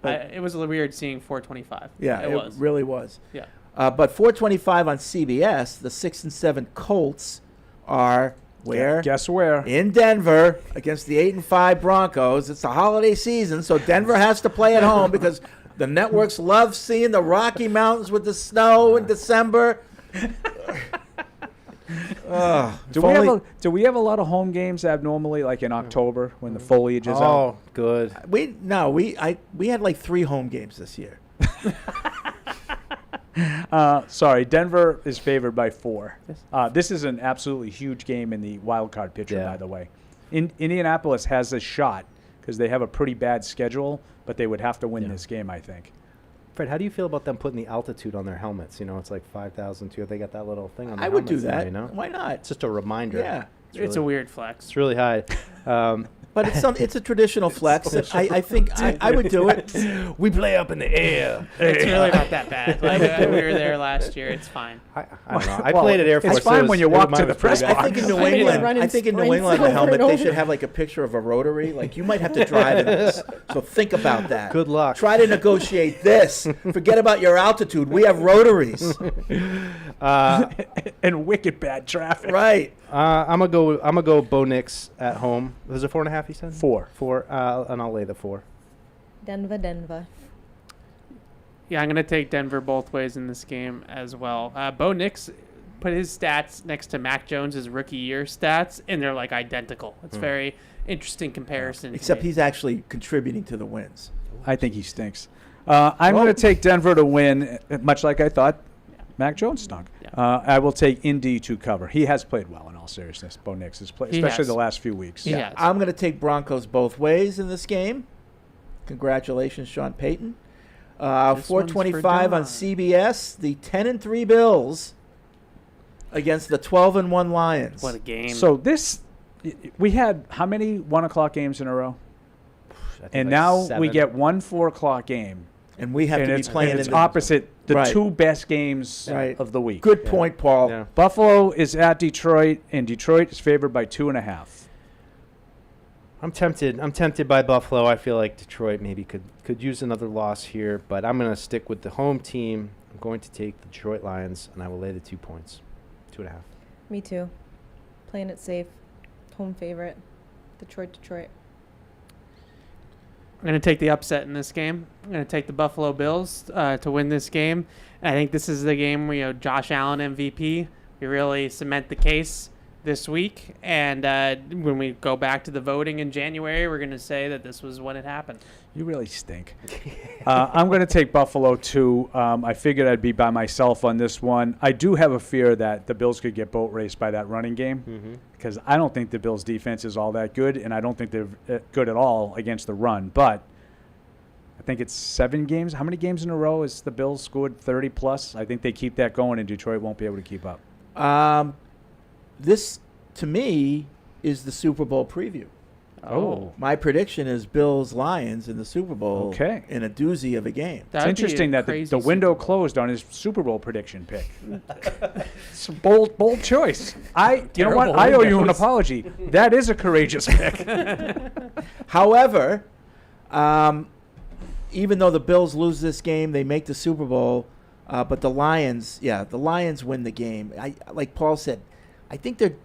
But- It was a little weird seeing 425. Yeah, it was. really was. Yeah. But 4:25 on CBS, the 6 and 7 Colts are where? Guess where? In Denver against the 8 and 5 Broncos. It's the holiday season, so Denver has to play at home because the networks love seeing the Rocky Mountains with the snow in December. Do we have a lot of home games abnormally, like in October when the foliage is out? Oh, good. We had like 3 home games this year. Sorry, Denver is favored by 4. This is an absolutely huge game in the wild card picture, by the way. Indianapolis has a shot because they have a pretty bad schedule, but they would have to win this game, I think. Fred, how do you feel about them putting the altitude on their helmets? You know, it's like 5,000 too. They got that little thing on their I would do helmets now, that. you know? Why not? It's just a reminder. Yeah. It's a weird flex. It's really high. But But it's a traditional flex. I think I would do it. We play up in the air. It's really not that bad. Like, we were there last year. It's fine. I don't know. I played at Air Force. It's fine when you walk to the press box. I think in New England, the helmet they should have like a picture of a rotary. Like you might have to drive in this, so think about that. Good luck. Try to negotiate this. Forget about your altitude. We have rotaries. And wicked bad traffic. Right. I'm gonna go Bo Nix at home. Was it 4.5? He said 4. 4. And I'll lay the 4. Denver. Yeah, I'm going to take Denver both ways in this game as well. Bo Nix put his stats next to Mac Jones's rookie year stats, and they're like identical. It's very interesting comparison. Except he's actually contributing to the wins. I think he stinks. I'm going to take Denver to win, much like I thought Mac Jones stunk. Yeah. I will take Indy to cover. He has played well, in all seriousness. Bo Nix has played, especially the last few weeks. Yeah. I'm going to take Broncos both ways in this game. Congratulations, Sean Payton. 4:25 on CBS. The 10-3 Bills against the 12-1 Lions. What a game! So we had how many 1 o'clock games in a row? And like now 7. we get 1 4 o'clock game. And we have to be playing and it's in the opposite the right. 2 best games right. of the week. Good point, Paul. Yeah. Buffalo is at Detroit, and Detroit is favored by 2.5. I'm tempted by Buffalo. I feel like Detroit maybe could use another loss here, but I'm going to stick with the home team. I'm going to take the Detroit Lions, and I will lay the 2 points. 2.5. Me too. Playing it safe. Home favorite. Detroit. I'm going to take the upset in this game. I'm going to take the Buffalo Bills to win this game. And I think this is the game where Josh Allen MVP. We really cement the case this week. And when we go back to the voting in January, we're going to say that this was when it happened. You really stink. I'm going to take Buffalo, too. I figured I'd be by myself on this one. I do have a fear that the Bills could get boat raced by that running game because I don't think the Bills' defense is all that good, and I don't think they're good at all against the run. But I think it's 7 games. How many games in a row has the Bills scored 30-plus? I think they keep that going, and Detroit won't be able to keep up. This, to me, is the Super Bowl preview. Oh. My prediction is Bills-Lions in the Super Bowl in a doozy of a game. It's interesting that the window closed on his Super Bowl prediction pick. It's a bold choice. You know what? I owe you an apology. That is a courageous pick. However, even though the Bills lose this game, they make the Super Bowl. But the Lions win the game. Like Paul said, I think they're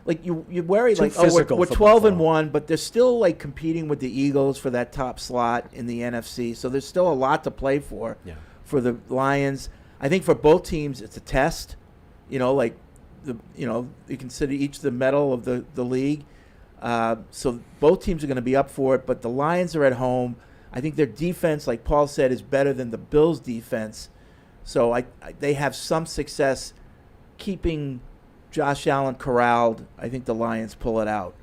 like you worry like we're 12-1, but they're still like competing with the Eagles for that top slot in the NFC. So there's still a lot to play for the Lions. I think for both teams it's a test. You consider each the medal of the league. So both teams are going to be up for it, but the Lions are at home. I think their defense, like Paul said, is better than the Bills' defense. So they have some success keeping Josh Allen corralled. I think the Lions pull it out.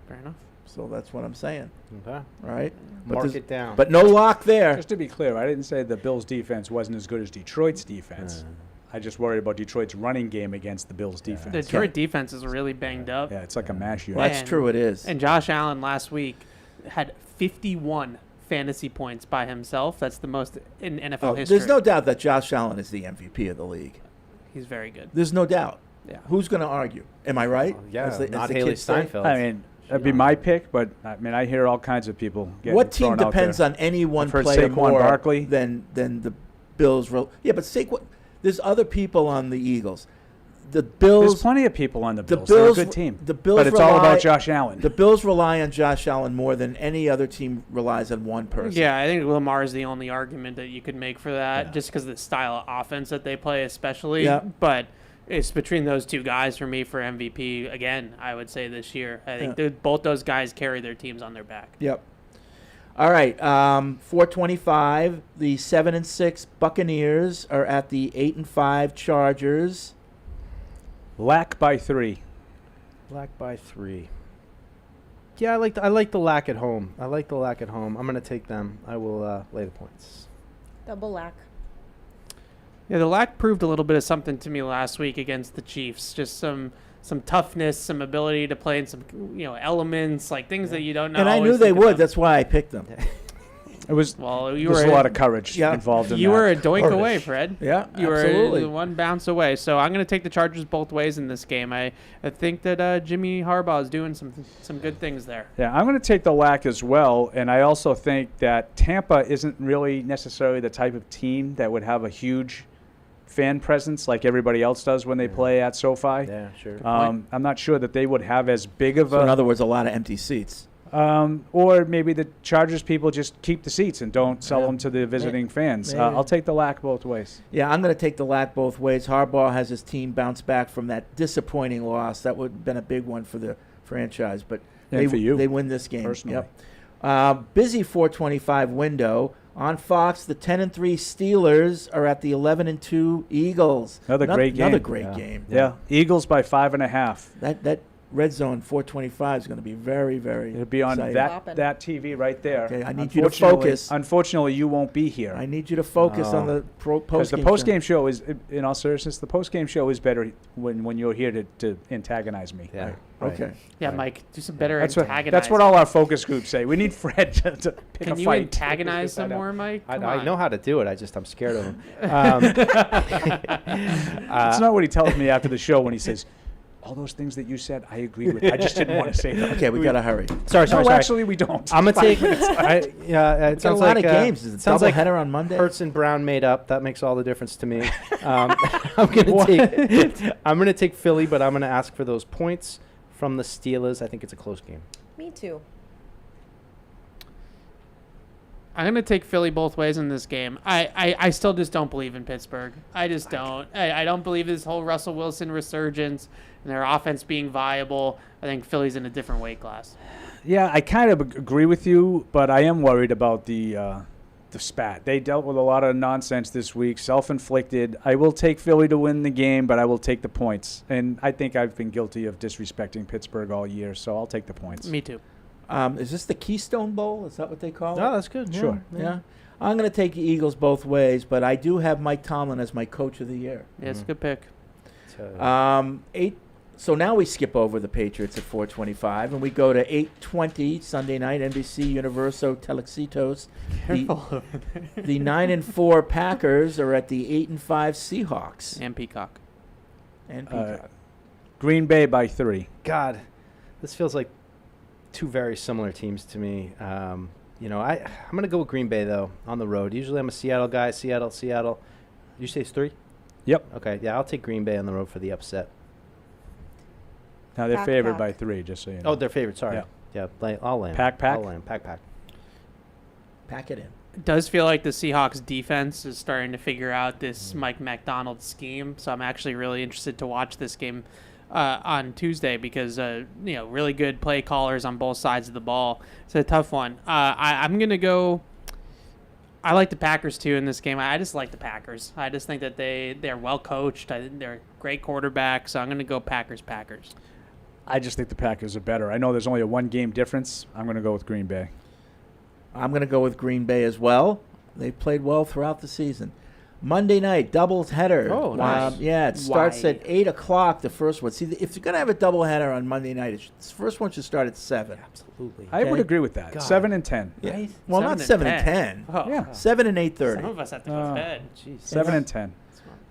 Fair enough. So that's what I'm saying. Okay. All right. Mark it down. But no lock there. Just to be clear, I didn't say the Bills' defense wasn't as good as Detroit's defense. I just worried about Detroit's running game against the Bills' defense. The Detroit defense is really banged up. Yeah, it's like a mash unit. Well, that's true, it is. And Josh Allen last week had 51 fantasy points by himself. That's the most in NFL history. There's no doubt that Josh Allen is the MVP of the league. He's very good. There's no doubt. Yeah. Who's going to argue? Am I right? Not Haley Steinfeld. I mean, that'd be my pick, but I mean, I hear all kinds of people getting What team thrown out depends there. on any one I've heard player Saquon more Barkley. than the Bills? Yeah, but Saquon. There's other people on the Eagles. The Bills. There's plenty of people on the Bills. They're a good team. The Bills, but it's all about Josh Allen. The Bills rely on Josh Allen more than any other team relies on one person. Yeah, I think Lamar is the only argument that you could make for that, just because of the style of offense that they play, especially. Yeah. But it's between those two guys for me for MVP. Again, I would say this year. I think both those guys carry their teams on their back. Yep. All right. 4:25. The 7-6 Buccaneers are at the 8-5 Chargers. Lack by 3. Lack by 3. Yeah, I like the lack at home. I'm going to take them. I will lay the points. Double lack. Yeah, the lack proved a little bit of something to me last week against the Chiefs. Just some some toughness, some ability to play in some elements, like things that you don't know. And I knew they would. That's why I picked them. It was you there's were a lot of courage involved in that. You were a doink away, Fred. Yeah, you absolutely. were one bounce away. So I'm going to take the Chargers both ways in this game. I think that Jimmy Harbaugh is doing some good things there. Yeah, I'm going to take the lack as well, and I also think that Tampa isn't really necessarily the type of team that would have a huge fan presence like everybody else does when they play at SoFi. Yeah, sure. I'm not sure that they would have as big of So in other words, a lot of empty seats. Or maybe the Chargers people just keep the seats and don't sell them to the visiting fans. I'll take the lack both ways. Yeah, I'm going to take the lack both ways. Harbaugh has his team bounce back from that disappointing loss. That would have been a big one for the franchise, but And for you, they win this game. personally. Yep. Busy 425 window. On Fox, the 10-3 Steelers are at the 11-2 Eagles. Another great game. Another great game. Yeah, Eagles by 5.5. That Red Zone 425 is going to be very, very It'll be on exciting. that TV right there. Okay, I need you to focus. Unfortunately, you won't be here. I need you to focus on the Because post-game the post-game show is, in all seriousness, the post-game show is better when you're here to antagonize me. Yeah. Okay. Yeah, Mike, do some better That's antagonize. what all our focus groups say. We need Fred to pick Can a you fight. antagonize some more, Mike? Come I on. know how to do it. I'm scared of him. It's not what he tells me after the show when he says, all those things that you said, I agree with. I just didn't want to say them. Okay, we got to hurry. Sorry. Actually, we don't. I'm gonna take. Got It sounds a lot like of games. Is it sounds like doubleheader on Monday? Hurts and Brown made up. That makes all the difference to me. I'm gonna take Philly, but I'm gonna ask for those points from the Steelers. I think it's a close game. Me too. I'm going to take Philly both ways in this game. I still just don't believe in Pittsburgh. I just don't. I don't believe this whole Russell Wilson resurgence and their offense being viable. I think Philly's in a different weight class. Yeah, I kind of agree with you, but I am worried about the spat. They dealt with a lot of nonsense this week, self-inflicted. I will take Philly to win the game, but I will take the points. And I think I've been guilty of disrespecting Pittsburgh all year, so I'll take the points. Me too. Is this the Keystone Bowl? Is that what they call it? Oh, that's good. Sure. Yeah. I'm going to take the Eagles both ways, but I do have Mike Tomlin as my coach of the year. Yeah, it's a good pick. So now we skip over the Patriots at 425, and we go to 8:20 Sunday night, NBC Universo Telexitos. Careful over there. The 9-4 Packers are at the 8-5 Seahawks. And Peacock. And Peacock. Green Bay by 3. God, this feels like two very similar teams to me. I'm going to go with Green Bay, though, on the road. Usually I'm a Seattle guy. Seattle. Did you say it's 3? Yep. Okay, yeah, I'll take Green Bay on the road for the upset. Now they're Pack, favored pack. by 3, just so you know. Oh, they're favored. Sorry. Yeah. I'll land. Pack. I'll land. Pack. Pack it in. It does feel like the Seahawks defense is starting to figure out this Mike McDonald scheme. So I'm actually really interested to watch this game on Tuesday because, really good play callers on both sides of the ball. It's a tough one. I'm going to go. I like the Packers, too, in this game. I just like the Packers. I just think that they're well coached. I think they're a great quarterback. So I'm going to go Packers. I just think the Packers are better. I know there's only a 1-game difference. I'm going to go with Green Bay. I'm going to go with Green Bay as well. They've played well throughout the season. Monday night, doubleheader. Oh, nice. It starts at 8 o'clock, the first one. See, if you're going to have a doubleheader on Monday night, the first one should start at 7. Absolutely. I would agree with that. God. 7 and 10. Yeah. Right? Well, not 7 and 10. Oh. Yeah. 7 and 8:30. Some of us have to go to bed. Jeez. 7 and 10.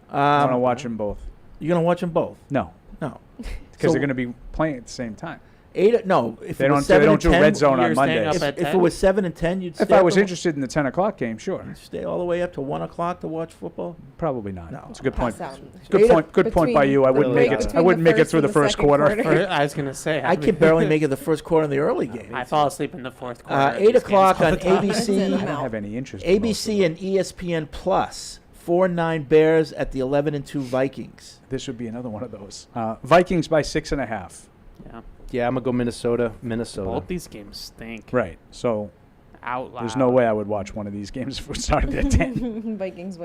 I want to watch them both. You're going to watch them both? No. No. Because they're going to be playing at the same time. 8. No. If They it don't, was 7 they don't and do 10, red zone you're on staying Mondays. up at If 10? it was 7 and 10, you'd stay. If I up was to- interested in the 10 o'clock game, sure. You'd stay all the way up to 1 o'clock to watch football? Probably not. No. It's a good point. Pass out. It's a good point. Good point by Between- you. I wouldn't Really make it. not. I wouldn't make it through the Between the first second quarter. quarter. I was going to say. I can barely make it the first quarter in the early game. I fall asleep in the fourth quarter. 8 o'clock on It's in the ABC. mouth. I don't have any interest. in most of ABC them. and ESPN Plus. 4-9 Bears at the 11-2 Vikings. This would be another one of those. Vikings by 6.5. Yeah. Yeah, I'm going to go Minnesota. Both these games stink. Right. So Out loud. there's no way I would watch one of these games if we started at 10. Vikings.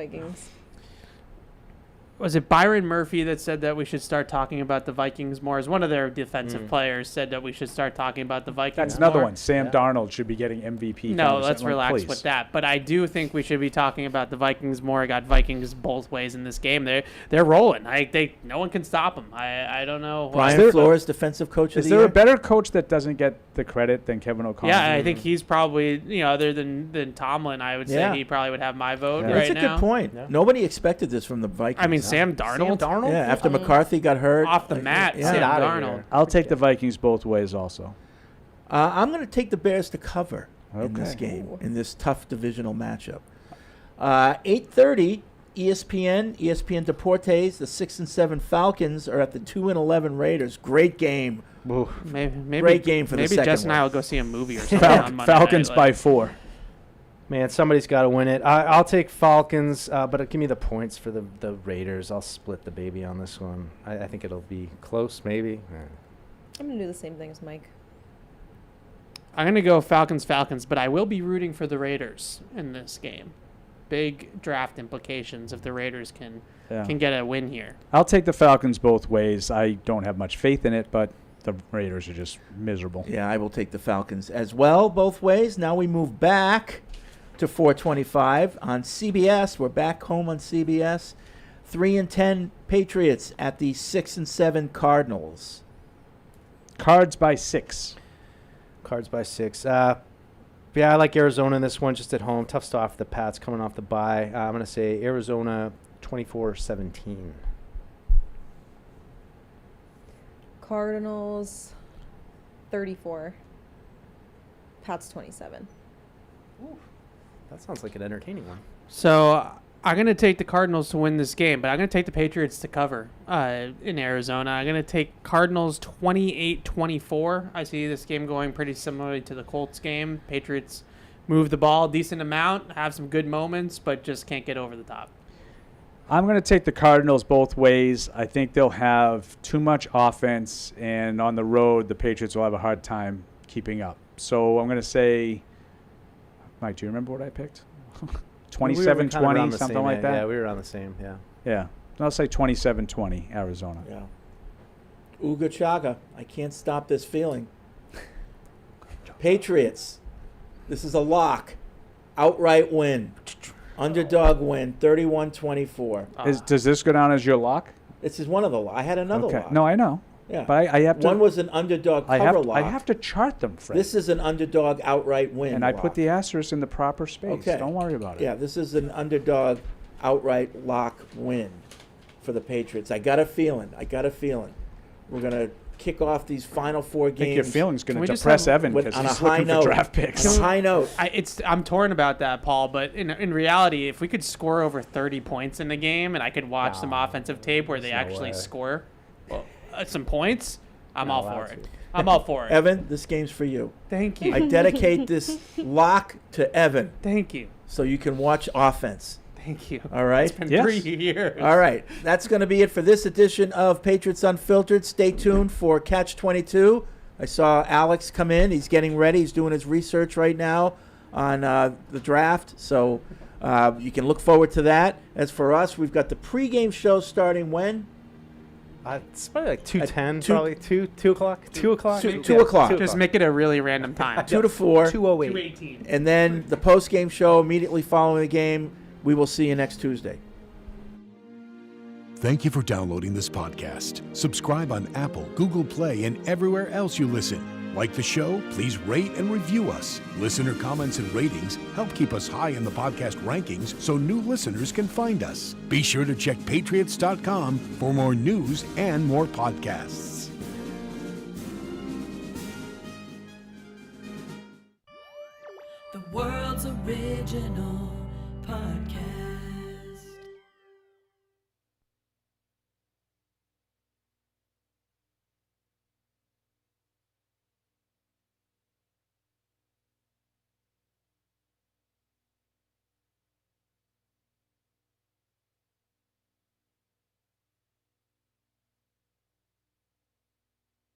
was it Byron Murphy that said that we should start talking about the Vikings more? As one of their defensive players said that we should start talking about the Vikings That's another more. one. Sam Darnold should be getting MVP. No, let's relax please. with that. But I do think we should be talking about the Vikings more. I got Vikings both ways in this game. They're rolling. No one can stop them. I don't know. Brian Flores, defensive coach of Is the there year? a better coach that doesn't get the credit than Kevin O'Connell? Yeah, I think he's probably, other than Tomlin, I would say he probably would have my vote right now. That's a good point. Yeah. Nobody expected this from the Vikings. I mean, Sam Darnold? Yeah, after McCarthy got hurt. Off the mat, Sam Darnold. I'll take the Vikings both ways also. I'm going to take the Bears to cover in this game, in this tough divisional matchup. 8:30, ESPN Deportes, the 6-7 Falcons are at the 2-11 Raiders. Great game. Maybe Great game for the maybe second Jess and I one. will go see a movie or something on Monday Falcons night, by 4. Man, somebody's got to win it. I'll take Falcons, but give me the points for the Raiders. I'll split the baby on this one. I think it'll be close, maybe. I'm going to do the same thing as Mike. I'm going to go Falcons, but I will be rooting for the Raiders in this game. Big draft implications if the Raiders can get a win here. I'll take the Falcons both ways. I don't have much faith in it, but the Raiders are just miserable. Yeah, I will take the Falcons as well, both ways. Now we move back to 425 on CBS. We're back home on CBS. 3-10 Patriots at the 6-7 Cardinals. Cards by 6. Cards by 6. Yeah, I like Arizona in this one, just at home. Tough start for the Pats coming off the bye. I'm going to say Arizona 24-17. Cardinals 34. Pats 27. That sounds like an entertaining one. So I'm going to take the Cardinals to win this game, but I'm going to take the Patriots to cover in Arizona. I'm going to take Cardinals 28-24. I see this game going pretty similarly to the Colts game. Patriots move the ball a decent amount, have some good moments, but just can't get over the top. I'm going to take the Cardinals both ways. I think they'll have too much offense, and on the road, the Patriots will have a hard time keeping up. So I'm going to say, Mike, do you remember what I picked? 27-20, something like that? Yeah, we were around the same, yeah. Yeah. I'll say 27-20, Arizona. Yeah. Uga Chaga. I can't stop this feeling. Patriots. This is a lock. Outright win. Underdog win. 31-24. Does this go down as your lock? This is one of the locks. I had another lock. No, I know. Yeah. But I have to. One was an underdog cover lock. I have to chart them, Fred. This is an underdog outright win. And I lock. put the asterisk in the proper space. Okay. Don't worry about it. Yeah, this is an underdog outright lock win for the Patriots. I got a feeling. We're going to kick off these final 4 games. I think your feeling's going to depress Evan because he's looking for draft picks. On a high note. I'm torn about that, Paul, but in reality, if we could score over 30 points in the game and I could watch some offensive tape where they actually score some points, I'm all for it. I'm all for it. Evan, this game's for you. Thank you. I dedicate this lock to Evan. Thank you. So you can watch offense. Thank you. All right? It's been 3 years. All right. That's going to be it for this edition of Patriots Unfiltered. Stay tuned for Catch 22. I saw Alex come in. He's getting ready. He's doing his research right now on the draft. So you can look forward to that. As for us, we've got the pregame show starting when? It's probably like 2:10, probably 2 o'clock. 2 o'clock. 2 o'clock. Just make it a really random time. 2 to 4. 2:08. 2:18. And then the post-game show immediately following the game. We will see you next Tuesday. Thank you for downloading this podcast. Subscribe on Apple, Google Play, and everywhere else you listen. Like the show? Please rate and review us. Listener comments and ratings help keep us high in the podcast rankings so new listeners can find us. Be sure to check Patriots.com for more news and more podcasts. The world's original